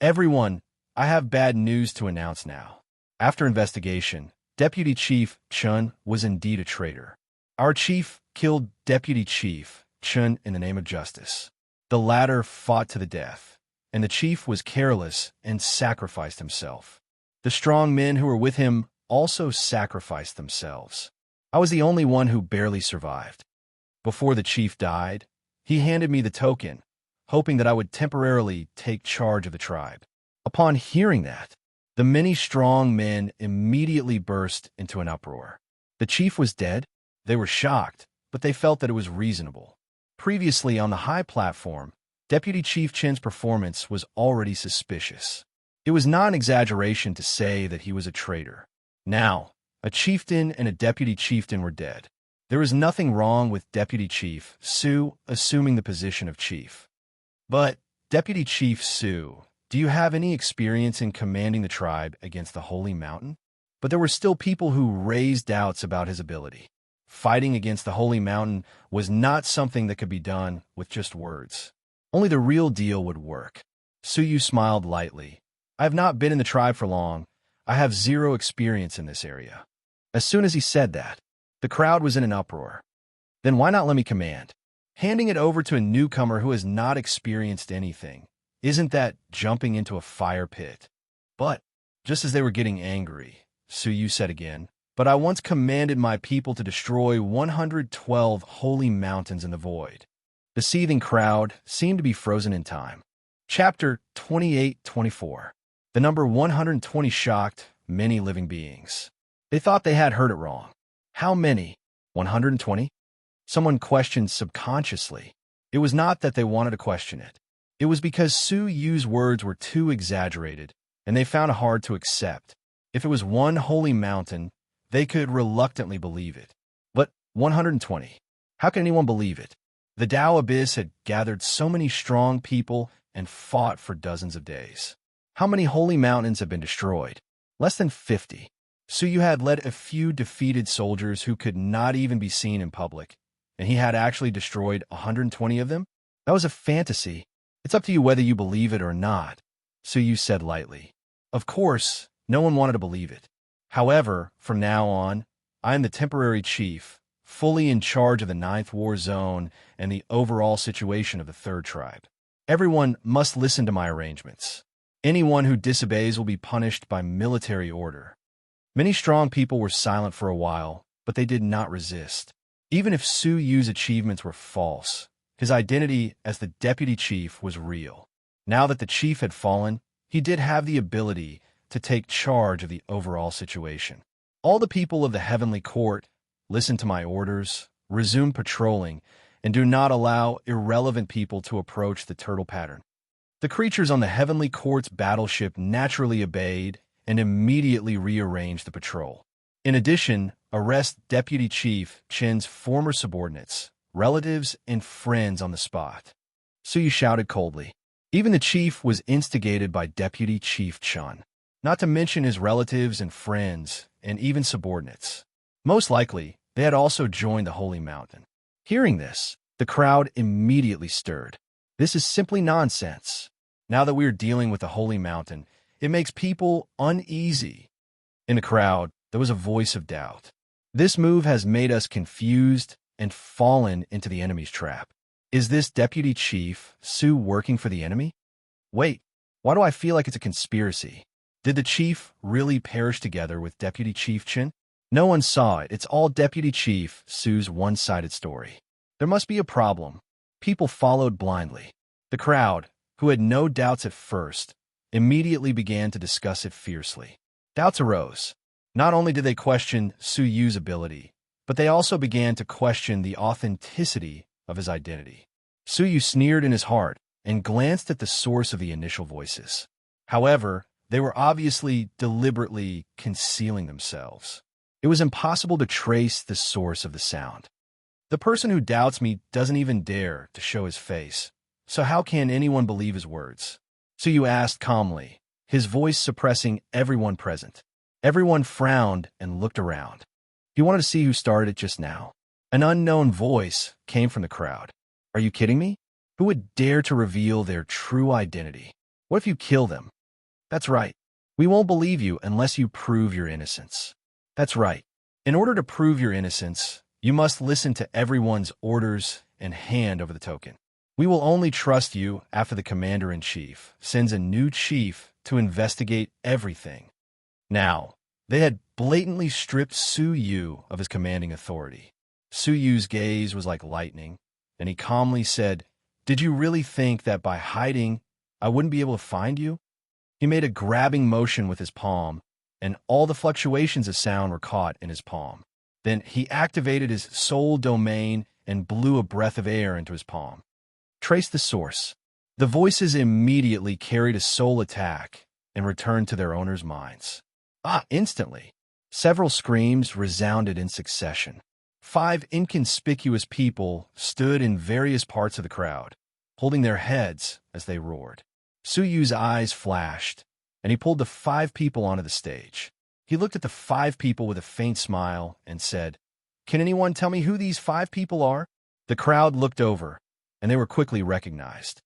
S1: "Everyone, I have bad news to announce now. After investigation, Deputy Chief Chun was indeed a traitor. Our chief killed Deputy Chief Chun in the name of justice. The latter fought to the death, and the chief was careless and sacrificed himself. The strong men who were with him also sacrificed themselves. I was the only one who barely survived. Before the chief died, he handed me the token, hoping that I would temporarily take charge of the tribe. Upon hearing that, the many strong men immediately burst into an uproar. The chief was dead. They were shocked, but they felt that it was reasonable. Previously on the high platform, Deputy Chief Chin's performance was already suspicious. It was not an exaggeration to say that he was a traitor. Now, a chieftain and a deputy chieftain were dead. There was nothing wrong with Deputy Chief Su assuming the position of chief. But, Deputy Chief Su, do you have any experience in commanding the tribe against the Holy Mountain? But there were still people who raised doubts about his ability. Fighting against the Holy Mountain was not something that could be done with just words. Only the real deal would work. Suyu smiled lightly. I have not been in the tribe for long. I have zero experience in this area. As soon as he said that, the crowd was in an uproar. Then why not let me command? Handing it over to a newcomer who has not experienced anything, isn't that jumping into a fire pit? But, just as they were getting angry, Suyu said again, but I once commanded my people to destroy 112 holy mountains in the void. The seething crowd seemed to be frozen in time. Chapter 28-24. The number 120 shocked many living beings. They thought they had heard it wrong. How many? 120? Someone questioned subconsciously. It was not that they wanted to question it. It was because Suyu's words were too exaggerated, and they found it hard to accept. If it was one holy mountain, they could reluctantly believe it. But 120, how can anyone believe it? The Tao Abyss had gathered so many strong people and fought for dozens of days. How many holy mountains have been destroyed? Less than 50. Suyu had led a few defeated soldiers who could not even be seen in public, and he had actually destroyed 120 of them? That was a fantasy. It's up to you whether you believe it or not, Suyu said lightly. Of course, no one wanted to believe it. However, from now on, I am the temporary chief, fully in charge of the 9th War Zone and the overall situation of the 3rd tribe. Everyone must listen to my arrangements. Anyone who disobeys will be punished by military order. Many strong people were silent for a while, but they did not resist. Even if Suyu's achievements were false, his identity as the deputy chief was real. Now that the chief had fallen, he did have the ability to take charge of the overall situation. All the people of the Heavenly Court, listen to my orders, resume patrolling, and do not allow irrelevant people to approach the turtle pattern. The creatures on the Heavenly Court's battleship naturally obeyed and immediately rearranged the patrol. In addition, arrest Deputy Chief Chin's former subordinates, relatives, and friends on the spot. Suyu shouted coldly. Even the chief was instigated by Deputy Chief Chun, not to mention his relatives and friends, and even subordinates. Most likely, they had also joined the Holy Mountain. Hearing this, the crowd immediately stirred. This is simply nonsense. Now that we are dealing with the Holy Mountain, it makes people uneasy. In the crowd, there was a voice of doubt. This move has made us confused and fallen into the enemy's trap. Is this Deputy Chief Su working for the enemy? Wait, why do I feel like it's a conspiracy? Did the chief really perish together with Deputy Chief Chin? No one saw it. It's all Deputy Chief Su's one-sided story. There must be a problem. People followed blindly. The crowd, who had no doubts at first, immediately began to discuss it fiercely. Doubts arose. Not only did they question Su Yu's ability, but they also began to question the authenticity of his identity. Su Yu sneered in his heart and glanced at the source of the initial voices. However, they were obviously deliberately concealing themselves. It was impossible to trace the source of the sound. The person who doubts me doesn't even dare to show his face, so how can anyone believe his words? Su Yu asked calmly, his voice suppressing everyone present. Everyone frowned and looked around. He wanted to see who started it just now. An unknown voice came from the crowd. Are you kidding me? Who would dare to reveal their true identity? What if you kill them? That's right. We won't believe you unless you prove your innocence. That's right. In order to prove your innocence, you must listen to everyone's orders and hand over the token. We will only trust you after the commander-in-chief sends a new chief to investigate everything. Now, they had blatantly stripped Su Yu of his commanding authority. Su Yu's gaze was like lightning, and he calmly said, "Did you really think that by hiding, I wouldn't be able to find you?" He made a grabbing motion with his palm, and all the fluctuations of sound were caught in his palm. Then he activated his soul domain and blew a breath of air into his palm. Trace the source. The voices immediately carried a soul attack and returned to their owners' minds. Instantly. Several screams resounded in succession. 5 inconspicuous people stood in various parts of the crowd, holding their heads as they roared. Su Yu's eyes flashed, and he pulled the 5 people onto the stage. He looked at the 5 people with a faint smile and said, "Can anyone tell me who these 5 people are?" The crowd looked over, and they were quickly recognized.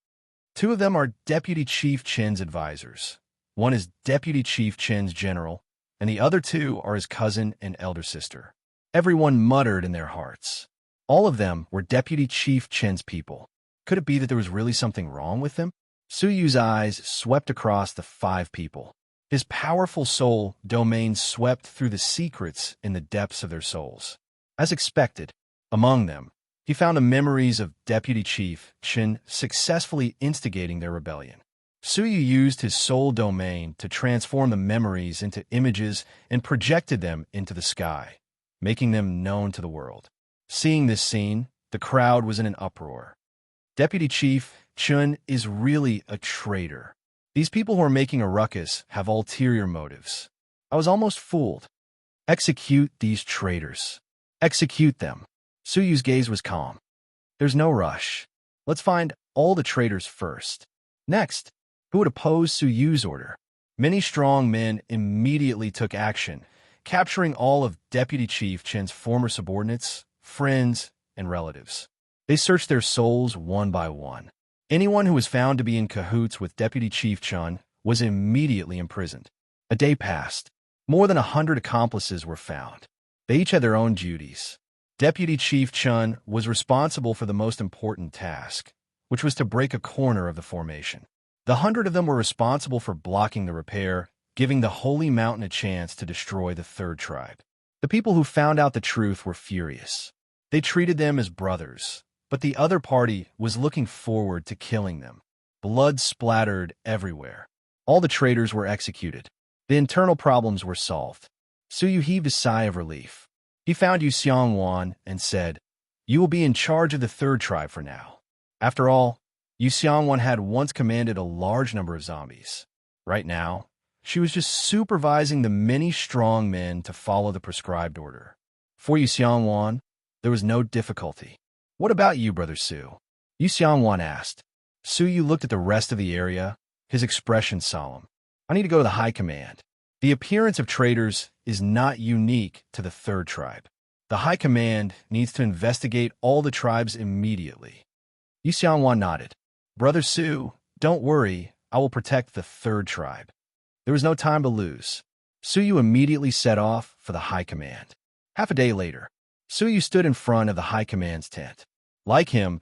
S1: 2 of them are Deputy Chief Chen's advisors. One is Deputy Chief Chen's general, and the other 2 are his cousin and elder sister. Everyone muttered in their hearts. All of them were Deputy Chief Chen's people. Could it be that there was really something wrong with them? Su Yu's eyes swept across the 5 people. His powerful soul domain swept through the secrets in the depths of their souls. As expected, among them, he found the memories of Deputy Chief Chen successfully instigating their rebellion. Su Yu used his soul domain to transform the memories into images and projected them into the sky, making them known to the world. Seeing this scene, the crowd was in an uproar. Deputy Chief Chen is really a traitor. These people who are making a ruckus have ulterior motives. I was almost fooled. Execute these traitors. Execute them. Su Yu's gaze was calm. There's no rush. Let's find all the traitors first. Next, who would oppose Su Yu's order? Many strong men immediately took action, capturing all of Deputy Chief Chen's former subordinates, friends, and relatives. They searched their souls one by one. Anyone who was found to be in cahoots with Deputy Chief Chen was immediately imprisoned. A day passed. More than 100 accomplices were found. They each had their own duties. Deputy Chief Chen was responsible for the most important task, which was to break a corner of the formation. The 100 of them were responsible for blocking the repair, giving the Holy Mountain a chance to destroy the third tribe. The people who found out the truth were furious. They treated them as brothers, but the other party was looking forward to killing them. Blood splattered everywhere. All the traitors were executed. The internal problems were solved. Su Yu heaved a sigh of relief. He found Yu Xiangwan and said, "You will be in charge of the third tribe for now." After all, Yu Xiangwan had once commanded a large number of zombies. Right now, she was just supervising the many strong men to follow the prescribed order. For Yu Xiangwan, there was no difficulty. "What about you, Brother Su?" Yu Xiangwan asked. Su Yu looked at the rest of the area, his expression solemn. "I need to go to the High Command. The appearance of traitors is not unique to the third tribe. The High Command needs to investigate all the tribes immediately." Yu Xiangwan nodded. "Brother Su, don't worry, I will protect the third tribe." There was no time to lose. Su Yu immediately set off for the High Command. Half a day later, Su Yu stood in front of the High Command's tent. Like him,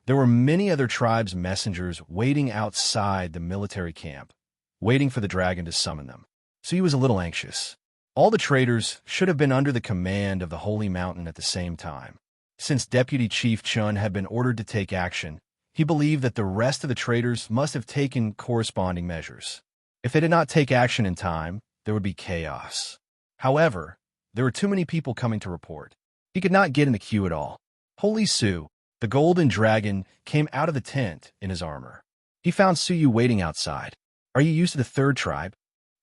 S1: there were many other tribes' messengers waiting outside the military camp, waiting for the dragon to summon them. Su Yu was a little anxious. All the traders should have been under the command of the Holy Mountain at the same time. Since Deputy Chief Chun had been ordered to take action, he believed that the rest of the traders must have taken corresponding measures. If they did not take action in time, there would be chaos. However, there were too many people coming to report. He could not get in the queue at all. Holy Su, the golden dragon, came out of the tent in his armor. He found Suyu waiting outside. Are you used to the third tribe?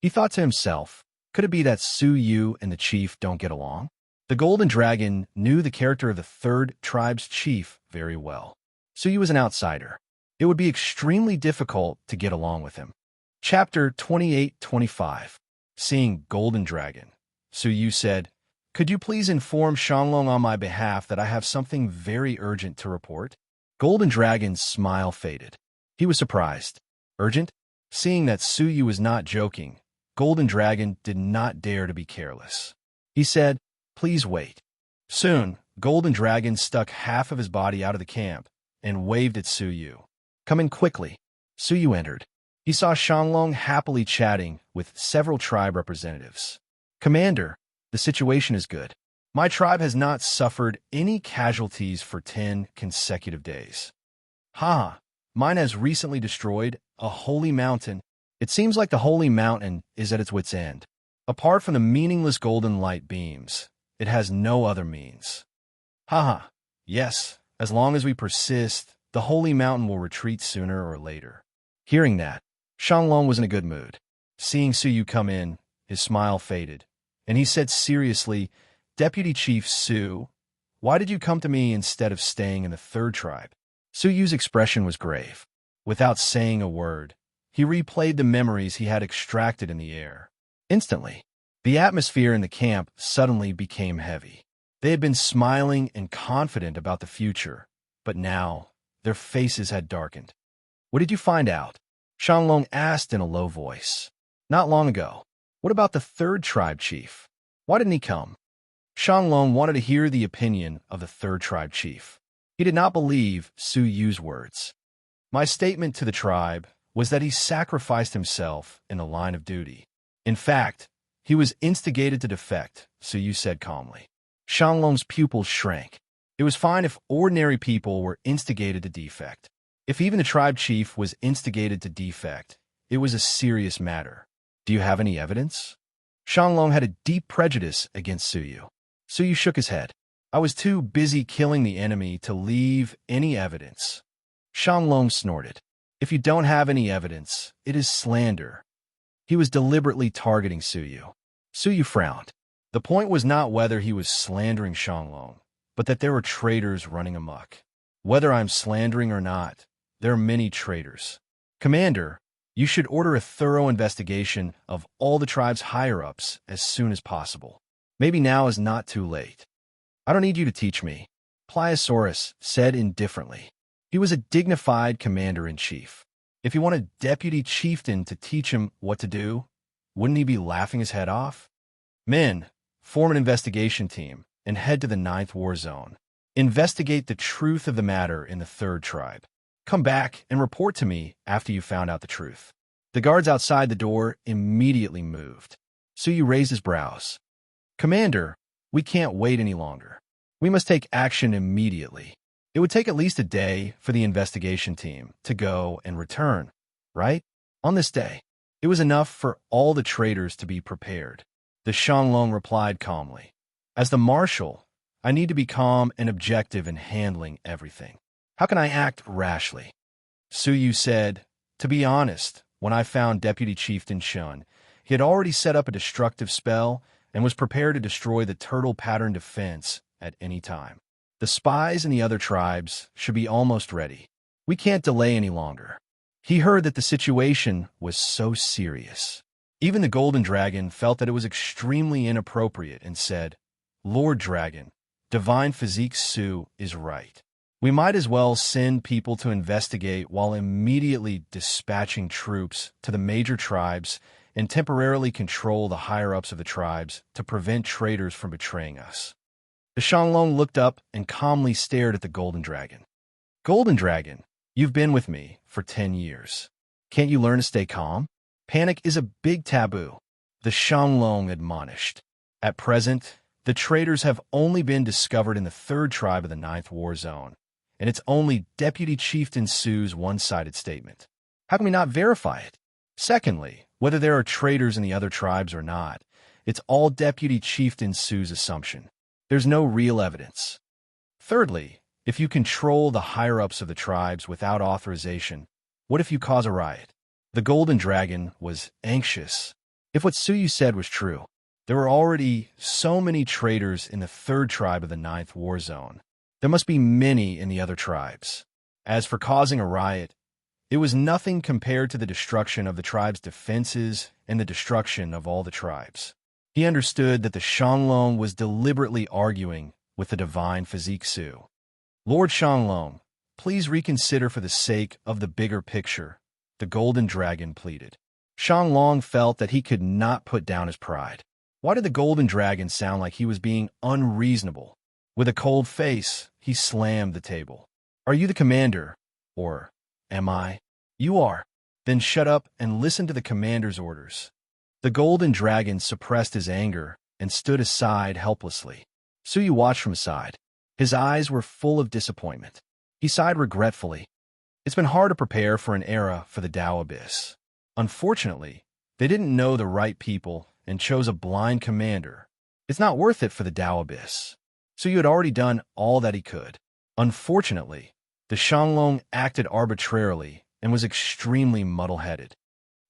S1: He thought to himself, could it be that Suyu and the chief don't get along? The golden dragon knew the character of the third tribe's chief very well. Suyu was an outsider. It would be extremely difficult to get along with him. Chapter 28-25. Seeing Golden Dragon, Suyu said, could you please inform Shanglong on my behalf that I have something very urgent to report? Golden Dragon's smile faded. He was surprised. Urgent? Seeing that Suyu was not joking, Golden Dragon did not dare to be careless. He said, please wait. Soon, Golden Dragon stuck half of his body out of the camp and waved at Suyu. Come in quickly. Suyu entered. He saw Shanglong happily chatting with several tribe representatives. Commander, the situation is good. My tribe has not suffered any casualties for 10 consecutive days. Mine has recently destroyed a holy mountain. It seems like the holy mountain is at its wit's end. Apart from the meaningless golden light beams, it has no other means. Yes, as long as we persist, the holy mountain will retreat sooner or later. Hearing that, Shanglong was in a good mood. Seeing Suyu come in, his smile faded, and he said seriously, Deputy Chief Su, why did you come to me instead of staying in the third tribe? Suyu's expression was grave. Without saying a word, he replayed the memories he had extracted in the air. Instantly, the atmosphere in the camp suddenly became heavy. They had been smiling and confident about the future, but now their faces had darkened. What did you find out? Shanglong asked in a low voice. Not long ago. What about the third tribe chief? Why didn't he come? Shanglong wanted to hear the opinion of the third tribe chief. He did not believe Suyu's words. My statement to the tribe was that he sacrificed himself in the line of duty. In fact, he was instigated to defect, Suyu said calmly. Shanglong's pupils shrank. It was fine if ordinary people were instigated to defect. If even the tribe chief was instigated to defect, it was a serious matter. Do you have any evidence? Shanglong had a deep prejudice against Suyu. Suyu shook his head. I was too busy killing the enemy to leave any evidence. Shanglong snorted. If you don't have any evidence, it is slander. He was deliberately targeting Suyu. Suyu frowned. The point was not whether he was slandering Shanglong, but that there were traitors running amok. Whether I'm slandering or not, there are many traitors. Commander, you should order a thorough investigation of all the tribe's higher-ups as soon as possible. Maybe now is not too late. I don't need you to teach me, Pliosaurus said indifferently. He was a dignified commander-in-chief. If he wanted a deputy chieftain to teach him what to do, wouldn't he be laughing his head off? Men, form an investigation team and head to the 9th war zone. Investigate the truth of the matter in the third tribe. Come back and report to me after you found out the truth. The guards outside the door immediately moved. Suyu raised his brows. Commander, we can't wait any longer. We must take action immediately. It would take at least a day for the investigation team to go and return, right? On this day, it was enough for all the traitors to be prepared. The Shanglong replied calmly. As the marshal, I need to be calm and objective in handling everything. How can I act rashly? Suyu said, to be honest, when I found Deputy Chieftain Shun, he had already set up a destructive spell and was prepared to destroy the turtle pattern defense at any time. The spies and the other tribes should be almost ready. We can't delay any longer. He heard that the situation was so serious. Even the Golden Dragon felt that it was extremely inappropriate and said, Lord Dragon, Divine Physique Su is right. We might as well send people to investigate while immediately dispatching troops to the major tribes and temporarily control the higher-ups of the tribes to prevent traitors from betraying us. The Shanglong looked up and calmly stared at the Golden Dragon. Golden Dragon, you've been with me for 10 years. Can't you learn to stay calm? Panic is a big taboo, the Shanglong admonished. At present, the traitors have only been discovered in the third tribe of the ninth war zone, and it's only Deputy Chieftain Su's one-sided statement. How can we not verify it? Secondly, whether there are traitors in the other tribes or not, it's all Deputy Chieftain Su's assumption. There's no real evidence. Thirdly, if you control the higher-ups of the tribes without authorization, what if you cause a riot? The Golden Dragon was anxious. If what Suyu said was true, there were already so many traitors in the third tribe of the ninth war zone. There must be many in the other tribes. As for causing a riot, it was nothing compared to the destruction of the tribe's defenses and the destruction of all the tribes. He understood that the Shanglong was deliberately arguing with the divine physique Su. Lord Shanglong, please reconsider for the sake of the bigger picture, the Golden Dragon pleaded. Shanglong felt that he could not put down his pride. Why did the Golden Dragon sound like he was being unreasonable? With a cold face, he slammed the table. Are you the commander? Or am I? You are. Then shut up and listen to the commander's orders. The Golden Dragon suppressed his anger and stood aside helplessly. Suyu watched from aside. His eyes were full of disappointment. He sighed regretfully. It's been hard to prepare for an era for the Tao Abyss. Unfortunately, they didn't know the right people and chose a blind commander. It's not worth it for the Tao Abyss. Suyu had already done all that he could. Unfortunately, the Shanglong acted arbitrarily and was extremely muddle-headed.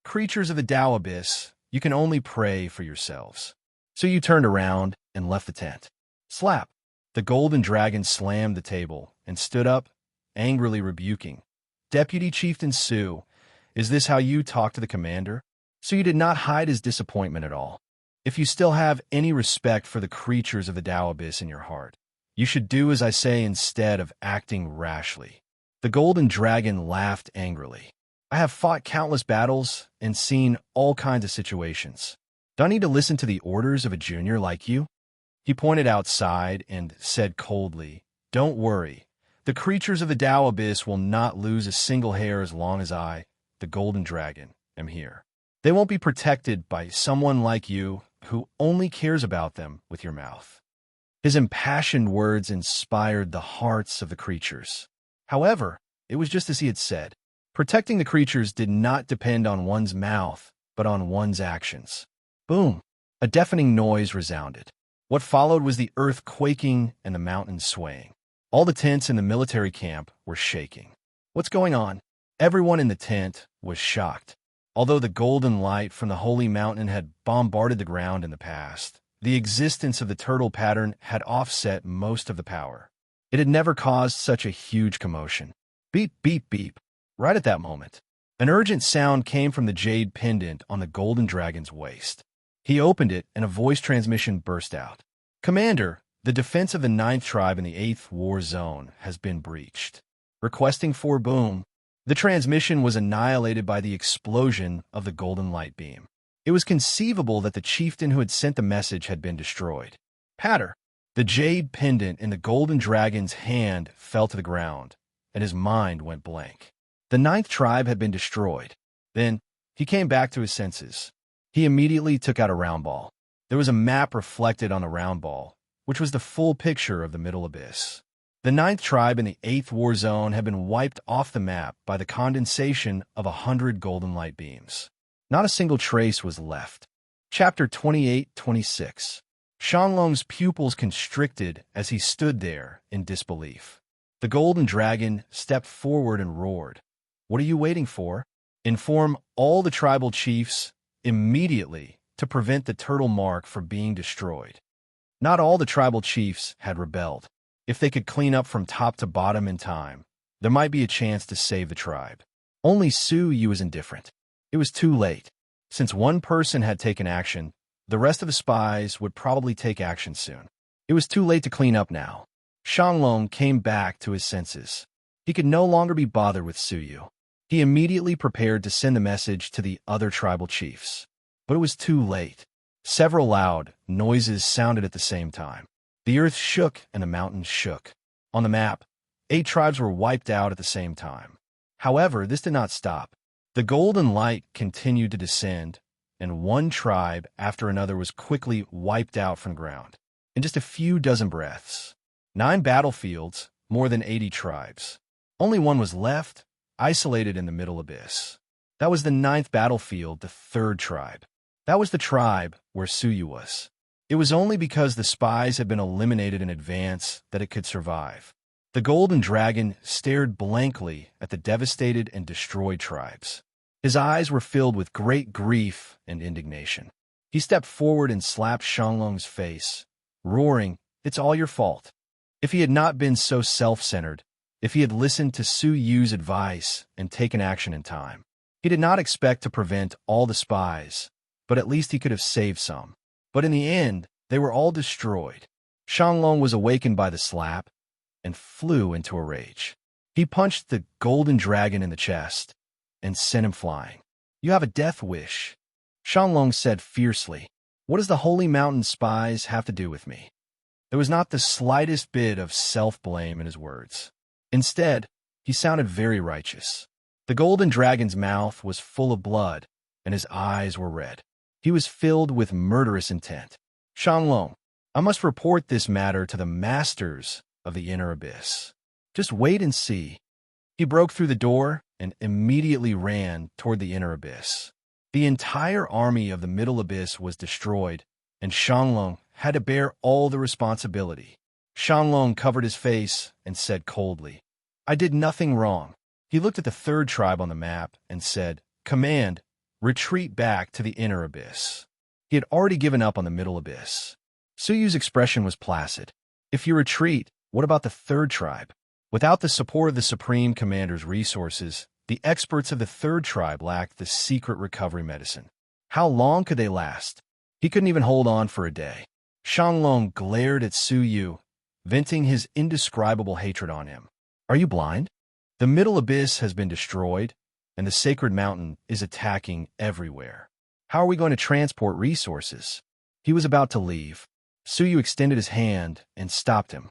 S1: Creatures of the Tao Abyss, you can only pray for yourselves. Suyu turned around and left the tent. Slap! The Golden Dragon slammed the table and stood up, angrily rebuking. Deputy Chieftain Su, is this how you talk to the commander? Suyu did not hide his disappointment at all. If you still have any respect for the creatures of the Tao Abyss in your heart, you should do as I say instead of acting rashly. The Golden Dragon laughed angrily. I have fought countless battles and seen all kinds of situations. Do I need to listen to the orders of a junior like you? He pointed outside and said coldly, Don't worry. The creatures of the Tao Abyss will not lose a single hair as long as I, the Golden Dragon, am here. They won't be protected by someone like you who only cares about them with your mouth. His impassioned words inspired the hearts of the creatures. However, it was just as he had said. Protecting the creatures did not depend on one's mouth, but on one's actions. Boom! A deafening noise resounded. What followed was the earth quaking and the mountains swaying. All the tents in the military camp were shaking. What's going on? Everyone in the tent was shocked. Although the golden light from the holy mountain had bombarded the ground in the past, the existence of the turtle pattern had offset most of the power. It had never caused such a huge commotion. Beep, beep, beep. Right at that moment, an urgent sound came from the jade pendant on the Golden Dragon's waist. He opened it, and a voice transmission burst out. Commander, the defense of the 9th tribe in the 8th war zone has been breached. Requesting for boom. The transmission was annihilated by the explosion of the golden light beam. It was conceivable that the chieftain who had sent the message had been destroyed. Patter! The jade pendant in the Golden Dragon's hand fell to the ground, and his mind went blank. The 9th tribe had been destroyed. Then, he came back to his senses. He immediately took out a round ball. There was a map reflected on the round ball, which was the full picture of the Middle Abyss. The 9th tribe in the 8th war zone had been wiped off the map by the condensation of 100 golden light beams. Not a single trace was left. Chapter 28-26. Shanglong's pupils constricted as he stood there in disbelief. The Golden Dragon stepped forward and roared. What are you waiting for? Inform all the tribal chiefs immediately to prevent the turtle mark from being destroyed. Not all the tribal chiefs had rebelled. If they could clean up from top to bottom in time, there might be a chance to save the tribe. Only Suyu was indifferent. It was too late. Since one person had taken action, the rest of the spies would probably take action soon. It was too late to clean up now. Shanglong came back to his senses. He could no longer be bothered with Suyu. He immediately prepared to send the message to the other tribal chiefs. But it was too late. Several loud noises sounded at the same time. The earth shook and the mountains shook. On the map, 8 tribes were wiped out at the same time. However, this did not stop. The golden light continued to descend, and one tribe after another was quickly wiped out from the ground. In just a few dozen breaths, 9 battlefields, more than 80 tribes. Only one was left, isolated in the middle abyss. That was the 9th battlefield, the 3rd tribe. That was the tribe where Suyu was. It was only because the spies had been eliminated in advance that it could survive. The golden dragon stared blankly at the devastated and destroyed tribes. His eyes were filled with great grief and indignation. He stepped forward and slapped Shanglong's face, roaring, "It's all your fault." If he had not been so self-centered, if he had listened to Su Yu's advice and taken action in time, he did not expect to prevent all the spies, but at least he could have saved some. But in the end, they were all destroyed. Shanglong was awakened by the slap and flew into a rage. He punched the golden dragon in the chest and sent him flying. "You have a death wish," Shanglong said fiercely. "What does the Holy Mountain spies have to do with me?" There was not the slightest bit of self-blame in his words. Instead, he sounded very righteous. The golden dragon's mouth was full of blood, and his eyes were red. He was filled with murderous intent. "Shanglong, I must report this matter to the masters of the inner abyss. Just wait and see." He broke through the door and immediately ran toward the inner abyss. The entire army of the middle abyss was destroyed, and Shanglong had to bear all the responsibility. Shanglong covered his face and said coldly, "I did nothing wrong." He looked at the 3rd tribe on the map and said, "Command, retreat back to the inner abyss." He had already given up on the middle abyss. Suyu's expression was placid. "If you retreat, what about the 3rd tribe?" Without the support of the Supreme Commander's resources, the experts of the 3rd tribe lacked the secret recovery medicine. How long could they last? He couldn't even hold on for a day. Shanglong glared at Suyu, venting his indescribable hatred on him. "Are you blind? The middle abyss has been destroyed, and the sacred mountain is attacking everywhere. How are we going to transport resources?" He was about to leave. Suyu extended his hand and stopped him.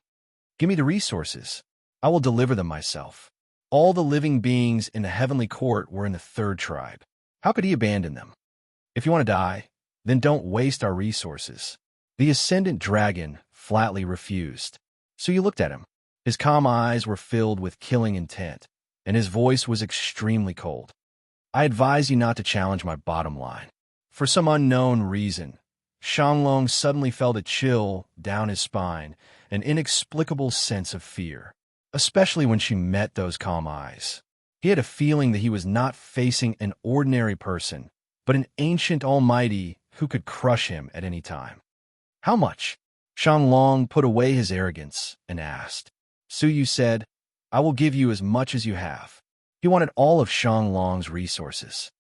S1: "Give me the resources. I will deliver them myself." All the living beings in the heavenly court were in the 3rd tribe. How could he abandon them? "If you want to die, then don't waste our resources." The ascendant dragon flatly refused. Suyu looked at him. His calm eyes were filled with killing intent, and his voice was extremely cold. "I advise you not to challenge my bottom line." For some unknown reason, Shanglong suddenly felt a chill down his spine, an inexplicable sense of fear, especially when she met those calm eyes. He had a feeling that he was not facing an ordinary person, but an ancient almighty who could crush him at any time. "How much?" Shanglong put away his arrogance and asked. Suyu said, "I will give you as much as you have." He wanted all of Shanglong's resources.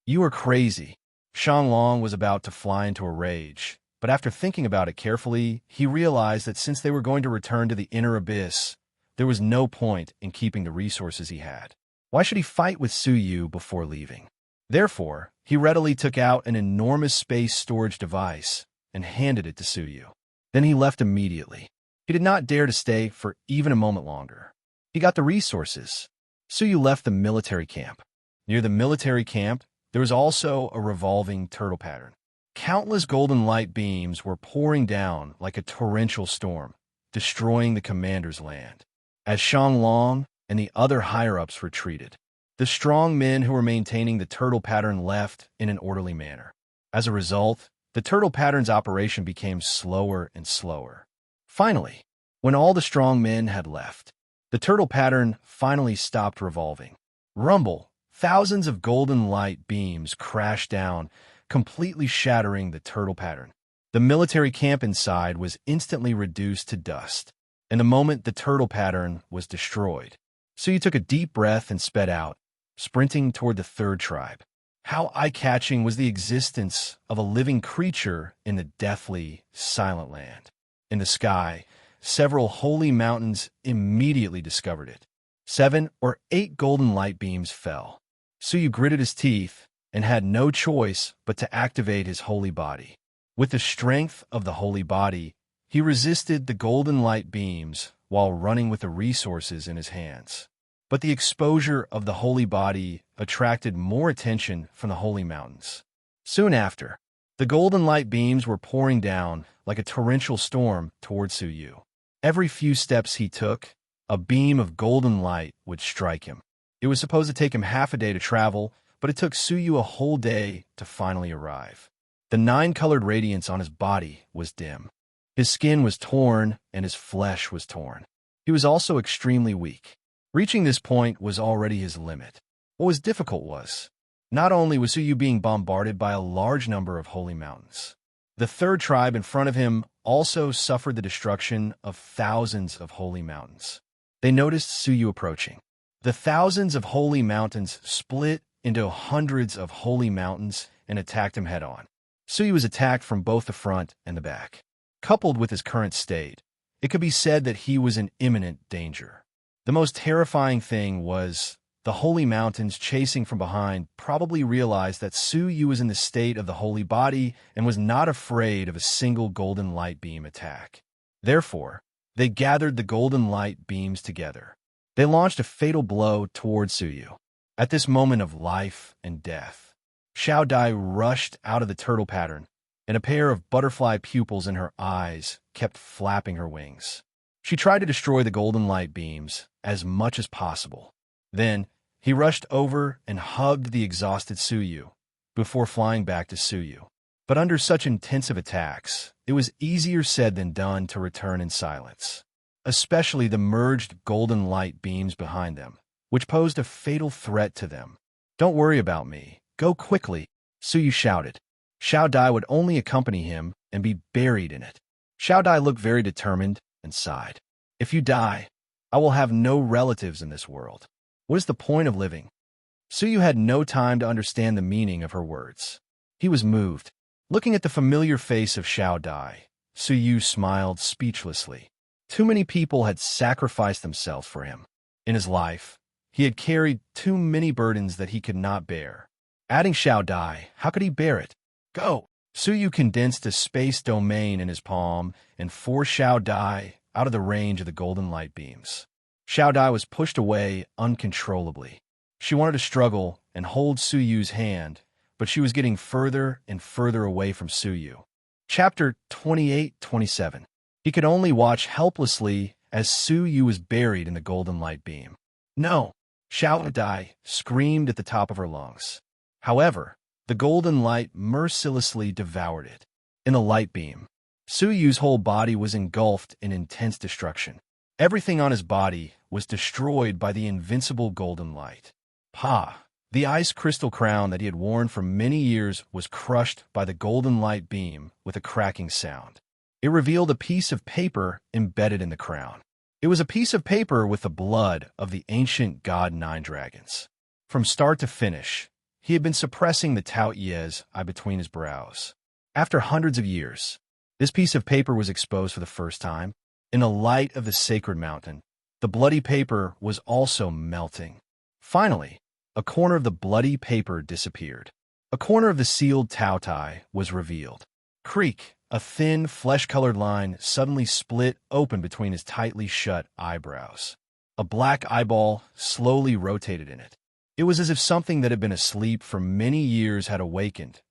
S1: "You are crazy." Shanglong was about to fly into a rage, but after thinking about it carefully, he realized that since they were going to return to the inner abyss, there was no point in keeping the resources he had. Why should he fight with Suyu before leaving? Therefore, he readily took out an enormous space storage device and handed it to Suyu. Then he left immediately. He did not dare to stay for even a moment longer. He got the resources. Suyu left the military camp. Near the military camp, there was also a revolving turtle pattern. Countless golden light beams were pouring down like a torrential storm, destroying the commander's land. As Shanglong and the other higher-ups retreated, the strong men who were maintaining the turtle pattern left in an orderly manner. As a result, the turtle pattern's operation became slower and slower. Finally, when all the strong men had left, the turtle pattern finally stopped revolving. Rumble, thousands of golden light beams crashed down, completely shattering the turtle pattern. The military camp inside was instantly reduced to dust. In a moment, the turtle pattern was destroyed. So you took a deep breath and sped out, sprinting toward the 3rd tribe. How eye-catching was the existence of a living creature in the deathly, silent land. In the sky, several holy mountains immediately discovered it. 7 or 8 golden light beams fell. Suyu gritted his teeth and had no choice but to activate his holy body. With the strength of the holy body, he resisted the golden light beams while running with the resources in his hands. But the exposure of the holy body attracted more attention from the holy mountains. Soon after, the golden light beams were pouring down like a torrential storm toward Suyu. Every few steps he took, a beam of golden light would strike him. It was supposed to take him half a day to travel, but it took Suyu a whole day to finally arrive. The nine-colored radiance on his body was dim. His skin was torn, and his flesh was torn. He was also extremely weak. Reaching this point was already his limit. What was difficult was, not only was Suyu being bombarded by a large number of holy mountains, the third tribe in front of him also suffered the destruction of thousands of holy mountains. They noticed Suyu approaching. The thousands of holy mountains split into hundreds of holy mountains and attacked him head-on. Suyu was attacked from both the front and the back. Coupled with his current state, it could be said that he was in imminent danger. The most terrifying thing was the holy mountains chasing from behind probably realized that Suyu was in the state of the holy body and was not afraid of a single golden light beam attack. Therefore, they gathered the golden light beams together. They launched a fatal blow toward Suyu. At this moment of life and death, Xiao Dai rushed out of the turtle pattern, and a pair of butterfly pupils in her eyes kept flapping her wings. She tried to destroy the golden light beams as much as possible. Then, he rushed over and hugged the exhausted Suyu before flying back to Suyu. But under such intensive attacks, it was easier said than done to return in silence, especially the merged golden light beams behind them, which posed a fatal threat to them. "Don't worry about me. Go quickly," Suyu shouted. Xiao Dai would only accompany him and be buried in it. Xiao Dai looked very determined and sighed. "If you die, I will have no relatives in this world. What is the point of living?" Suyu had no time to understand the meaning of her words. He was moved. Looking at the familiar face of Xiao Dai, Suyu smiled speechlessly. Too many people had sacrificed themselves for him. In his life, he had carried too many burdens that he could not bear. Adding Xiao Dai, how could he bear it? "Go!" Suyu condensed a space domain in his palm and forced Xiao Dai out of the range of the golden light beams. Xiao Dai was pushed away uncontrollably. She wanted to struggle and hold Suyu's hand, but she was getting further and further away from Suyu. Chapter 28-27. He could only watch helplessly as Suyu was buried in the golden light beam. "No!" Xiao Dai screamed at the top of her lungs. However, the golden light mercilessly devoured it. In the light beam, Suyu's whole body was engulfed in intense destruction. Everything on his body was destroyed by the invincible golden light. The ice crystal crown that he had worn for many years was crushed by the golden light beam with a cracking sound. It revealed a piece of paper embedded in the crown. It was a piece of paper with the blood of the ancient god Nine Dragons. From start to finish, he had been suppressing the Tao Yez eye between his brows. After hundreds of years, this piece of paper was exposed for the first time. In the light of the sacred mountain, the bloody paper was also melting. Finally, a corner of the bloody paper disappeared. A corner of the sealed Tao Tai was revealed. Creak, a thin, flesh-colored line suddenly split open between his tightly shut eyebrows. A black eyeball slowly rotated in it. It was as if something that had been asleep for many years had awakened.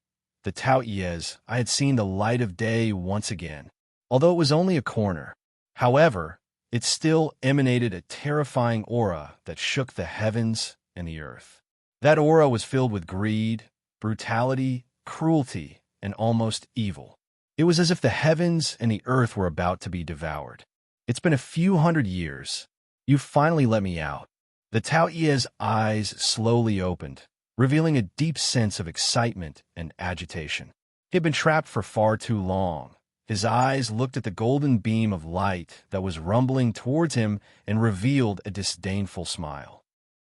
S1: The Tao Yez, I had seen the light of day once again, although it was only a corner. However, it still emanated a terrifying aura that shook the heavens and the earth. That aura was filled with greed, brutality, cruelty, and almost evil. It was as if the heavens and the earth were about to be devoured. "It's been a few hundred years. You finally let me out." The Tao Yez's eyes slowly opened, revealing a deep sense of excitement and agitation. He had been trapped for far too long. His eyes looked at the golden beam of light that was rumbling towards him and revealed a disdainful smile.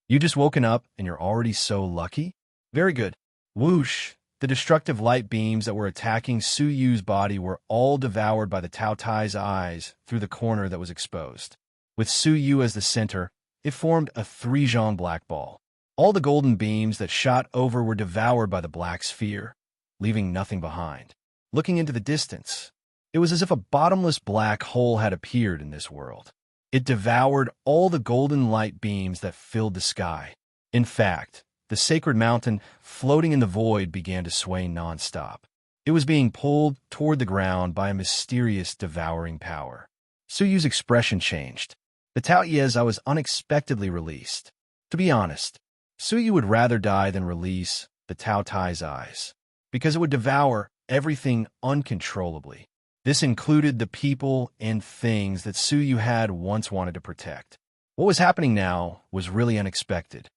S1: "You just woken up and you're already so lucky? Very good." Whoosh! The destructive light beams that were attacking Suyu's body were all devoured by the Tao Tai's eyes through the corner that was exposed. With Suyu as the center, it formed a three-zhang black ball. All the golden beams that shot over were devoured by the black sphere, leaving nothing behind. Looking into the distance, it was as if a bottomless black hole had appeared in this world. It devoured all the golden light beams that filled the sky. In fact, the sacred mountain floating in the void began to sway nonstop. It was being pulled toward the ground by a mysterious, devouring power. Suyu's expression changed. The Tao Yezai was unexpectedly released. To be honest, Suyu would rather die than release the Tao Tai's eyes, because it would devour everything uncontrollably. This included the people and things that Suyu had once wanted to protect. What was happening now was really unexpected.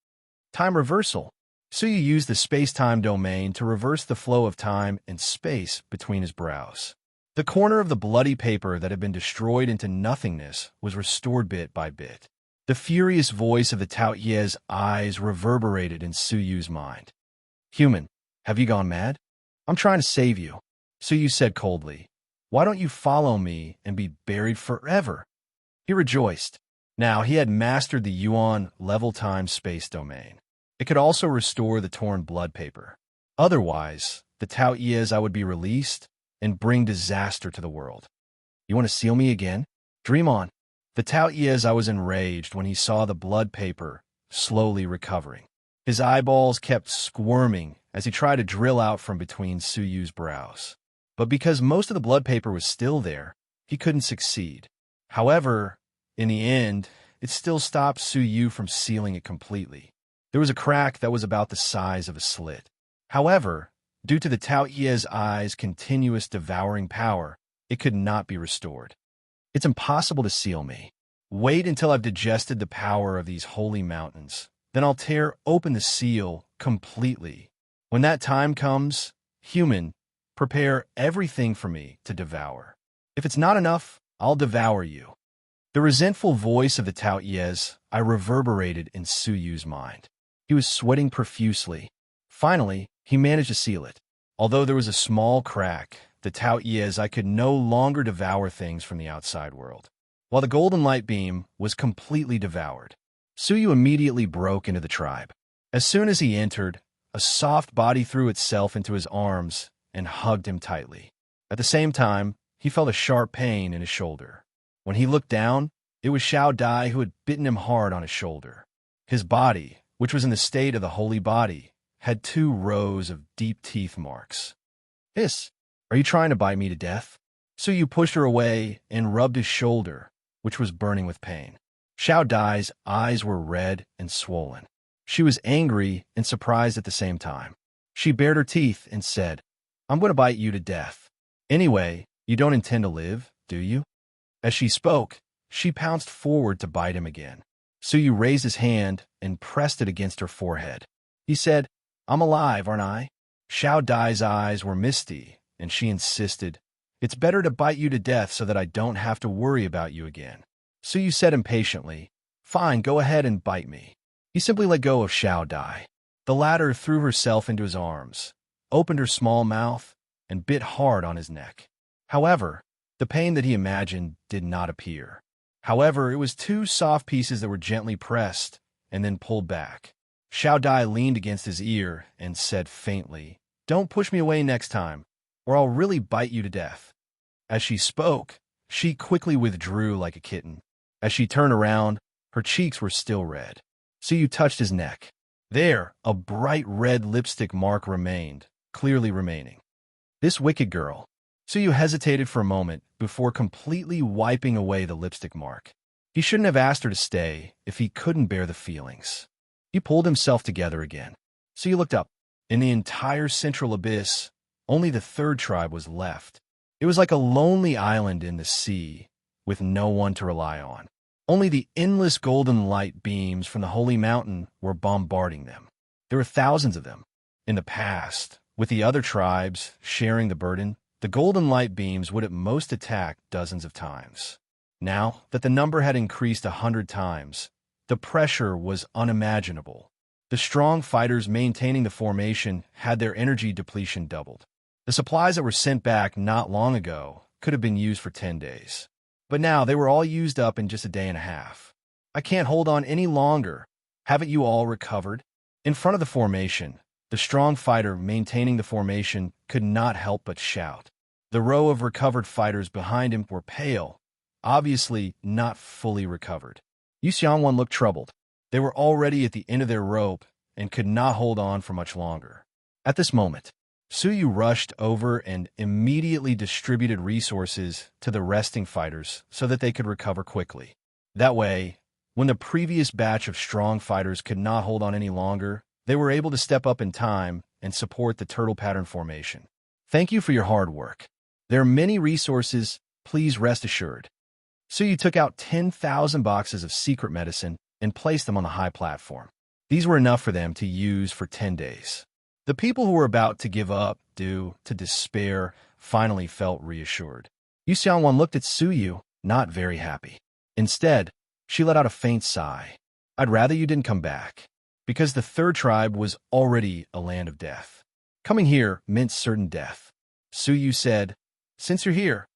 S1: Time reversal. Suyu used the space-time domain to reverse the flow of time and space between his brows. The corner of the bloody paper that had been destroyed into nothingness was restored bit by bit. The furious voice of the Tao Ye's eyes reverberated in Suyu's mind. "Human, have you gone mad? I'm trying to save you," Suyu said coldly. "Why don't you follow me and be buried forever?" He rejoiced. Now he had mastered the Yuan level time-space domain. It could also restore the torn blood paper. Otherwise, the Tao Yezai would be released and bring disaster to the world. "You want to seal me again? Dream on." The Tao Yezai was enraged when he saw the blood paper slowly recovering. His eyeballs kept squirming as he tried to drill out from between Suyu's brows. But because most of the blood paper was still there, he couldn't succeed. However, in the end, it still stopped Suyu from sealing it completely. There was a crack that was about the size of a slit. However, due to the Tao Yezai's continuous devouring power, it could not be restored. "It's impossible to seal me. Wait until I've digested the power of these holy mountains. Then I'll tear open the seal completely. When that time comes, human, prepare everything for me to devour. If it's not enough, I'll devour you." The resentful voice of the Tao Yezai reverberated in Suyu's mind. He was sweating profusely. Finally, he managed to seal it. Although there was a small crack, the Tao Yezai could no longer devour things from the outside world. While the golden light beam was completely devoured, Suyu immediately broke into the tribe. As soon as he entered, a soft body threw itself into his arms and hugged him tightly. At the same time, he felt a sharp pain in his shoulder. When he looked down, it was Xiao Dai who had bitten him hard on his shoulder. His body, which was in the state of the holy body, had 2 rows of deep teeth marks. "Hiss, are you trying to bite me to death?" Suyu pushed her away and rubbed his shoulder, which was burning with pain. Xiao Dai's eyes were red and swollen. She was angry and surprised at the same time. She bared her teeth and said, "I'm going to bite you to death. Anyway, you don't intend to live, do you?" As she spoke, she pounced forward to bite him again. Suyu raised his hand and pressed it against her forehead. He said, "I'm alive, aren't I?" Xiao Dai's eyes were misty, and she insisted, "It's better to bite you to death so that I don't have to worry about you again." Suyu said impatiently, "Fine, go ahead and bite me." He simply let go of Xiao Dai. The latter threw herself into his arms, opened her small mouth, and bit hard on his neck. However, the pain that he imagined did not appear. However, it was 2 soft pieces that were gently pressed and then pulled back. Xiao Dai leaned against his ear and said faintly, "Don't push me away next time, or I'll really bite you to death." As she spoke, she quickly withdrew like a kitten. As she turned around, her cheeks were still red. Suyu touched his neck. There, a bright red lipstick mark remained, clearly remaining. This wicked girl. Suyu hesitated for a moment before completely wiping away the lipstick mark. He shouldn't have asked her to stay if he couldn't bear the feelings. He pulled himself together again. Suyu looked up. In the entire central abyss, only the 3rd tribe was left. It was like a lonely island in the sea, with no one to rely on. Only the endless golden light beams from the holy mountain were bombarding them. There were thousands of them. In the past, with the other tribes sharing the burden, the golden light beams would at most attack dozens of times. Now that the number had increased 100 times, the pressure was unimaginable. The strong fighters maintaining the formation had their energy depletion doubled. The supplies that were sent back not long ago could have been used for 10 days. But now they were all used up in just a day and a half. "I can't hold on any longer. Haven't you all recovered?" In front of the formation, the strong fighter maintaining the formation could not help but shout. The row of recovered fighters behind him were pale, obviously not fully recovered. Yu Xiangwan looked troubled. They were already at the end of their rope and could not hold on for much longer. At this moment, Suyu rushed over and immediately distributed resources to the resting fighters so that they could recover quickly. That way, when the previous batch of strong fighters could not hold on any longer, they were able to step up in time and support the turtle pattern formation. Thank you for your hard work. There are many resources, please rest assured. Suyu took out 10,000 boxes of secret medicine and placed them on the high platform. These were enough for them to use for 10 days. The people who were about to give up due to despair finally felt reassured. Yu Xiangwan looked at Suyu, not very happy. Instead, she let out a faint sigh. I'd rather you didn't come back, because the third tribe was already a land of death. Coming here meant certain death. Suyu said, since you're here,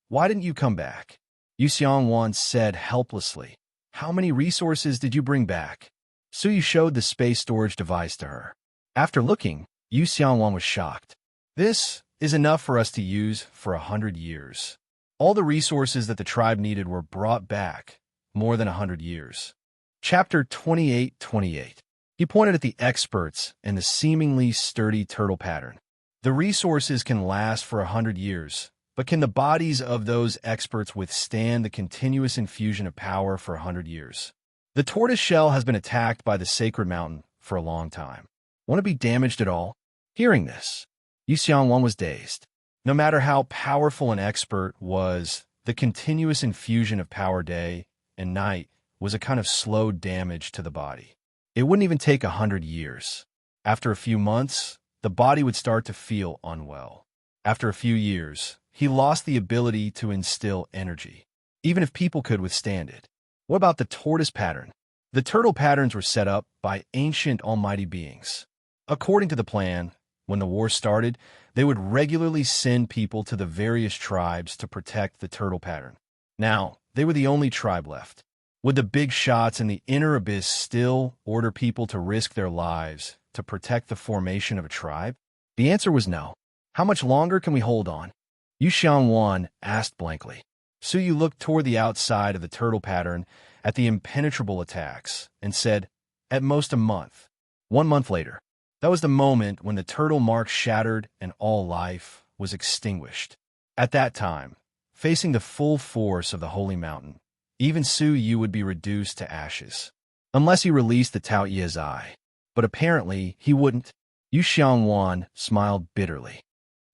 S1: why didn't you come back? Yu Xiangwan said helplessly, how many resources did you bring back? Suyu showed the space storage device to her. After looking, Yu Xiangwan was shocked. This is enough for us to use for 100 years. All the resources that the tribe needed were brought back, more than 100 years. Chapter 28:28. He pointed at the experts and the seemingly sturdy turtle pattern. The resources can last for 100 years, but can the bodies of those experts withstand the continuous infusion of power for 100 years? The tortoise shell has been attacked by the sacred mountain for a long time. Won't it be damaged at all? Hearing this, Yu Xiangwan was dazed. No matter how powerful an expert was, the continuous infusion of power day and night was a kind of slow damage to the body. It wouldn't even take 100 years. After a few months, the body would start to feel unwell. After a few years, he lost the ability to instill energy, even if people could withstand it. What about the tortoise pattern? The turtle patterns were set up by ancient almighty beings. According to the plan, when the war started, they would regularly send people to the various tribes to protect the turtle pattern. Now, they were the only tribe left. Would the big shots in the inner abyss still order people to risk their lives to protect the formation of a tribe? The answer was no. How much longer can we hold on? Yu Xiangwan asked blankly. Suyu looked toward the outside of the turtle pattern at the impenetrable attacks and said, at most a month. 1 month later. That was the moment when the turtle mark shattered and all life was extinguished. At that time, facing the full force of the holy mountain, even Suyu would be reduced to ashes, unless he released the Tao Ye's eye. But apparently he wouldn't. Yu Xiangwan smiled bitterly.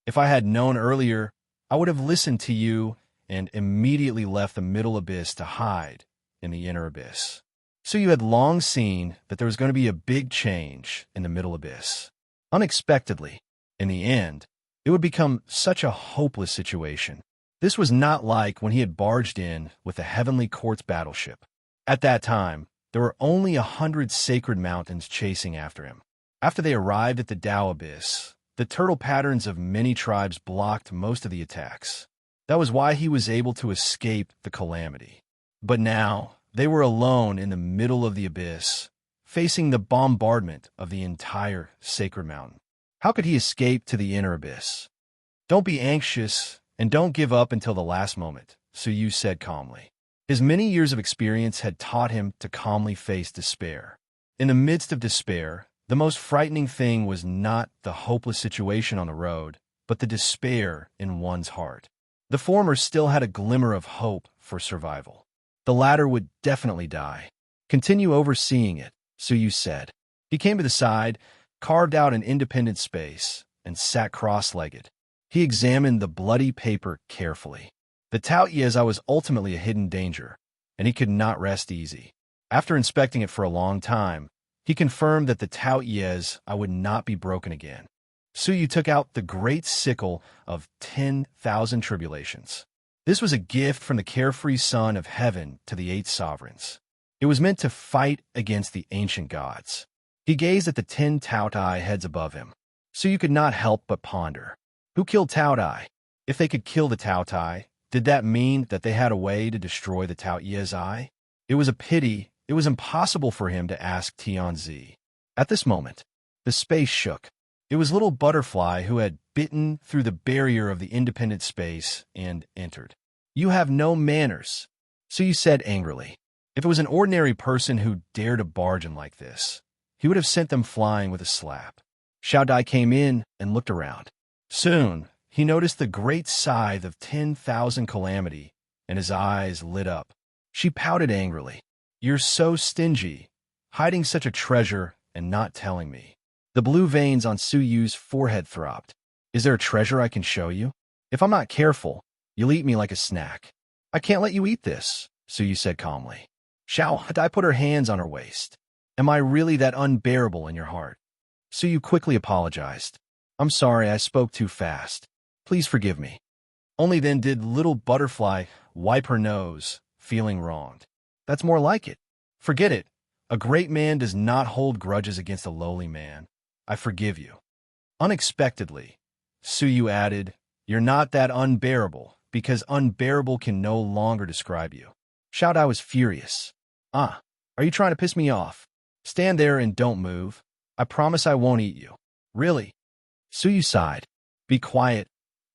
S1: If I had known earlier, I would have listened to you and immediately left the middle abyss to hide in the inner abyss. So you had long seen that there was going to be a big change in the middle abyss. Unexpectedly, in the end, it would become such a hopeless situation. This was not like when he had barged in with the Heavenly Court's battleship. At that time, there were only 100 sacred mountains chasing after him. After they arrived at the Tao Abyss, the turtle patterns of many tribes blocked most of the attacks. That was why he was able to escape the calamity. But now, they were alone in the middle of the abyss, facing the bombardment of the entire sacred mountain. How could he escape to the inner abyss? Don't be anxious and don't give up until the last moment, Suyu said calmly. His many years of experience had taught him to calmly face despair. In the midst of despair, the most frightening thing was not the hopeless situation on the road, but the despair in one's heart. The former still had a glimmer of hope for survival. The latter would definitely die. Continue overseeing it, Suyu said. He came to the side, carved out an independent space, and sat cross-legged. He examined the bloody paper carefully. The Tao Yezha was ultimately a hidden danger, and he could not rest easy. After inspecting it for a long time, he confirmed that the Tao Yezha would not be broken again. Suyu took out the great sickle of 10,000 tribulations. This was a gift from the carefree son of heaven to the 8 sovereigns. It was meant to fight against the ancient gods. He gazed at the 10 Tao Tai heads above him. Suyu could not help but ponder. Who killed Tao Tai? If they could kill the Tao Tai, did that mean that they had a way to destroy the Tao Ye's eye? It was a pity. It was impossible for him to ask Tianzi. At this moment, the space shook. It was little Butterfly who had bitten through the barrier of the independent space and entered. You have no manners, Suyu said angrily. If it was an ordinary person who dared to barge in like this, he would have sent them flying with a slap. Xiao Dai came in and looked around. Soon, he noticed the great scythe of 10,000 calamity, and his eyes lit up. She pouted angrily. "You're so stingy, hiding such a treasure and not telling me." The blue veins on Su Yu's forehead throbbed. "Is there a treasure I can show you? If I'm not careful, you'll eat me like a snack." "I can't let you eat this," Su Yu said calmly. Xiao Dai put her hands on her waist. "Am I really that unbearable in your heart?" Su Yu quickly apologized. "I'm sorry, I spoke too fast. Please forgive me." Only then did little butterfly wipe her nose, feeling wronged. "That's more like it. Forget it. A great man does not hold grudges against a lowly man. I forgive you." Unexpectedly, Su Yu added, "You're not that unbearable, because unbearable can no longer describe you." Xiao Dai was furious. "Ah, are you trying to piss me off? Stand there and don't move. I promise I won't eat you." "Really?" Su Yu sighed. "Be quiet.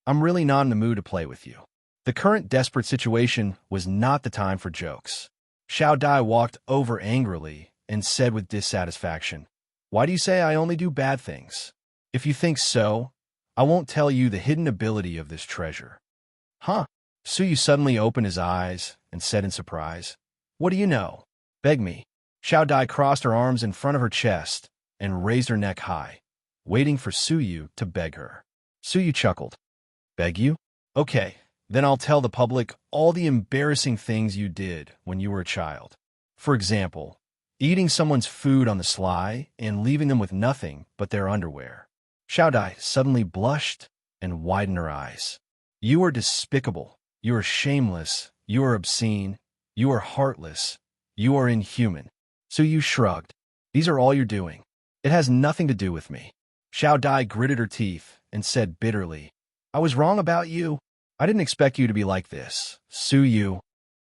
S1: I'm really not in the mood to play with you." The current desperate situation was not the time for jokes. Xiao Dai walked over angrily and said with dissatisfaction, "Why do you say I only do bad things? If you think so, I won't tell you the hidden ability of this treasure." "Huh?" Su Yu suddenly opened his eyes and said in surprise, "What do you know? Beg me." Xiao Dai crossed her arms in front of her chest and raised her neck high, waiting for Su Yu to beg her. Su Yu chuckled. "Beg you? Okay, then I'll tell the public all the embarrassing things you did when you were a child. For example, eating someone's food on the sly and leaving them with nothing but their underwear." Xiao Dai suddenly blushed and widened her eyes. "You are despicable. You are shameless. You are obscene. You are heartless. You are inhuman." Su Yu shrugged. "These are all you're doing. It has nothing to do with me." Xiao Dai gritted her teeth and said bitterly, "I was wrong about you. I didn't expect you to be like this. Su Yu,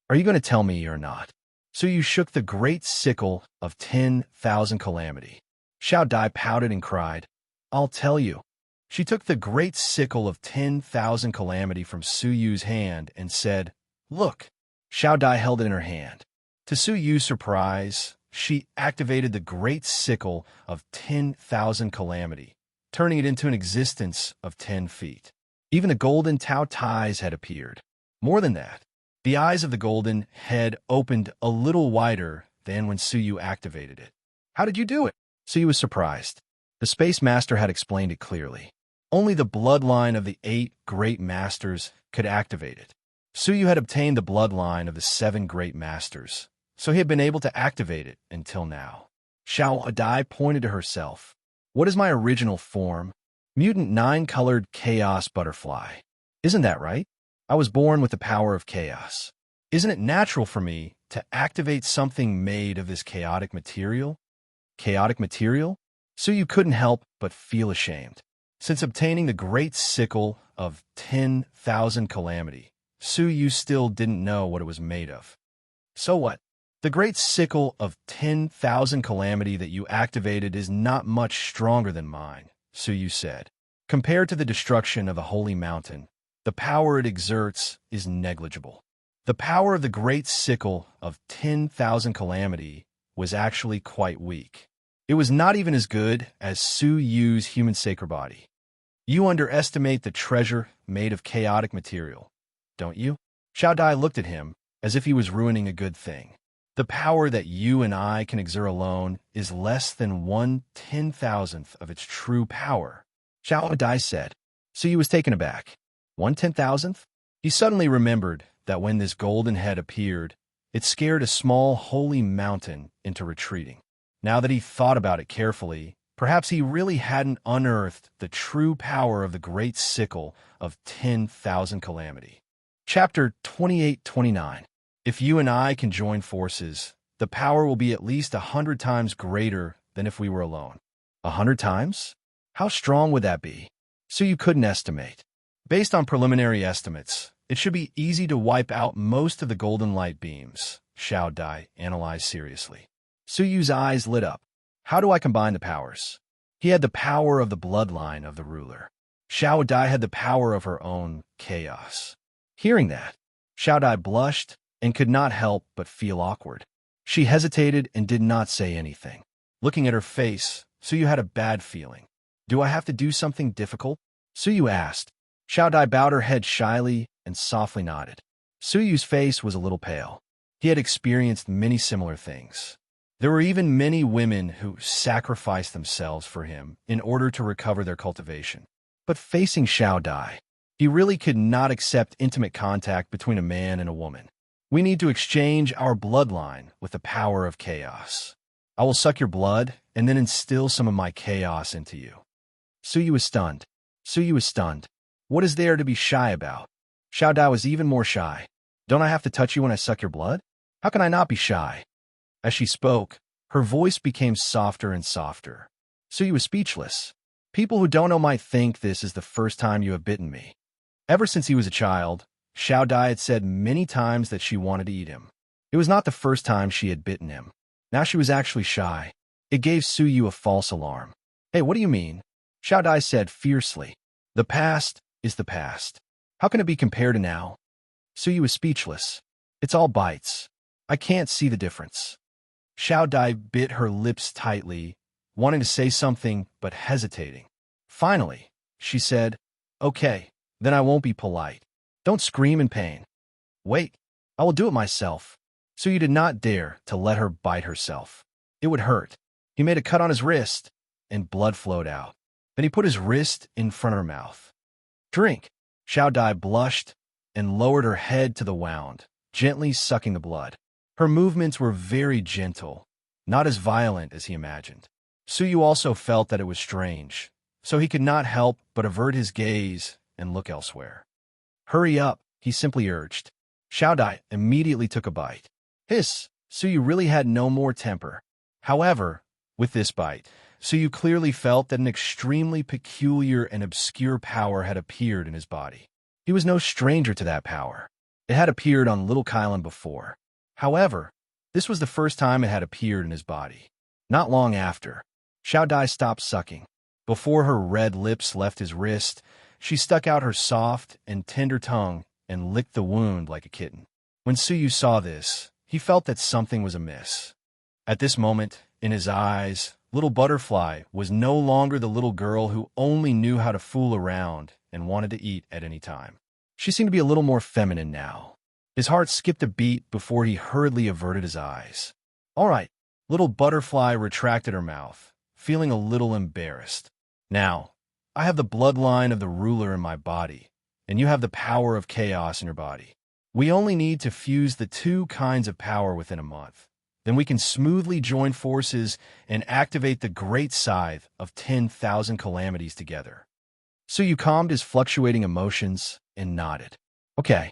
S1: are you going to tell me or not?" Su Yu shook the great sickle of 10,000 calamity. Xiao Dai pouted and cried, "I'll tell you." She took the great sickle of 10,000 calamity from Su Yu's hand and said, "Look." Xiao Dai held it in her hand. To Su Yu's surprise, she activated the great sickle of 10,000 calamity, turning it into an existence of 10 feet. Even the golden Tao ties had appeared. More than that, the eyes of the golden head opened a little wider than when Su Yu activated it. "How did you do it?" Su Yu was surprised. The Space Master had explained it clearly. Only the bloodline of the 8 great masters could activate it. Su Yu had obtained the bloodline of the 7 great masters, so he had been able to activate it until now. Xiao Dai pointed to herself. "What is my original form?" "Mutant 9-colored chaos butterfly. Isn't that right? I was born with the power of chaos. Isn't it natural for me to activate something made of this chaotic material?" Chaotic material? Su Yu couldn't help but feel ashamed. Since obtaining the great sickle of 10,000 calamity, Su Yu still didn't know what it was made of. "So what? The great sickle of 10,000 calamity that you activated is not much stronger than mine," Su Yu said. "Compared to the destruction of a holy mountain, the power it exerts is negligible." The power of the great sickle of 10,000 calamity was actually quite weak. It was not even as good as Su Yu's human sacred body. "You underestimate the treasure made of chaotic material, don't you?" Xiao Dai looked at him as if he was ruining a good thing. "The power that you and I can exert alone is less than 1/10,000th of its true power," Xiao Dai said. So he was taken aback. 1/10,000th? He suddenly remembered that when this golden head appeared, it scared a small holy mountain into retreating. Now that he thought about it carefully, perhaps he really hadn't unearthed the true power of the great sickle of 10,000 calamity. Chapter 28-29. If you and I can join forces, the power will be at least 100 times greater than if we were alone. 100 times? How strong would that be? So you couldn't estimate. Based on preliminary estimates, it should be easy to wipe out most of the golden light beams, Xiao Dai analyzed seriously. Su Yu's eyes lit up. How do I combine the powers? He had the power of the bloodline of the ruler. Xiao Dai had the power of her own chaos. Hearing that, Xiao Dai blushed and could not help but feel awkward. She hesitated and did not say anything. Looking at her face, Suyu had a bad feeling. Do I have to do something difficult? Suyu asked. Xiao Dai bowed her head shyly and softly nodded. Suyu's face was a little pale. He had experienced many similar things. There were even many women who sacrificed themselves for him in order to recover their cultivation. But facing Xiao Dai, he really could not accept intimate contact between a man and a woman. We need to exchange our bloodline with the power of chaos. I will suck your blood and then instill some of my chaos into you. Suyu was stunned. Suyu was stunned. What is there to be shy about? Xiao Dai was even more shy. Don't I have to touch you when I suck your blood? How can I not be shy? As she spoke, her voice became softer and softer. Suyu was speechless. People who don't know might think this is the first time you have bitten me. Ever since he was a child, Xiao Dai had said many times that she wanted to eat him. It was not the first time she had bitten him. Now she was actually shy. It gave Suyu a false alarm. Hey, what do you mean? Xiao Dai said fiercely. The past is the past. How can it be compared to now? Suyu was speechless. It's all bites. I can't see the difference. Xiao Dai bit her lips tightly, wanting to say something but hesitating. Finally, she said, Okay, then I won't be polite. Don't scream in pain. Wait, I will do it myself. Suyu did not dare to let her bite herself. It would hurt. He made a cut on his wrist, and blood flowed out. Then he put his wrist in front of her mouth. Drink. Xiao Dai blushed and lowered her head to the wound, gently sucking the blood. Her movements were very gentle, not as violent as he imagined. Suyu also felt that it was strange, so he could not help but avert his gaze and look elsewhere. Hurry up, he simply urged. Xiao Dai immediately took a bite. Hiss! Suyu really had no more temper. However, with this bite, Suyu clearly felt that an extremely peculiar and obscure power had appeared in his body. He was no stranger to that power. It had appeared on Little Kylan before. However, this was the first time it had appeared in his body. Not long after, Xiao Dai stopped sucking. Before her red lips left his wrist, she stuck out her soft and tender tongue and licked the wound like a kitten. When Suyu saw this, he felt that something was amiss. At this moment, in his eyes, Little Butterfly was no longer the little girl who only knew how to fool around and wanted to eat at any time. She seemed to be a little more feminine now. His heart skipped a beat before he hurriedly averted his eyes. All right, Little Butterfly retracted her mouth, feeling a little embarrassed. Now, I have the bloodline of the ruler in my body, and you have the power of chaos in your body. We only need to fuse the two kinds of power within a month. Then we can smoothly join forces and activate the great scythe of 10,000 calamities together. Suyu calmed his fluctuating emotions and nodded. Okay.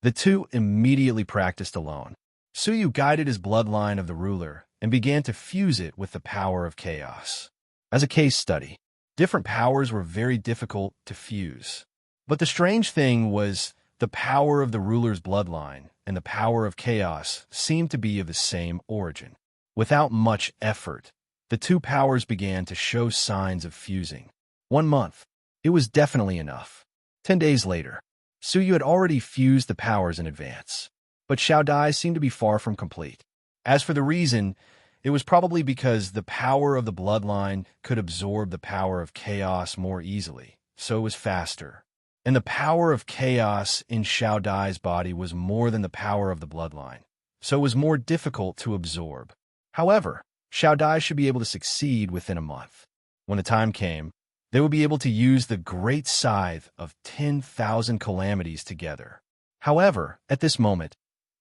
S1: The two immediately practiced alone. Suyu guided his bloodline of the ruler and began to fuse it with the power of chaos. As a case study, different powers were very difficult to fuse. But the strange thing was the power of the ruler's bloodline and the power of chaos seemed to be of the same origin. Without much effort, the two powers began to show signs of fusing. 1 month. It was definitely enough. 10 days later, Suyu had already fused the powers in advance. But Xiao Dai seemed to be far from complete. As for the reason, it was probably because the power of the bloodline could absorb the power of chaos more easily, so it was faster. And the power of chaos in Xiao Dai's body was more than the power of the bloodline, so it was more difficult to absorb. However, Xiao Dai should be able to succeed within a month. When the time came, they would be able to use the great scythe of 10,000 calamities together. However, at this moment,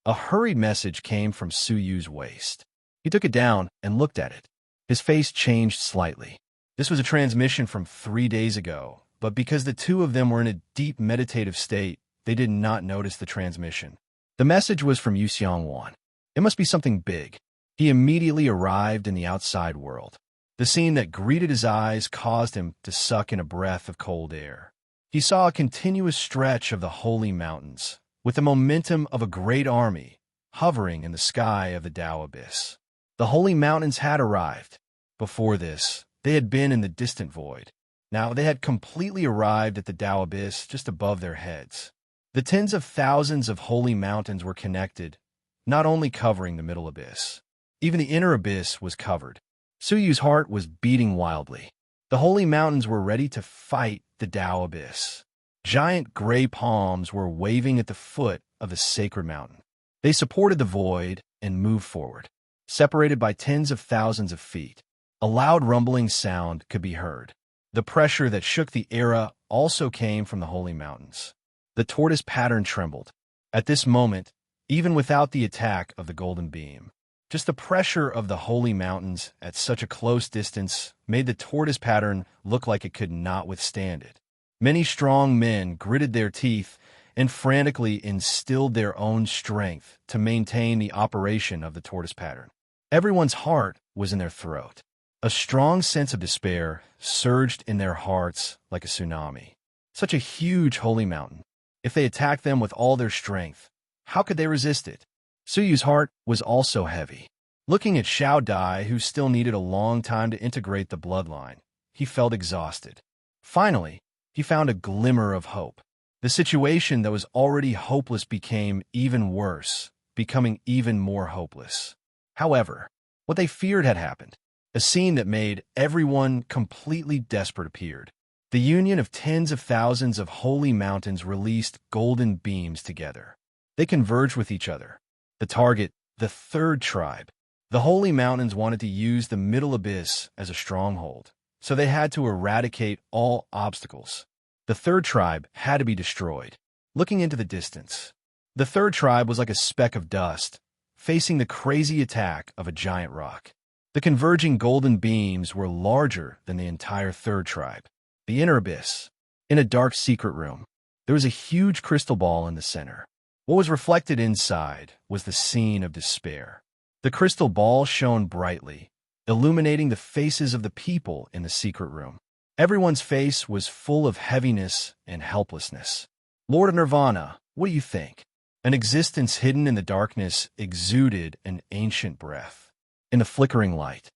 S1: a hurried message came from Suyu's waist. He took it down and looked at it. His face changed slightly. This was a transmission from 3 days ago, but because the two of them were in a deep meditative state, they did not notice the transmission. The message was from Yu Xiangwan. It must be something big. He immediately arrived in the outside world. The scene that greeted his eyes caused him to suck in a breath of cold air. He saw a continuous stretch of the holy mountains, with the momentum of a great army, hovering in the sky of the Tao abyss. The holy mountains had arrived. Before this, they had been in the distant void. Now they had completely arrived at the Tao abyss just above their heads. The tens of thousands of holy mountains were connected, not only covering the middle abyss. Even the inner abyss was covered. Suyu's heart was beating wildly. The holy mountains were ready to fight the Tao abyss. Giant gray palms were waving at the foot of the sacred mountain. They supported the void and moved forward. Separated by tens of thousands of feet, a loud rumbling sound could be heard. The pressure that shook the era also came from the holy mountains. The tortoise pattern trembled. At this moment, even without the attack of the golden beam, just the pressure of the holy mountains at such a close distance made the tortoise pattern look like it could not withstand it. Many strong men gritted their teeth and frantically instilled their own strength to maintain the operation of the tortoise pattern. Everyone's heart was in their throat. A strong sense of despair surged in their hearts like a tsunami. Such a huge holy mountain. If they attacked them with all their strength, how could they resist it? Suyu's heart was also heavy. Looking at Xiao Dai, who still needed a long time to integrate the bloodline, he felt exhausted. Finally, he found a glimmer of hope. The situation that was already hopeless became even worse, becoming even more hopeless. However, what they feared had happened. A scene that made everyone completely desperate appeared. The union of tens of thousands of holy mountains released golden beams together. They converged with each other. The target, the third tribe. The holy mountains wanted to use the middle abyss as a stronghold, so they had to eradicate all obstacles. The third tribe had to be destroyed. Looking into the distance, the third tribe was like a speck of dust, facing the crazy attack of a giant rock. The converging golden beams were larger than the entire third tribe. The inner abyss. In a dark secret room, there was a huge crystal ball in the center. What was reflected inside was the scene of despair. The crystal ball shone brightly, illuminating the faces of the people in the secret room. Everyone's face was full of heaviness and helplessness. Lord of Nirvana, what do you think? An existence hidden in the darkness exuded an ancient breath. In the flickering light.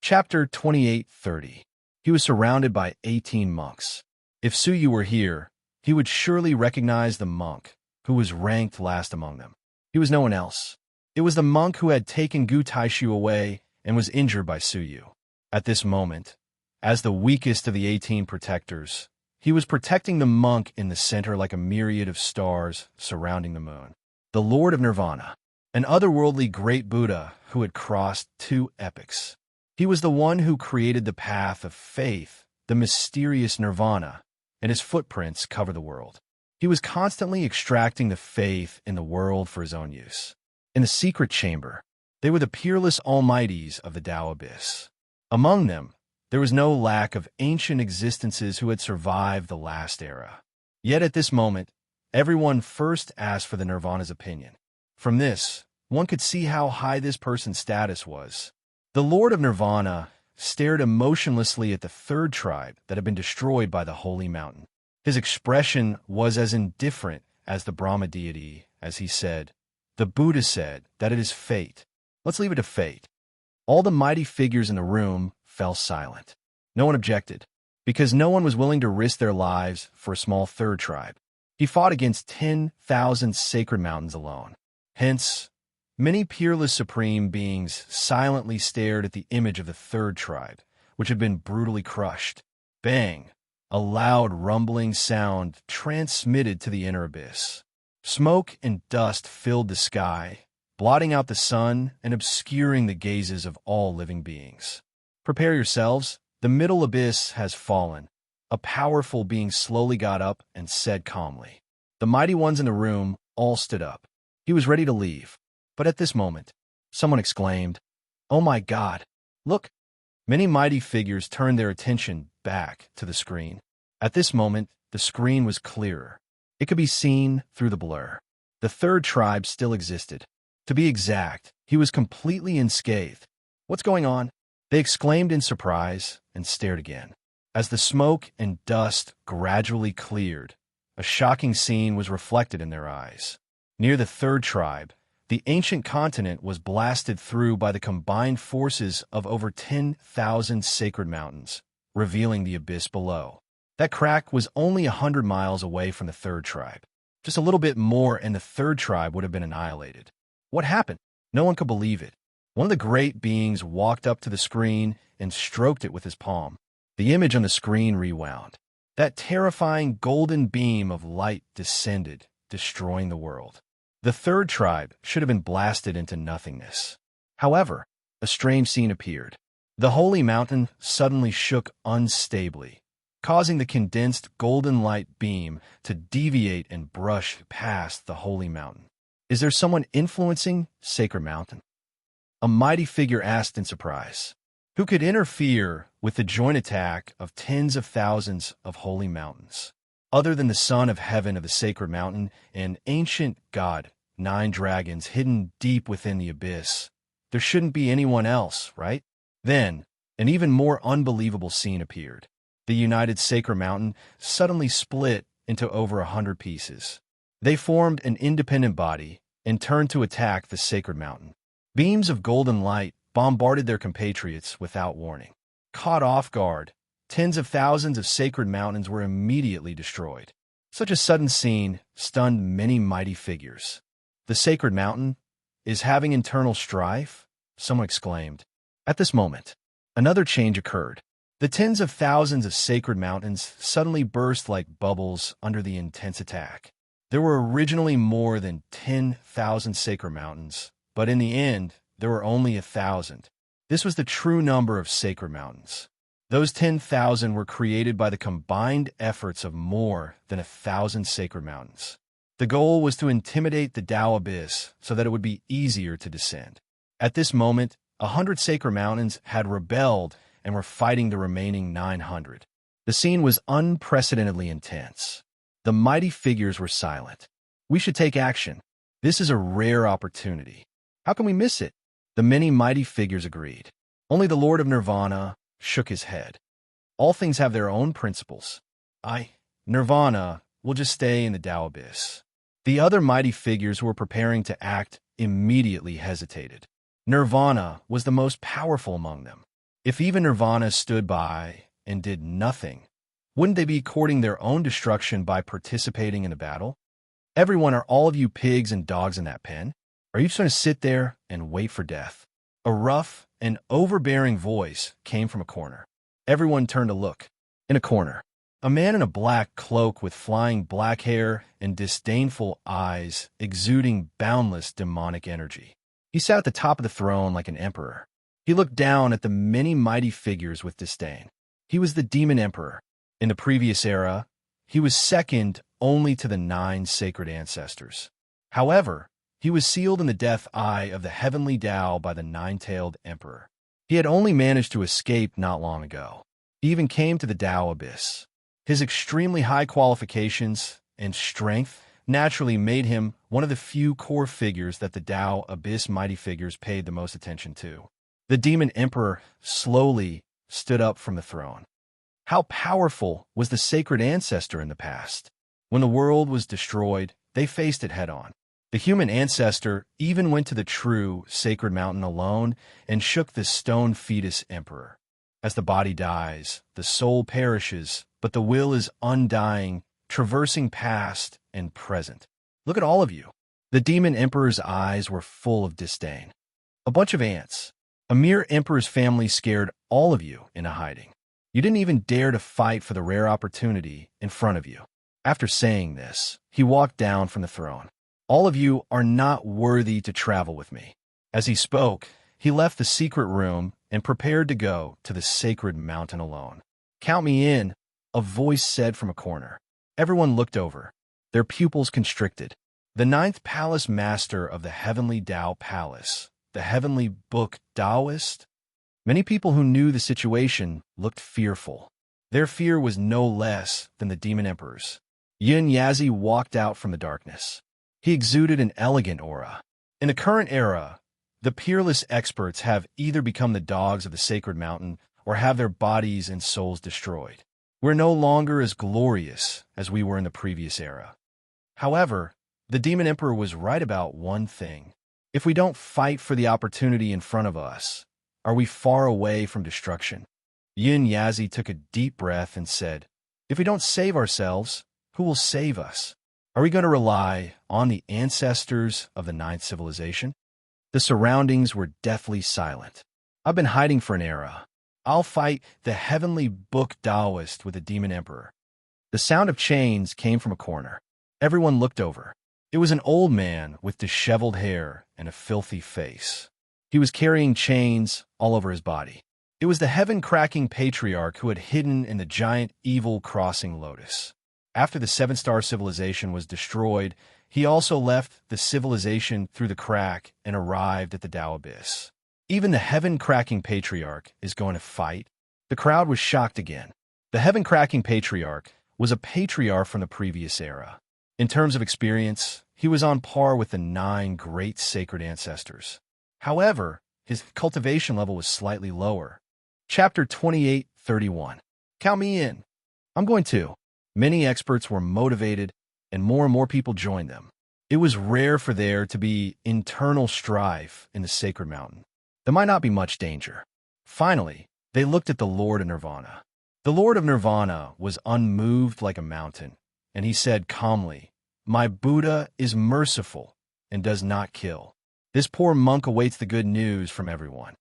S1: Chapter 28:30. He was surrounded by 18 monks. If Suyu were here, he would surely recognize the monk, who was ranked last among them. He was no one else. It was the monk who had taken Gu Taishu away and was injured by Suyu. At this moment, as the weakest of the 18 protectors, he was protecting the monk in the center like a myriad of stars surrounding the moon. The Lord of Nirvana, an otherworldly great Buddha who had crossed 2 epochs. He was the one who created the path of faith, the mysterious nirvana, and his footprints cover the world. He was constantly extracting the faith in the world for his own use. In the secret chamber, they were the peerless almighties of the Tao abyss. Among them, there was no lack of ancient existences who had survived the last era. Yet at this moment, everyone first asked for the nirvana's opinion. From this, one could see how high this person's status was. The Lord of Nirvana stared emotionlessly at the third tribe that had been destroyed by the holy mountain. His expression was as indifferent as the Brahma deity as he said, "The Buddha said that it is fate. Let's leave it to fate." All the mighty figures in the room fell silent. No one objected, because no one was willing to risk their lives for a small third tribe. He fought against 10,000 sacred mountains alone. Hence, many peerless supreme beings silently stared at the image of the third tribe, which had been brutally crushed. Bang! A loud rumbling sound transmitted to the inner abyss. Smoke and dust filled the sky, blotting out the sun and obscuring the gazes of all living beings. Prepare yourselves, the middle abyss has fallen. A powerful being slowly got up and said calmly. The mighty ones in the room all stood up. He was ready to leave. But at this moment, someone exclaimed, "Oh my God, look!" Many mighty figures turned their attention back to the screen. At this moment, the screen was clearer. It could be seen through the blur. The third tribe still existed. To be exact, he was completely unscathed. "What's going on?" They exclaimed in surprise and stared again. As the smoke and dust gradually cleared, a shocking scene was reflected in their eyes. Near the third tribe, the ancient continent was blasted through by the combined forces of over 10,000 sacred mountains, revealing the abyss below. That crack was only 100 miles away from the third tribe. Just a little bit more and the third tribe would have been annihilated. What happened? No one could believe it. One of the great beings walked up to the screen and stroked it with his palm. The image on the screen rewound. That terrifying golden beam of light descended, destroying the world. The third tribe should have been blasted into nothingness. However, a strange scene appeared. The holy mountain suddenly shook unstably, causing the condensed golden light beam to deviate and brush past the holy mountain. Is there someone influencing Sacred Mountain? A mighty figure asked in surprise. Who could interfere with the joint attack of tens of thousands of holy mountains? Other than the Son of Heaven of the Sacred Mountain, an ancient god, 9 dragons hidden deep within the abyss, there shouldn't be anyone else, right? Then, an even more unbelievable scene appeared. The united Sacred Mountain suddenly split into over 100 pieces. They formed an independent body and turned to attack the Sacred Mountain. Beams of golden light bombarded their compatriots without warning. Caught off guard, tens of thousands of sacred mountains were immediately destroyed. Such a sudden scene stunned many mighty figures. The Sacred Mountain is having internal strife? Someone exclaimed. At this moment, another change occurred. The tens of thousands of sacred mountains suddenly burst like bubbles under the intense attack. There were originally more than 10,000 sacred mountains, but in the end, there were only 1,000. This was the true number of sacred mountains. Those 10,000 were created by the combined efforts of more than 1,000 sacred mountains. The goal was to intimidate the Tao abyss so that it would be easier to descend. At this moment, 100 sacred mountains had rebelled and were fighting the remaining 900. The scene was unprecedentedly intense. The mighty figures were silent. We should take action. This is a rare opportunity. How can we miss it? The many mighty figures agreed. Only the Lord of Nirvana shook his head. All things have their own principles. Nirvana, will just stay in the Tao abyss. The other mighty figures who were preparing to act immediately hesitated. Nirvana was the most powerful among them. If even Nirvana stood by and did nothing, wouldn't they be courting their own destruction by participating in the battle? Everyone, are all of you pigs and dogs in that pen? Are you just going to sit there and wait for death? A rough and overbearing voice came from a corner. Everyone turned to look. In a corner, a man in a black cloak with flying black hair and disdainful eyes exuding boundless demonic energy. He sat at the top of the throne like an emperor. He looked down at the many mighty figures with disdain. He was the Demon Emperor. In the previous era, he was second only to the 9 sacred ancestors. However, he was sealed in the death eye of the heavenly Tao by the 9-tailed emperor. He had only managed to escape not long ago. He even came to the Tao abyss. His extremely high qualifications and strength naturally made him one of the few core figures that the Tao abyss mighty figures paid the most attention to. The Demon Emperor slowly stood up from the throne. How powerful was the sacred ancestor in the past? When the world was destroyed, they faced it head-on. The human ancestor even went to the true sacred mountain alone and shook the stone fetus emperor. As the body dies, the soul perishes, but the will is undying, traversing past and present. Look at all of you. The demon emperor's eyes were full of disdain. A bunch of ants. A mere emperor's family scared all of you into hiding. You didn't even dare to fight for the rare opportunity in front of you. After saying this, he walked down from the throne. All of you are not worthy to travel with me. As he spoke, he left the secret room and prepared to go to the sacred mountain alone. Count me in, a voice said from a corner. Everyone looked over, their pupils constricted. The 9th palace master of the heavenly Tao palace, the heavenly book Taoist. Many people who knew the situation looked fearful. Their fear was no less than the demon emperor's. Yin Yazi walked out from the darkness. He exuded an elegant aura. In the current era, the peerless experts have either become the dogs of the sacred mountain or have their bodies and souls destroyed. We're no longer as glorious as we were in the previous era. However, the demon emperor was right about one thing. If we don't fight for the opportunity in front of us, are we far away from destruction? Yin Yazi took a deep breath and said, if we don't save ourselves, who will save us? Are we going to rely on the ancestors of the 9th civilization? The surroundings were deathly silent. I've been hiding for an era. I'll fight the heavenly book Taoist with the demon emperor. The sound of chains came from a corner. Everyone looked over. It was an old man with disheveled hair and a filthy face. He was carrying chains all over his body. It was the heaven-cracking patriarch who had hidden in the giant evil crossing lotus. After the seven-star civilization was destroyed, he also left the civilization through the crack and arrived at the Tao abyss. Even the heaven-cracking patriarch is going to fight? The crowd was shocked again. The heaven-cracking patriarch was a patriarch from the previous era. In terms of experience, he was on par with the 9 great sacred ancestors. However, his cultivation level was slightly lower. Chapter 28:31. Count me in. I'm going to. Many experts were motivated, and more people joined them. It was rare for there to be internal strife in the sacred mountain. There might not be much danger. Finally, they looked at the Lord of Nirvana. The Lord of Nirvana was unmoved like a mountain, and he said calmly, "My Buddha is merciful and does not kill." This poor monk awaits the good news from everyone.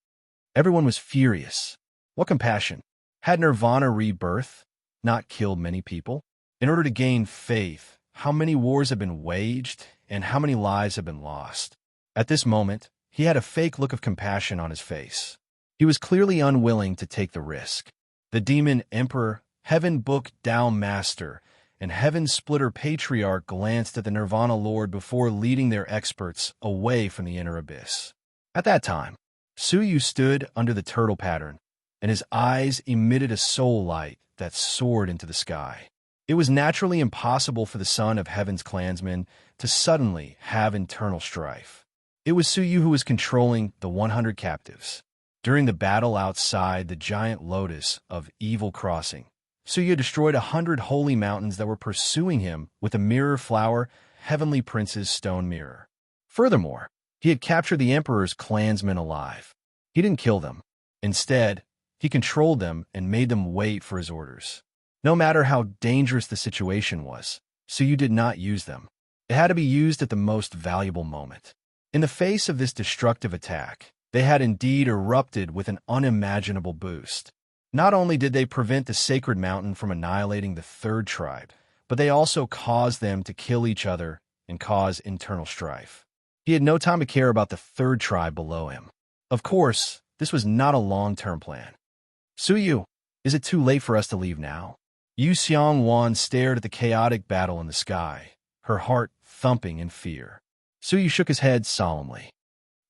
S1: Everyone was furious. What compassion? Had Nirvana rebirth not killed many people? In order to gain faith, how many wars have been waged and how many lives have been lost? At this moment, he had a fake look of compassion on his face. He was clearly unwilling to take the risk. The demon emperor, heaven book Tao master, and heaven splitter patriarch glanced at the Nirvana Lord before leading their experts away from the inner abyss. At that time, Suyu stood under the turtle pattern, and his eyes emitted a soul light that soared into the sky. It was naturally impossible for the son of heaven's clansmen to suddenly have internal strife. It was Suyu who was controlling the 100 captives. During the battle outside the giant lotus of evil crossing, Suyu destroyed 100 holy mountains that were pursuing him with a mirror flower, heavenly prince's stone mirror. Furthermore, he had captured the emperor's clansmen alive. He didn't kill them. Instead, he controlled them and made them wait for his orders. No matter how dangerous the situation was, Suyu did not use them. It had to be used at the most valuable moment. In the face of this destructive attack, they had indeed erupted with an unimaginable boost. Not only did they prevent the sacred mountain from annihilating the third tribe, but they also caused them to kill each other and cause internal strife. He had no time to care about the third tribe below him. Of course, this was not a long-term plan. "Suyu, is it too late for us to leave now?" Yu Xiangwan stared at the chaotic battle in the sky, her heart thumping in fear. Suyu shook his head solemnly.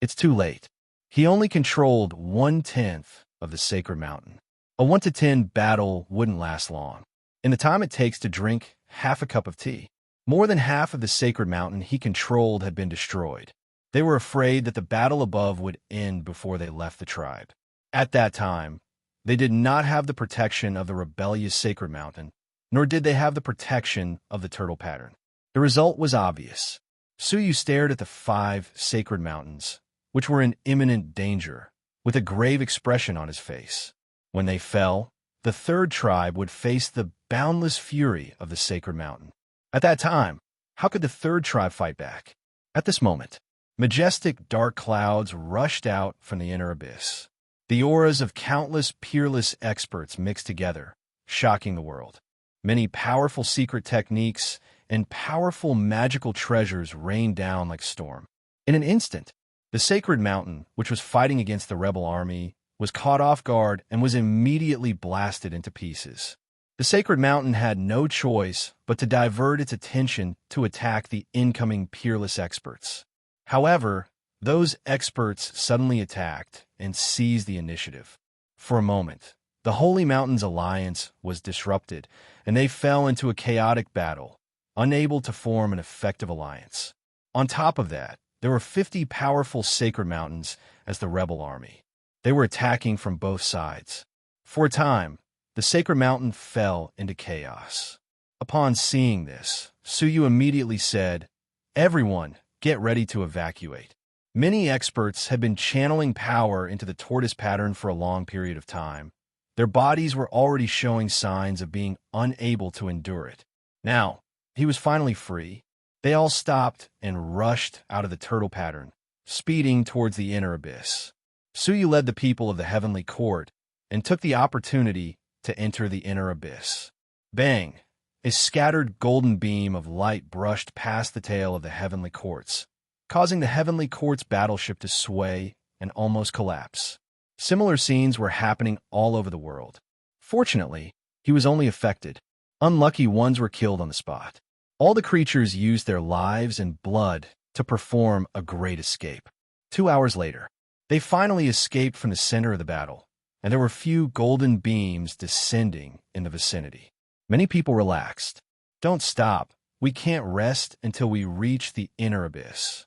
S1: It's too late. He only controlled 1/10 of the sacred mountain. A 1-to-10 battle wouldn't last long. In the time it takes to drink half a cup of tea, more than half of the sacred mountain he controlled had been destroyed. They were afraid that the battle above would end before they left the tribe. At that time, they did not have the protection of the rebellious sacred mountain, nor did they have the protection of the turtle pattern. The result was obvious. Suyu stared at the 5 sacred mountains, which were in imminent danger, with a grave expression on his face. When they fell, the third tribe would face the boundless fury of the sacred mountain. At that time, how could the third tribe fight back? At this moment, majestic dark clouds rushed out from the inner abyss. The auras of countless peerless experts mixed together, shocking the world. Many powerful secret techniques and powerful magical treasures rained down like storm. In an instant, the sacred mountain, which was fighting against the rebel army, was caught off guard and was immediately blasted into pieces. The sacred mountain had no choice but to divert its attention to attack the incoming peerless experts. However, those experts suddenly attacked and seized the initiative. For a moment, the Holy Mountains Alliance was disrupted, and they fell into a chaotic battle, unable to form an effective alliance. On top of that, there were 50 powerful sacred mountains as the rebel army. They were attacking from both sides. For a time, the sacred mountain fell into chaos. Upon seeing this, Suyu immediately said, "Everyone, get ready to evacuate." Many experts had been channeling power into the tortoise pattern for a long period of time. Their bodies were already showing signs of being unable to endure it. Now, he was finally free. They all stopped and rushed out of the turtle pattern, speeding towards the inner abyss. Suyu led the people of the heavenly court and took the opportunity to enter the inner abyss. Bang! A scattered golden beam of light brushed past the tail of the heavenly courts, causing the heavenly court's battleship to sway and almost collapse. Similar scenes were happening all over the world. Fortunately, he was only affected. Unlucky ones were killed on the spot. All the creatures used their lives and blood to perform a great escape. 2 hours later, they finally escaped from the center of the battle, and there were few golden beams descending in the vicinity. Many people relaxed. Don't stop. We can't rest until we reach the inner abyss.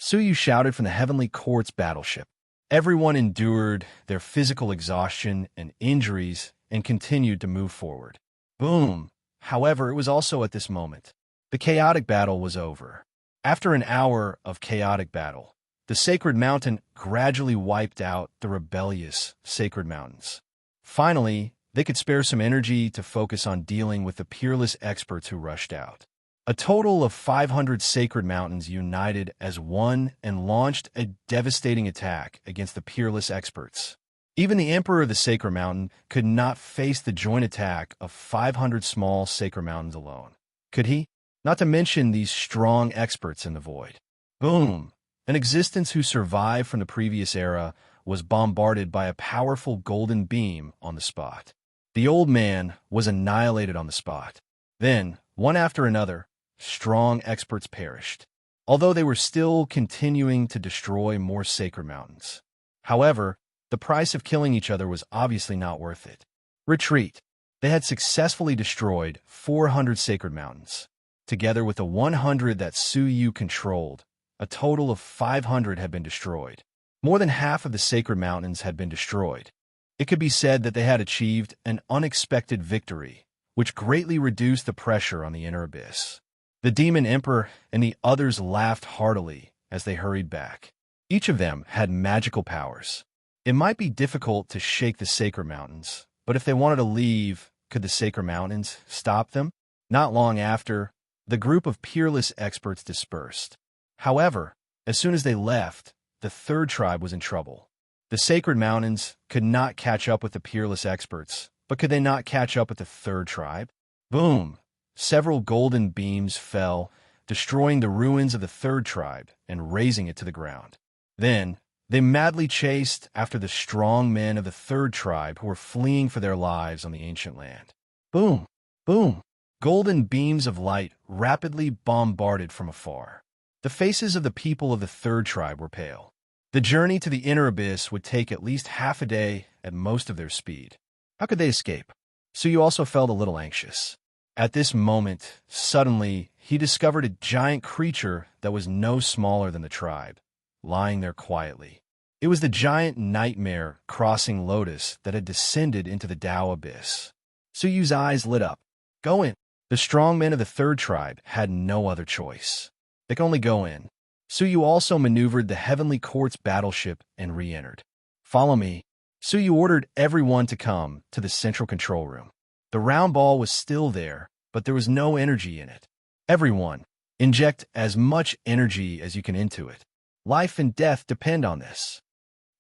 S1: Suyu shouted from the heavenly court's battleship. Everyone endured their physical exhaustion and injuries and continued to move forward. Boom! However, it was also at this moment. The chaotic battle was over. After an hour of chaotic battle, the sacred mountain gradually wiped out the rebellious sacred mountains. Finally, they could spare some energy to focus on dealing with the peerless experts who rushed out. A total of 500 sacred mountains united as one and launched a devastating attack against the peerless experts. Even the emperor of the sacred mountain could not face the joint attack of 500 small sacred mountains alone. Could he? Not to mention these strong experts in the void. Boom! An existence who survived from the previous era was bombarded by a powerful golden beam on the spot. The old man was annihilated on the spot. Then, one after another, strong experts perished, although they were still continuing to destroy more sacred mountains. However, the price of killing each other was obviously not worth it. Retreat. They had successfully destroyed 400 sacred mountains. Together with the 100 that Suyu controlled, a total of 500 had been destroyed. More than half of the sacred mountains had been destroyed. It could be said that they had achieved an unexpected victory, which greatly reduced the pressure on the inner abyss. The demon emperor and the others laughed heartily as they hurried back. Each of them had magical powers. It might be difficult to shake the sacred mountains, but if they wanted to leave, could the sacred mountains stop them? Not long after, the group of peerless experts dispersed. However, as soon as they left, the third tribe was in trouble. The sacred mountains could not catch up with the peerless experts, but could they not catch up with the third tribe? Boom! Several golden beams fell, destroying the ruins of the third tribe and razing it to the ground. Then, they madly chased after the strong men of the third tribe who were fleeing for their lives on the ancient land. Boom! Boom! Golden beams of light rapidly bombarded from afar. The faces of the people of the third tribe were pale. The journey to the inner abyss would take at least half a day at most of their speed. How could they escape? Suyu also felt a little anxious. At this moment, suddenly, he discovered a giant creature that was no smaller than the tribe, lying there quietly. It was the giant nightmare crossing lotus that had descended into the Tao abyss. Suyu's eyes lit up. Go in. The strong men of the third tribe had no other choice. They could only go in. Suyu also maneuvered the heavenly court's battleship and re-entered. Follow me. Suyu ordered everyone to come to the central control room. The round ball was still there, but there was no energy in it. Everyone, inject as much energy as you can into it. Life and death depend on this.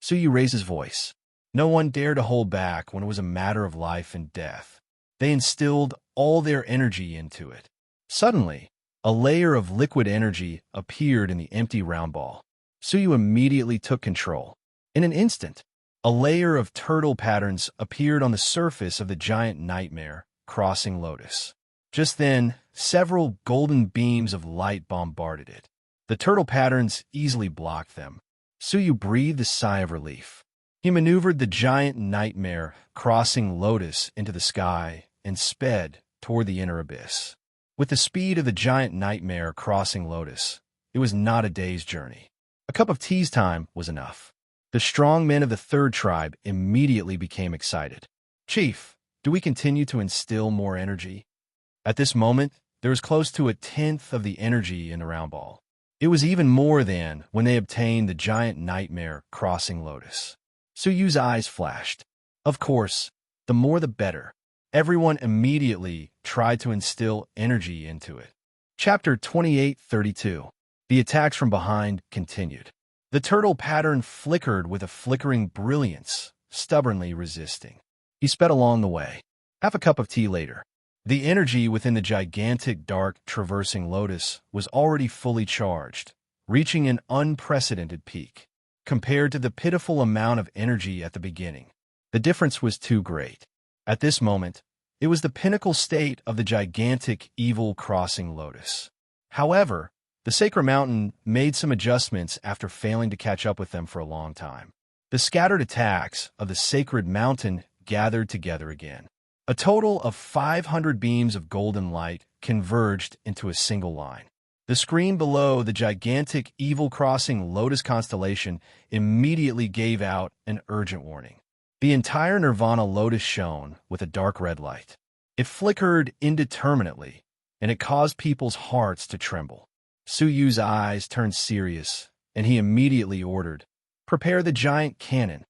S1: Suyu raised his voice. No one dared to hold back when it was a matter of life and death. They instilled all their energy into it. Suddenly, a layer of liquid energy appeared in the empty round ball. Suyu immediately took control. In an instant, a layer of turtle patterns appeared on the surface of the giant nightmare crossing lotus. Just then, several golden beams of light bombarded it. The turtle patterns easily blocked them. Suyu breathed a sigh of relief. He maneuvered the giant nightmare crossing lotus into the sky and sped toward the inner abyss. With the speed of the giant nightmare crossing lotus, it was not a day's journey. A cup of tea's time was enough. The strong men of the third tribe immediately became excited. Chief, do we continue to instill more energy? At this moment, there was close to 1/10 of the energy in the round ball. It was even more than when they obtained the giant nightmare crossing lotus. Suyu's eyes flashed. Of course, the more the better. Everyone immediately tried to instill energy into it. Chapter 28:32. The attacks from behind continued. The turtle pattern flickered with a flickering brilliance, stubbornly resisting. He sped along the way. Half a cup of tea later, the energy within the gigantic, dark, traversing lotus was already fully charged, reaching an unprecedented peak. Compared to the pitiful amount of energy at the beginning, the difference was too great. At this moment, it was the pinnacle state of the gigantic, evil crossing lotus. However, the sacred mountain made some adjustments after failing to catch up with them for a long time. The scattered attacks of the sacred mountain gathered together again. A total of 500 beams of golden light converged into a single line. The screen below the gigantic evil crossing lotus constellation immediately gave out an urgent warning. The entire Nirvana lotus shone with a dark red light. It flickered indeterminately, and it caused people's hearts to tremble. Su Yu's eyes turned serious, and he immediately ordered, "Prepare the giant cannon."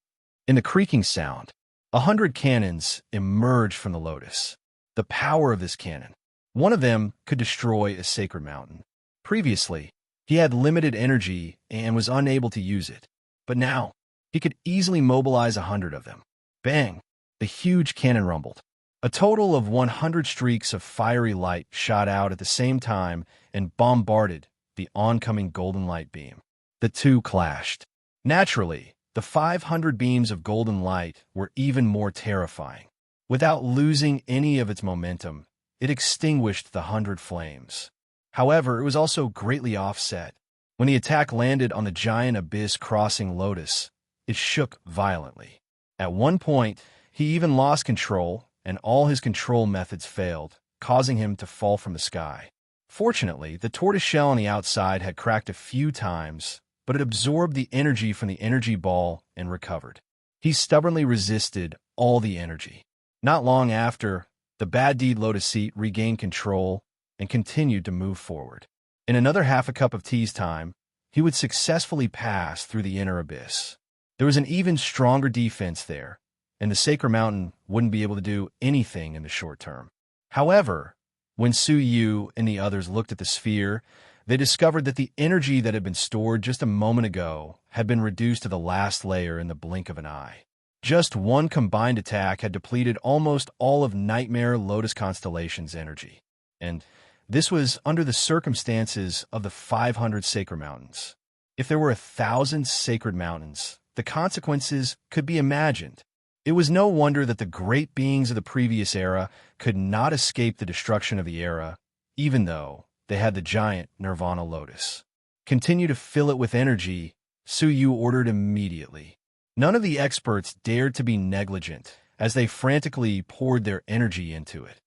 S1: In the creaking sound, 100 cannons emerged from the lotus. The power of this cannon. One of them could destroy a sacred mountain. Previously, he had limited energy and was unable to use it. But now, he could easily mobilize 100 of them. Bang! The huge cannon rumbled. A total of 100 streaks of fiery light shot out at the same time and bombarded the oncoming golden light beam. The two clashed. Naturally, the 500 beams of golden light were even more terrifying. Without losing any of its momentum, it extinguished the 100 flames. However, it was also greatly offset. When the attack landed on the giant abyss-crossing lotus, it shook violently. At one point, he even lost control, and all his control methods failed, causing him to fall from the sky. Fortunately, the tortoise shell on the outside had cracked a few times, but it absorbed the energy from the energy ball and recovered. He stubbornly resisted all the energy. Not long after, the bad deed lotus seat regained control and continued to move forward. In another half a cup of tea's time, he would successfully pass through the inner abyss. There was an even stronger defense there, and the sacred mountain wouldn't be able to do anything in the short term. However, when Su Yu and the others looked at the sphere, they discovered that the energy that had been stored just a moment ago had been reduced to the last layer in the blink of an eye. Just one combined attack had depleted almost all of Nightmare Lotus Constellation's energy. And this was under the circumstances of the 500 sacred mountains. If there were 1,000 sacred mountains, the consequences could be imagined. It was no wonder that the great beings of the previous era could not escape the destruction of the era, even though they had the giant Nirvana Lotus. Continue to fill it with energy, Su Yu ordered immediately. None of the experts dared to be negligent as they frantically poured their energy into it.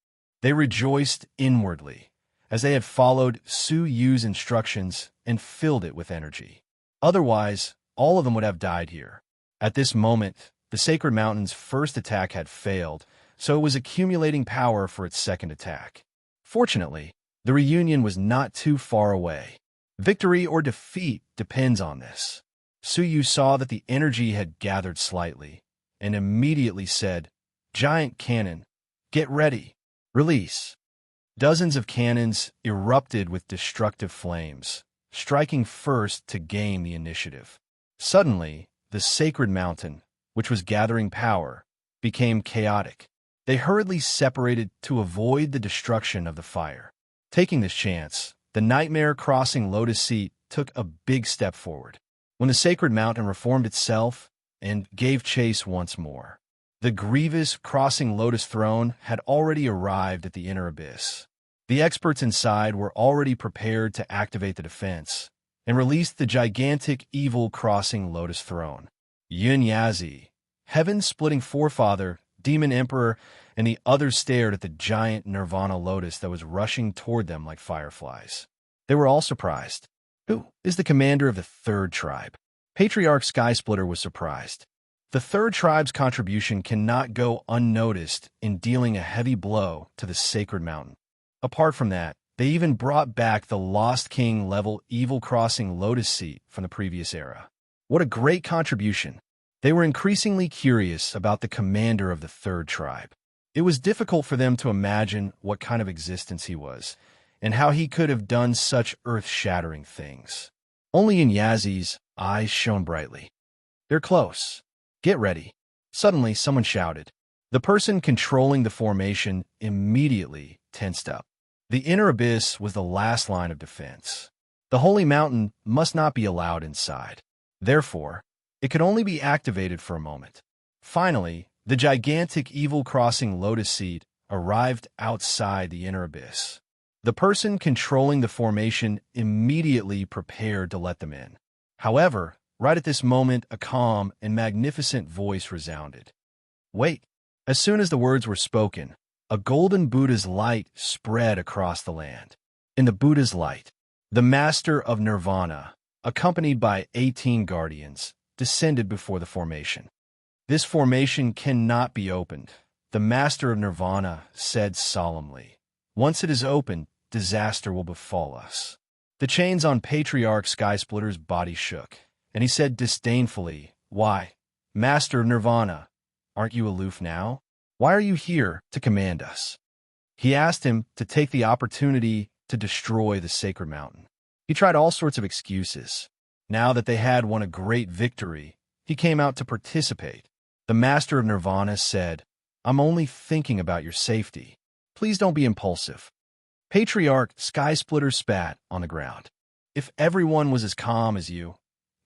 S1: They rejoiced inwardly as they had followed Su Yu's instructions and filled it with energy. Otherwise, all of them would have died here. At this moment, the Sacred Mountain's first attack had failed, so it was accumulating power for its second attack. Fortunately, the reunion was not too far away. Victory or defeat depends on this. Su Yu saw that the energy had gathered slightly, and immediately said, "Giant cannon, get ready, release." Dozens of cannons erupted with destructive flames, striking first to gain the initiative. Suddenly, the Sacred Mountain, which was gathering power, became chaotic. They hurriedly separated to avoid the destruction of the fire. Taking this chance, the Nightmare Crossing Lotus Seat took a big step forward. When the Sacred Mountain reformed itself and gave chase once more, the grievous Crossing Lotus Throne had already arrived at the inner abyss. The experts inside were already prepared to activate the defense and release the gigantic evil Crossing Lotus Throne. Yun Yazi, Heaven-splitting forefather, Demon Emperor, and the others stared at the giant Nirvana Lotus that was rushing toward them like fireflies. They were all surprised. Who is the commander of the third tribe? Patriarch Skysplitter was surprised. The third tribe's contribution cannot go unnoticed in dealing a heavy blow to the Sacred Mountain. Apart from that, they even brought back the Lost King level Evil Crossing Lotus Seat from the previous era. What a great contribution! They were increasingly curious about the commander of the third tribe. It was difficult for them to imagine what kind of existence he was, and how he could have done such earth-shattering things. Only in Yazi's eyes shone brightly. "They're close. Get ready." Suddenly, someone shouted. The person controlling the formation immediately tensed up. The inner abyss was the last line of defense. The holy mountain must not be allowed inside. Therefore, it could only be activated for a moment. Finally, the gigantic evil crossing lotus seed arrived outside the inner abyss. The person controlling the formation immediately prepared to let them in. However, right at this moment, a calm and magnificent voice resounded. "Wait." As soon as the words were spoken, a golden Buddha's light spread across the land. In the Buddha's light, the Master of Nirvana, accompanied by 18 guardians, descended before the formation. "This formation cannot be opened," the Master of Nirvana said solemnly. "Once it is opened, disaster will befall us." The chains on Patriarch Skysplitter's body shook, and he said disdainfully, "Why, Master of Nirvana, aren't you aloof now? Why are you here to command us?" He asked him to take the opportunity to destroy the sacred mountain. He tried all sorts of excuses. Now that they had won a great victory, he came out to participate. The Master of Nirvana said, "I'm only thinking about your safety. Please don't be impulsive." Patriarch Skysplitter spat on the ground. "If everyone was as calm as you,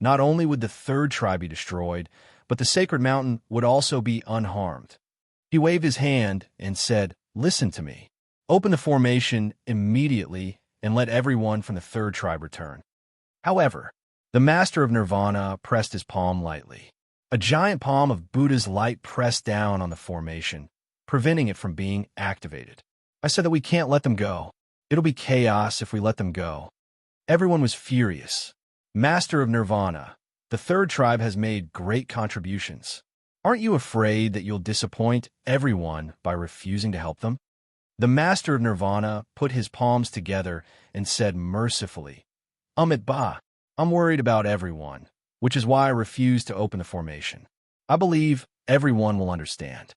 S1: not only would the third tribe be destroyed, but the sacred mountain would also be unharmed." He waved his hand and said, "Listen to me. Open the formation immediately and let everyone from the third tribe return." However, the Master of Nirvana pressed his palm lightly. A giant palm of Buddha's light pressed down on the formation, preventing it from being activated. "I said that we can't let them go. It'll be chaos if we let them go." Everyone was furious. "Master of Nirvana, the third tribe has made great contributions. Aren't you afraid that you'll disappoint everyone by refusing to help them?" The Master of Nirvana put his palms together and said mercifully, "Amit Ba, I'm worried about everyone, which is why I refuse to open the formation. I believe everyone will understand."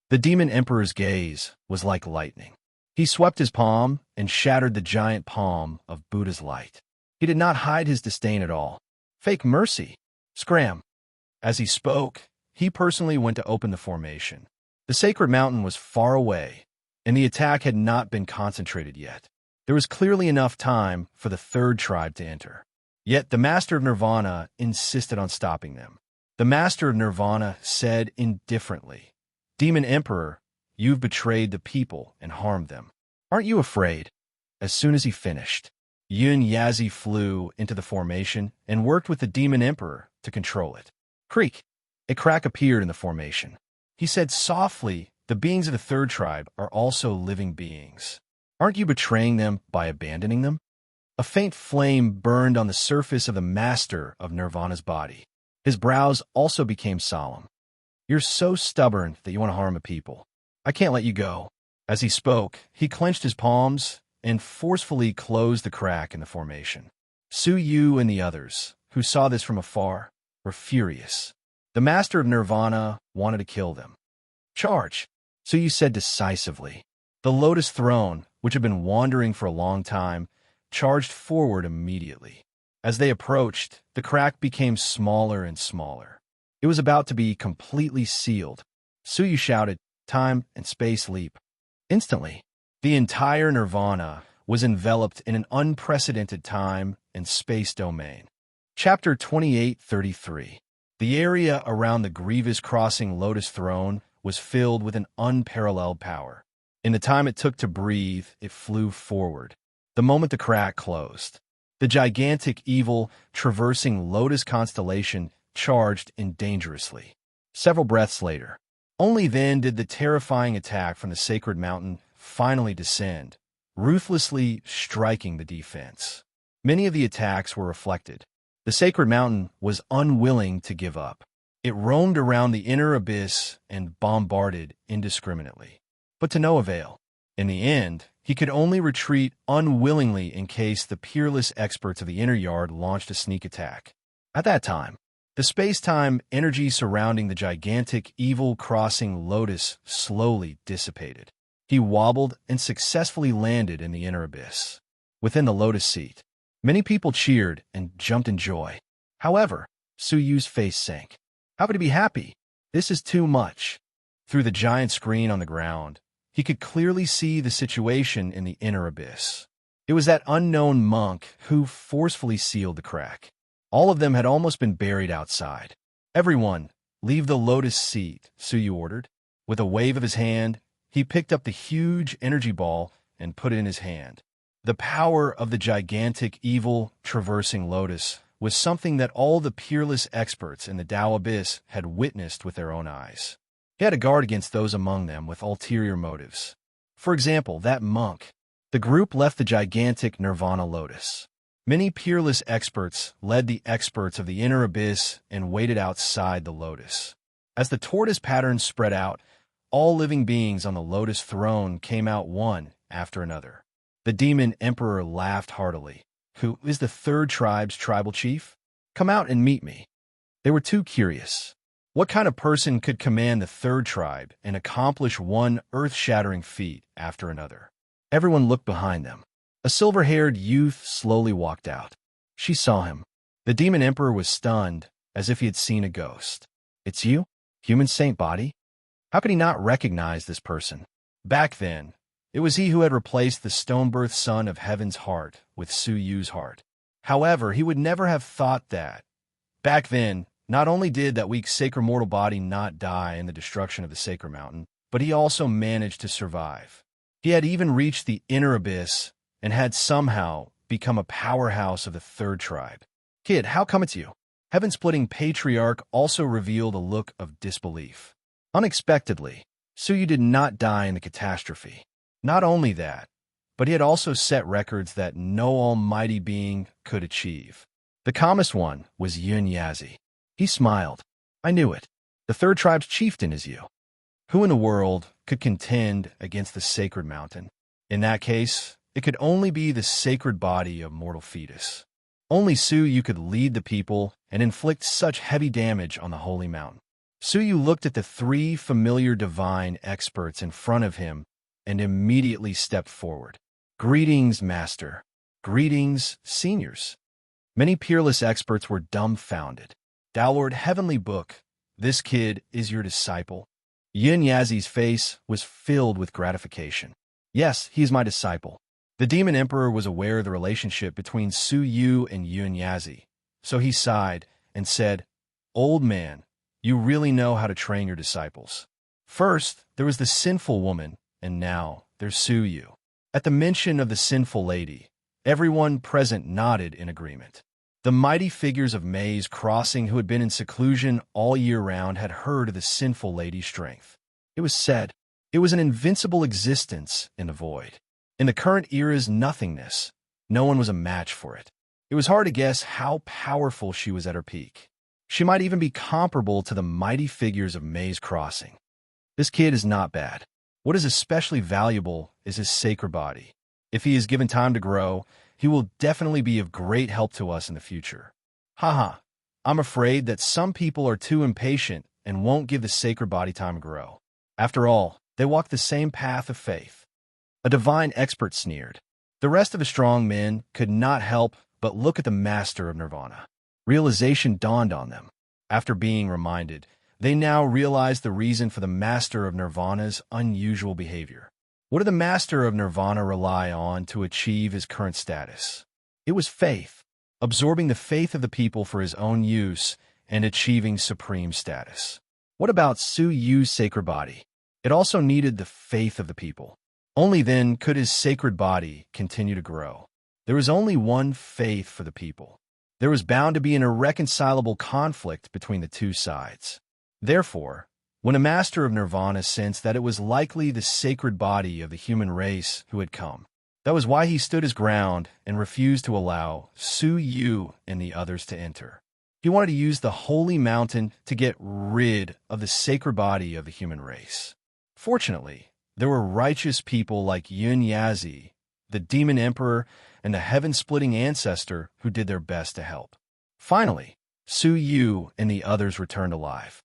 S1: The Demon Emperor's gaze was like lightning. He swept his palm and shattered the giant palm of Buddha's light. He did not hide his disdain at all. "Fake mercy. Scram." As he spoke, he personally went to open the formation. The sacred mountain was far away, and the attack had not been concentrated yet. There was clearly enough time for the third tribe to enter. Yet the Master of Nirvana insisted on stopping them. The Master of Nirvana said indifferently, "Demon Emperor, you've betrayed the people and harmed them. Aren't you afraid?" As soon as he finished, Yun Yazi flew into the formation and worked with the Demon Emperor to control it. Creak! A crack appeared in the formation. He said softly, "The beings of the third tribe are also living beings. Aren't you betraying them by abandoning them?" A faint flame burned on the surface of the Master of Nirvana's body. His brows also became solemn. "You're so stubborn that you want to harm a people. I can't let you go." As he spoke, he clenched his palms and forcefully closed the crack in the formation. Su Yu and the others, who saw this from afar, were furious. The Master of Nirvana wanted to kill them. "Charge," Su Yu said decisively. The Lotus Throne, which had been wandering for a long time, charged forward immediately. As they approached, the crack became smaller and smaller. It was about to be completely sealed. Su Yu shouted, "Time and space leap." Instantly, the entire Nirvana was enveloped in an unprecedented time and space domain. Chapter 28:33. The area around the Grievous Crossing Lotus Throne was filled with an unparalleled power. In the time it took to breathe, it flew forward. The moment the crack closed, the gigantic evil traversing Lotus constellation charged in dangerously. Several breaths later, only then did the terrifying attack from the sacred mountain finally descend, ruthlessly striking the defense. Many of the attacks were reflected. The sacred mountain was unwilling to give up. It roamed around the inner abyss and bombarded indiscriminately, but to no avail. In the end, he could only retreat unwillingly in case the peerless experts of the inner yard launched a sneak attack. At that time, the space-time energy surrounding the gigantic evil crossing Lotus slowly dissipated. He wobbled and successfully landed in the inner abyss. Within the Lotus seat, Many people cheered and jumped in joy. However, Su Yu's face sank. How could he be happy? This is too much. Through the giant screen on the ground, he could clearly see the situation in the inner abyss. It was that unknown monk who forcefully sealed the crack. All of them had almost been buried outside. Everyone, leave the lotus seat, Su Yu ordered. With a wave of his hand, he picked up the huge energy ball and put it in his hand. The power of the gigantic evil traversing lotus was something that all the peerless experts in the Tao Abyss had witnessed with their own eyes. He had to guard against those among them with ulterior motives. For example, that monk. The group left the gigantic Nirvana lotus. Many peerless experts led the experts of the inner abyss and waited outside the lotus. As the tortoise pattern spread out, all living beings on the lotus throne came out one after another. The demon emperor laughed heartily. Who is the third tribe's tribal chief? Come out and meet me. They were too curious. What kind of person could command the third tribe and accomplish one earth-shattering feat after another? Everyone looked behind them. A silver-haired youth slowly walked out. She saw him. The demon emperor was stunned, as if he had seen a ghost. It's you? Human saint body? How could he not recognize this person? Back then, it was he who had replaced the stone-birthed son of heaven's heart with Su Yu's heart. However, he would never have thought that. Back then, not only did that weak sacred mortal body not die in the destruction of the sacred mountain, but he also managed to survive. He had even reached the inner abyss and had somehow become a powerhouse of the third tribe. Kid, how come it's you? Heaven-splitting patriarch also revealed a look of disbelief. Unexpectedly, Su Yu did not die in the catastrophe. Not only that, but he had also set records that no almighty being could achieve. The calmest one was Yun Yazi. He smiled. I knew it. The third tribe's chieftain is you. Who in the world could contend against the sacred mountain? In that case, it could only be the sacred body of mortal fetus. Only Su Yu could lead the people and inflict such heavy damage on the holy mountain. Su Yu looked at the three familiar divine experts in front of him and immediately stepped forward. Greetings, Master. Greetings, seniors. Many peerless experts were dumbfounded. Tao Lord Heavenly Book, this kid is your disciple. Yin Yazi's face was filled with gratification. Yes, he is my disciple. The demon emperor was aware of the relationship between Su Yu and Yun Yazi, so he sighed and said, Old man, you really know how to train your disciples. First, there was the sinful woman, and now there's Su Yu. At the mention of the sinful lady, everyone present nodded in agreement. The mighty figures of Maze Crossing who had been in seclusion all year round had heard of the sinful lady's strength. It was said, it was an invincible existence in the void. In the current era's nothingness, no one was a match for it. It was hard to guess how powerful she was at her peak. She might even be comparable to the mighty figures of Maze Crossing. This kid is not bad. What is especially valuable is his sacred body. If he is given time to grow, he will definitely be of great help to us in the future. Haha, I'm afraid that some people are too impatient and won't give the sacred body time to grow. After all, they walk the same path of faith. A divine expert sneered. The rest of the strong men could not help but look at the master of Nirvana. Realization dawned on them. After being reminded, they now realized the reason for the master of Nirvana's unusual behavior. What did the master of Nirvana rely on to achieve his current status? It was faith, absorbing the faith of the people for his own use and achieving supreme status. What about Su Yu's sacred body? It also needed the faith of the people. Only then could his sacred body continue to grow. There was only one faith for the people. There was bound to be an irreconcilable conflict between the two sides. Therefore, when a master of Nirvana sensed that it was likely the sacred body of the human race who had come, that was why he stood his ground and refused to allow Su Yu and the others to enter. He wanted to use the holy mountain to get rid of the sacred body of the human race. Fortunately, there were righteous people like Yun Yazi, the demon emperor, and the heaven-splitting ancestor who did their best to help. Finally, Su Yu and the others returned alive.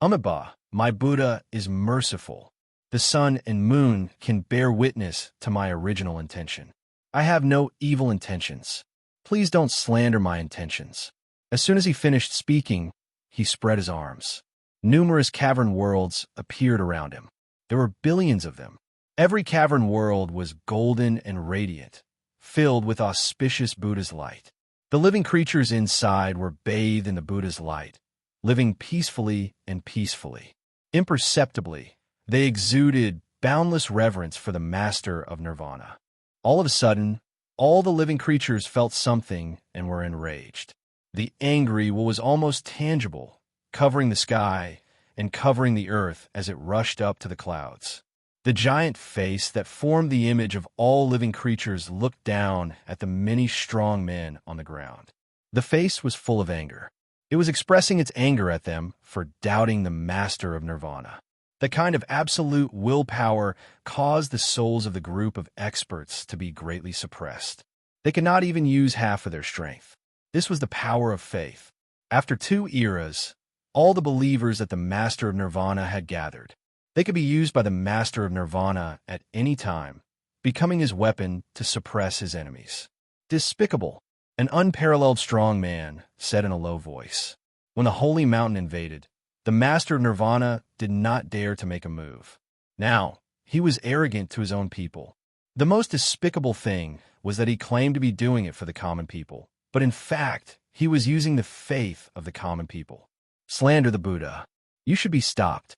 S1: Amitabha, my Buddha is merciful. The sun and moon can bear witness to my original intention. I have no evil intentions. Please don't slander my intentions." As soon as he finished speaking, he spread his arms. Numerous cavern worlds appeared around him. There were billions of them. Every cavern world was golden and radiant, filled with auspicious Buddha's light. The living creatures inside were bathed in the Buddha's light, living peacefully and peacefully. Imperceptibly, they exuded boundless reverence for the master of nirvana. All of a sudden, all the living creatures felt something and were enraged. The angry what was almost tangible, covering the sky and covering the earth as it rushed up to the clouds. The giant face that formed the image of all living creatures looked down at the many strong men on the ground. The face was full of anger. It was expressing its anger at them for doubting the master of nirvana. The kind of absolute willpower caused the souls of the group of experts to be greatly suppressed. They could not even use half of their strength. This was the power of faith. After 2 eras, all the believers that the master of nirvana had gathered. They could be used by the master of nirvana at any time, becoming his weapon to suppress his enemies. Despicable, an unparalleled strong man said in a low voice. When the holy mountain invaded, the master of nirvana did not dare to make a move. Now, he was arrogant to his own people. The most despicable thing was that he claimed to be doing it for the common people, but in fact, he was using the faith of the common people. Slander the Buddha. You should be stopped.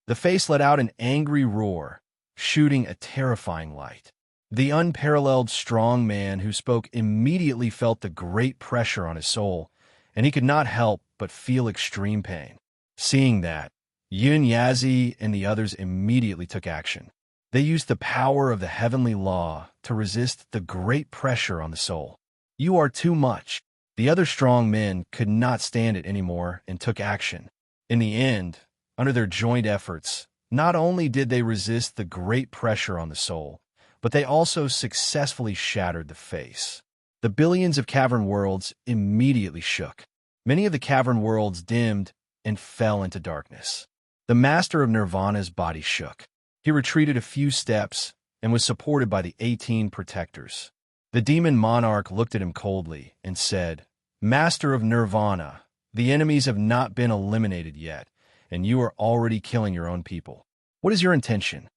S1: The face let out an angry roar, shooting a terrifying light. The unparalleled strong man who spoke immediately felt the great pressure on his soul, and he could not help but feel extreme pain. Seeing that, Yun Yazi and the others immediately took action. They used the power of the heavenly law to resist the great pressure on the soul. You are too much. The other strong men could not stand it anymore and took action. In the end, under their joint efforts, not only did they resist the great pressure on the soul, but they also successfully shattered the face. The billions of cavern worlds immediately shook. Many of the cavern worlds dimmed and fell into darkness. The master of nirvana's body shook. He retreated a few steps and was supported by the 18 protectors. The demon monarch looked at him coldly and said, "Master of nirvana, the enemies have not been eliminated yet, and you are already killing your own people. What is your intention?"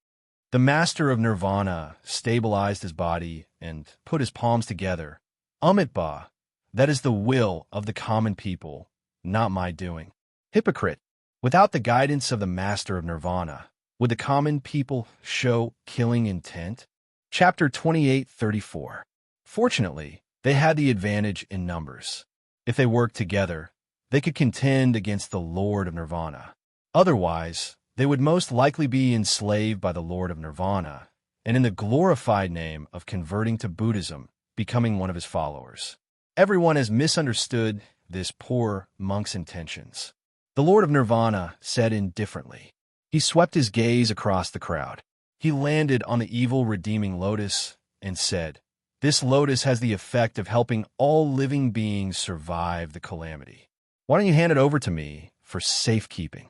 S1: The master of nirvana stabilized his body and put his palms together. "Amitba, that is the will of the common people, not my doing." Hypocrite, without the guidance of the master of nirvana, would the common people show killing intent? Chapter 28:34. Fortunately, they had the advantage in numbers. If they worked together, they could contend against the Lord of Nirvana. Otherwise, they would most likely be enslaved by the Lord of Nirvana, and in the glorified name of converting to Buddhism, becoming one of his followers. Everyone has misunderstood this poor monk's intentions. The Lord of Nirvana said indifferently. He swept his gaze across the crowd. He landed on the evil redeeming lotus and said, "This lotus has the effect of helping all living beings survive the calamity. Why don't you hand it over to me for safekeeping?"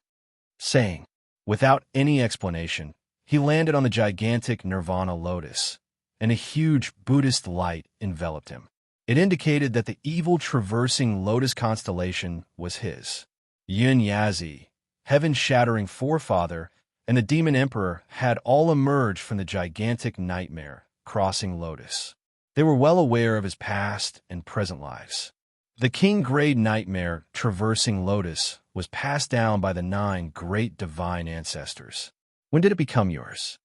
S1: Saying, without any explanation, he landed on the gigantic nirvana lotus, and a huge Buddhist light enveloped him. It indicated that the evil traversing lotus constellation was his. Yun Yazi, heaven-shattering forefather, and the demon emperor had all emerged from the gigantic nightmare crossing lotus. They were well aware of his past and present lives. The king-grade nightmare traversing lotus was passed down by the 9 great divine ancestors. When did it become yours?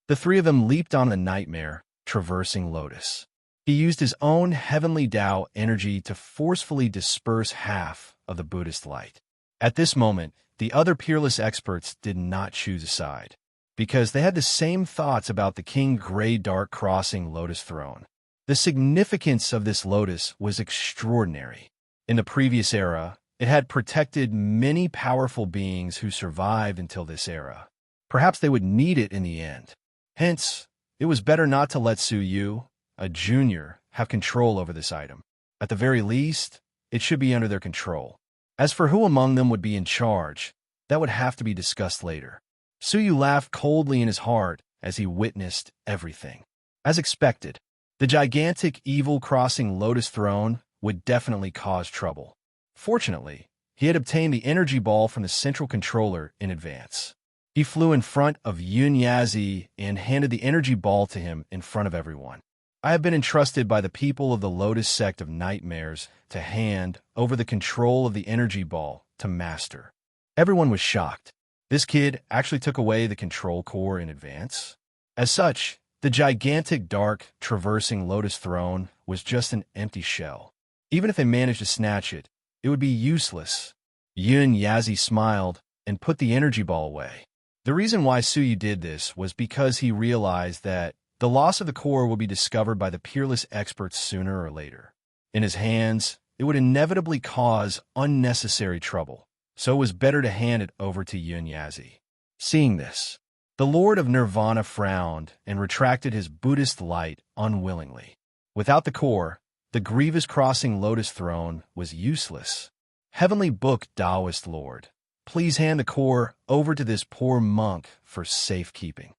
S1: The 3 of them leaped on the nightmare traversing lotus. He used his own heavenly Tao energy to forcefully disperse half of the Buddhist light. At this moment, the other peerless experts did not choose a side, because they had the same thoughts about the king-grade dark crossing lotus throne. The significance of this lotus was extraordinary. In the previous era, it had protected many powerful beings who survived until this era. Perhaps they would need it in the end. Hence, it was better not to let Su Yu, a junior, have control over this item. At the very least, it should be under their control. As for who among them would be in charge, that would have to be discussed later. Su Yu laughed coldly in his heart as he witnessed everything. As expected, The gigantic evil-crossing Lotus Throne would definitely cause trouble. Fortunately, he had obtained the energy ball from the central controller in advance. He flew in front of Yun Yazi and handed the energy ball to him in front of everyone. I have been entrusted by the people of the Lotus sect of nightmares to hand over the control of the energy ball to Master. Everyone was shocked. This kid actually took away the control core in advance. As such, the gigantic dark traversing Lotus Throne was just an empty shell. Even if they managed to snatch it, it would be useless. Yun Yazi smiled and put the energy ball away. The reason why Suyu did this was because he realized that the loss of the core would be discovered by the peerless experts sooner or later. In his hands, it would inevitably cause unnecessary trouble, so it was better to hand it over to Yun Yazi. Seeing this, the Lord of Nirvana frowned and retracted his Buddhist light unwillingly. Without the core, the grievous crossing Lotus Throne was useless. Heavenly Book Taoist Lord, please hand the core over to this poor monk for safekeeping.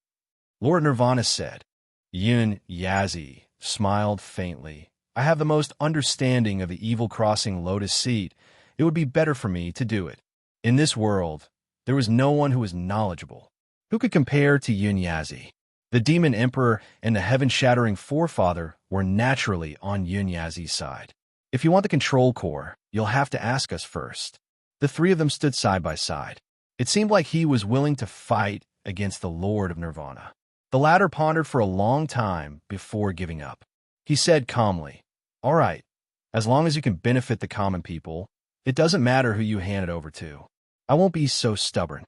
S1: Lord Nirvana said. Yun Yazi smiled faintly. I have the most understanding of the evil crossing Lotus Seat. It would be better for me to do it. In this world, there was no one who was knowledgeable. Who could compare to Yun Yazi? The Demon Emperor and the Heaven-Shattering Forefather were naturally on Yun Yazi's side. If you want the control core, you'll have to ask us first. The three of them stood side by side. It seemed like he was willing to fight against the Lord of Nirvana. The latter pondered for a long time before giving up. He said calmly, "All right, as long as you can benefit the common people, it doesn't matter who you hand it over to. I won't be so stubborn."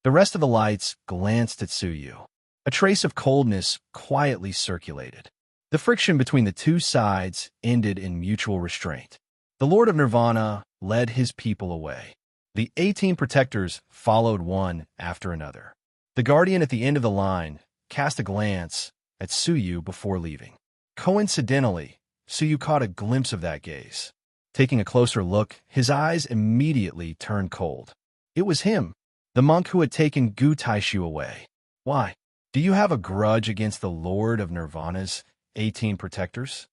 S1: The rest of the lights glanced at Suyu. A trace of coldness quietly circulated. The friction between the two sides ended in mutual restraint. The Lord of Nirvana led his people away. The 18 protectors followed one after another. The guardian at the end of the line cast a glance at Suyu before leaving. Coincidentally, Suyu caught a glimpse of that gaze. Taking a closer look, his eyes immediately turned cold. It was him, the monk who had taken Gu Taishu away. Why? Do you have a grudge against the Lord of Nirvana's 18 protectors?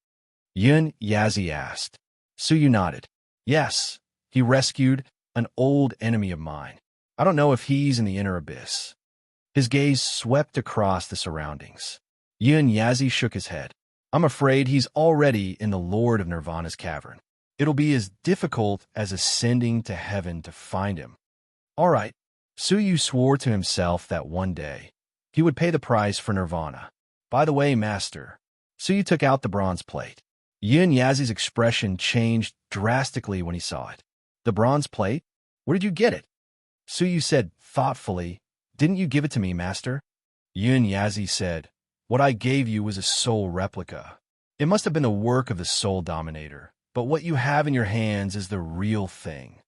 S1: Yun Yazi asked. Suyu nodded. Yes, he rescued an old enemy of mine. I don't know if he's in the inner abyss. His gaze swept across the surroundings. Yun Yazi shook his head. I'm afraid he's already in the Lord of Nirvana's cavern. It'll be as difficult as ascending to heaven to find him. All right. Suyu swore to himself that one day he would pay the price for Nirvana. By the way, Master, Suyu took out the bronze plate. Yun Yazi's expression changed drastically when he saw it. The bronze plate? Where did you get it? Suyu said thoughtfully, Didn't you give it to me, Master? Yun Yazi said, What I gave you was a soul replica. It must have been the work of the Soul Dominator, but what you have in your hands is the real thing.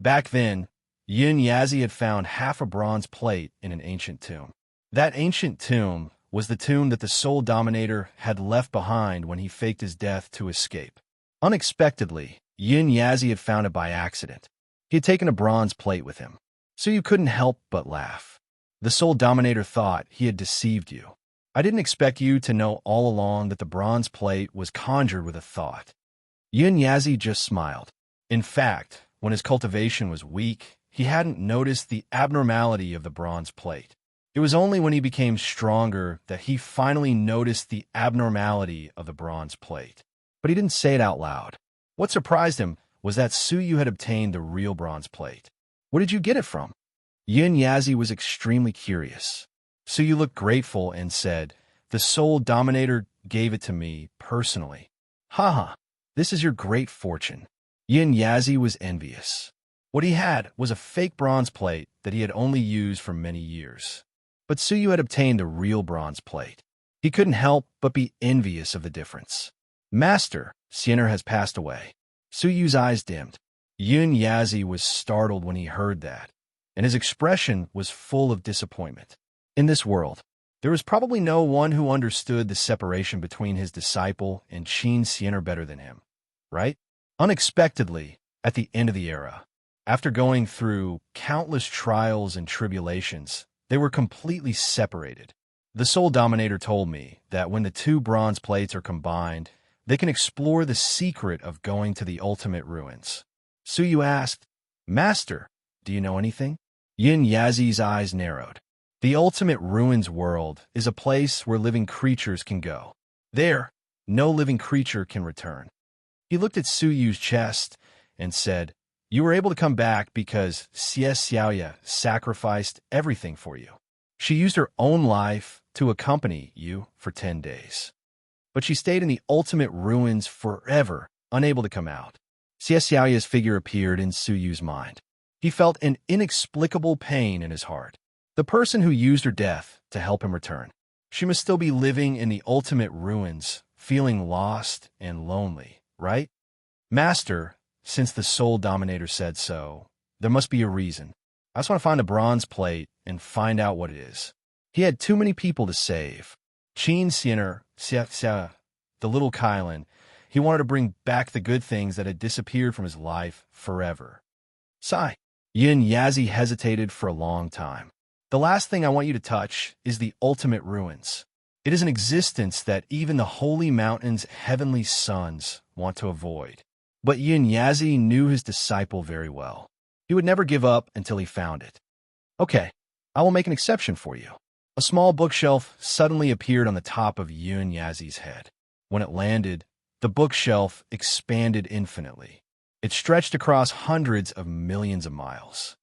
S1: Back then, Yun Yazi had found half a bronze plate in an ancient tomb. That ancient tomb was the tomb that the Soul Dominator had left behind when he faked his death to escape. Unexpectedly, Yun Yazi had found it by accident. He had taken a bronze plate with him, so you couldn't help but laugh. The Soul Dominator thought he had deceived you. I didn't expect you to know all along that the bronze plate was conjured with a thought. Yun Yazi just smiled. In fact, when his cultivation was weak, he hadn't noticed the abnormality of the bronze plate. It was only when he became stronger that he finally noticed the abnormality of the bronze plate. But he didn't say it out loud. What surprised him was that Suyu had obtained the real bronze plate. Where did you get it from? Yun Yazi was extremely curious. Suyu looked grateful and said, The Soul Dominator gave it to me personally. Haha, this is your great fortune. Yun Yazi was envious. What he had was a fake bronze plate that he had only used for many years. But Suyu had obtained the real bronze plate. He couldn't help but be envious of the difference. Master, Siener has passed away. Suyu's eyes dimmed. Yun Yazi was startled when he heard that, and his expression was full of disappointment. In this world, there was probably no one who understood the separation between his disciple and Qin Siener better than him, right? Unexpectedly, at the end of the era, after going through countless trials and tribulations, they were completely separated. The Soul Dominator told me that when the two bronze plates are combined, they can explore the secret of going to the ultimate ruins. Suyu asked, Master, do you know anything? Yin Yazi's eyes narrowed. The ultimate ruins world is a place where living creatures can go. There, no living creature can return. He looked at Suyu's chest and said, You were able to come back because Xie Xiaoya sacrificed everything for you. She used her own life to accompany you for 10 days. But she stayed in the ultimate ruins forever, unable to come out. Xie Xiaoya's figure appeared in Suyu's mind. He felt an inexplicable pain in his heart. The person who used her death to help him return. She must still be living in the ultimate ruins, feeling lost and lonely, right? Master, since the Soul Dominator said so, there must be a reason. I just want to find a bronze plate and find out what it is. He had too many people to save. Qin Xiner, Xia, the little Kylan, he wanted to bring back the good things that had disappeared from his life forever. Sigh. Yin Yazi hesitated for a long time. The last thing I want you to touch is the ultimate ruins. It is an existence that even the holy mountain's heavenly sons want to avoid. But Yin Yazi knew his disciple very well. He would never give up until he found it. Okay, I will make an exception for you. A small bookshelf suddenly appeared on the top of Yin Yazi's head. When it landed, the bookshelf expanded infinitely. It stretched across hundreds of millions of miles.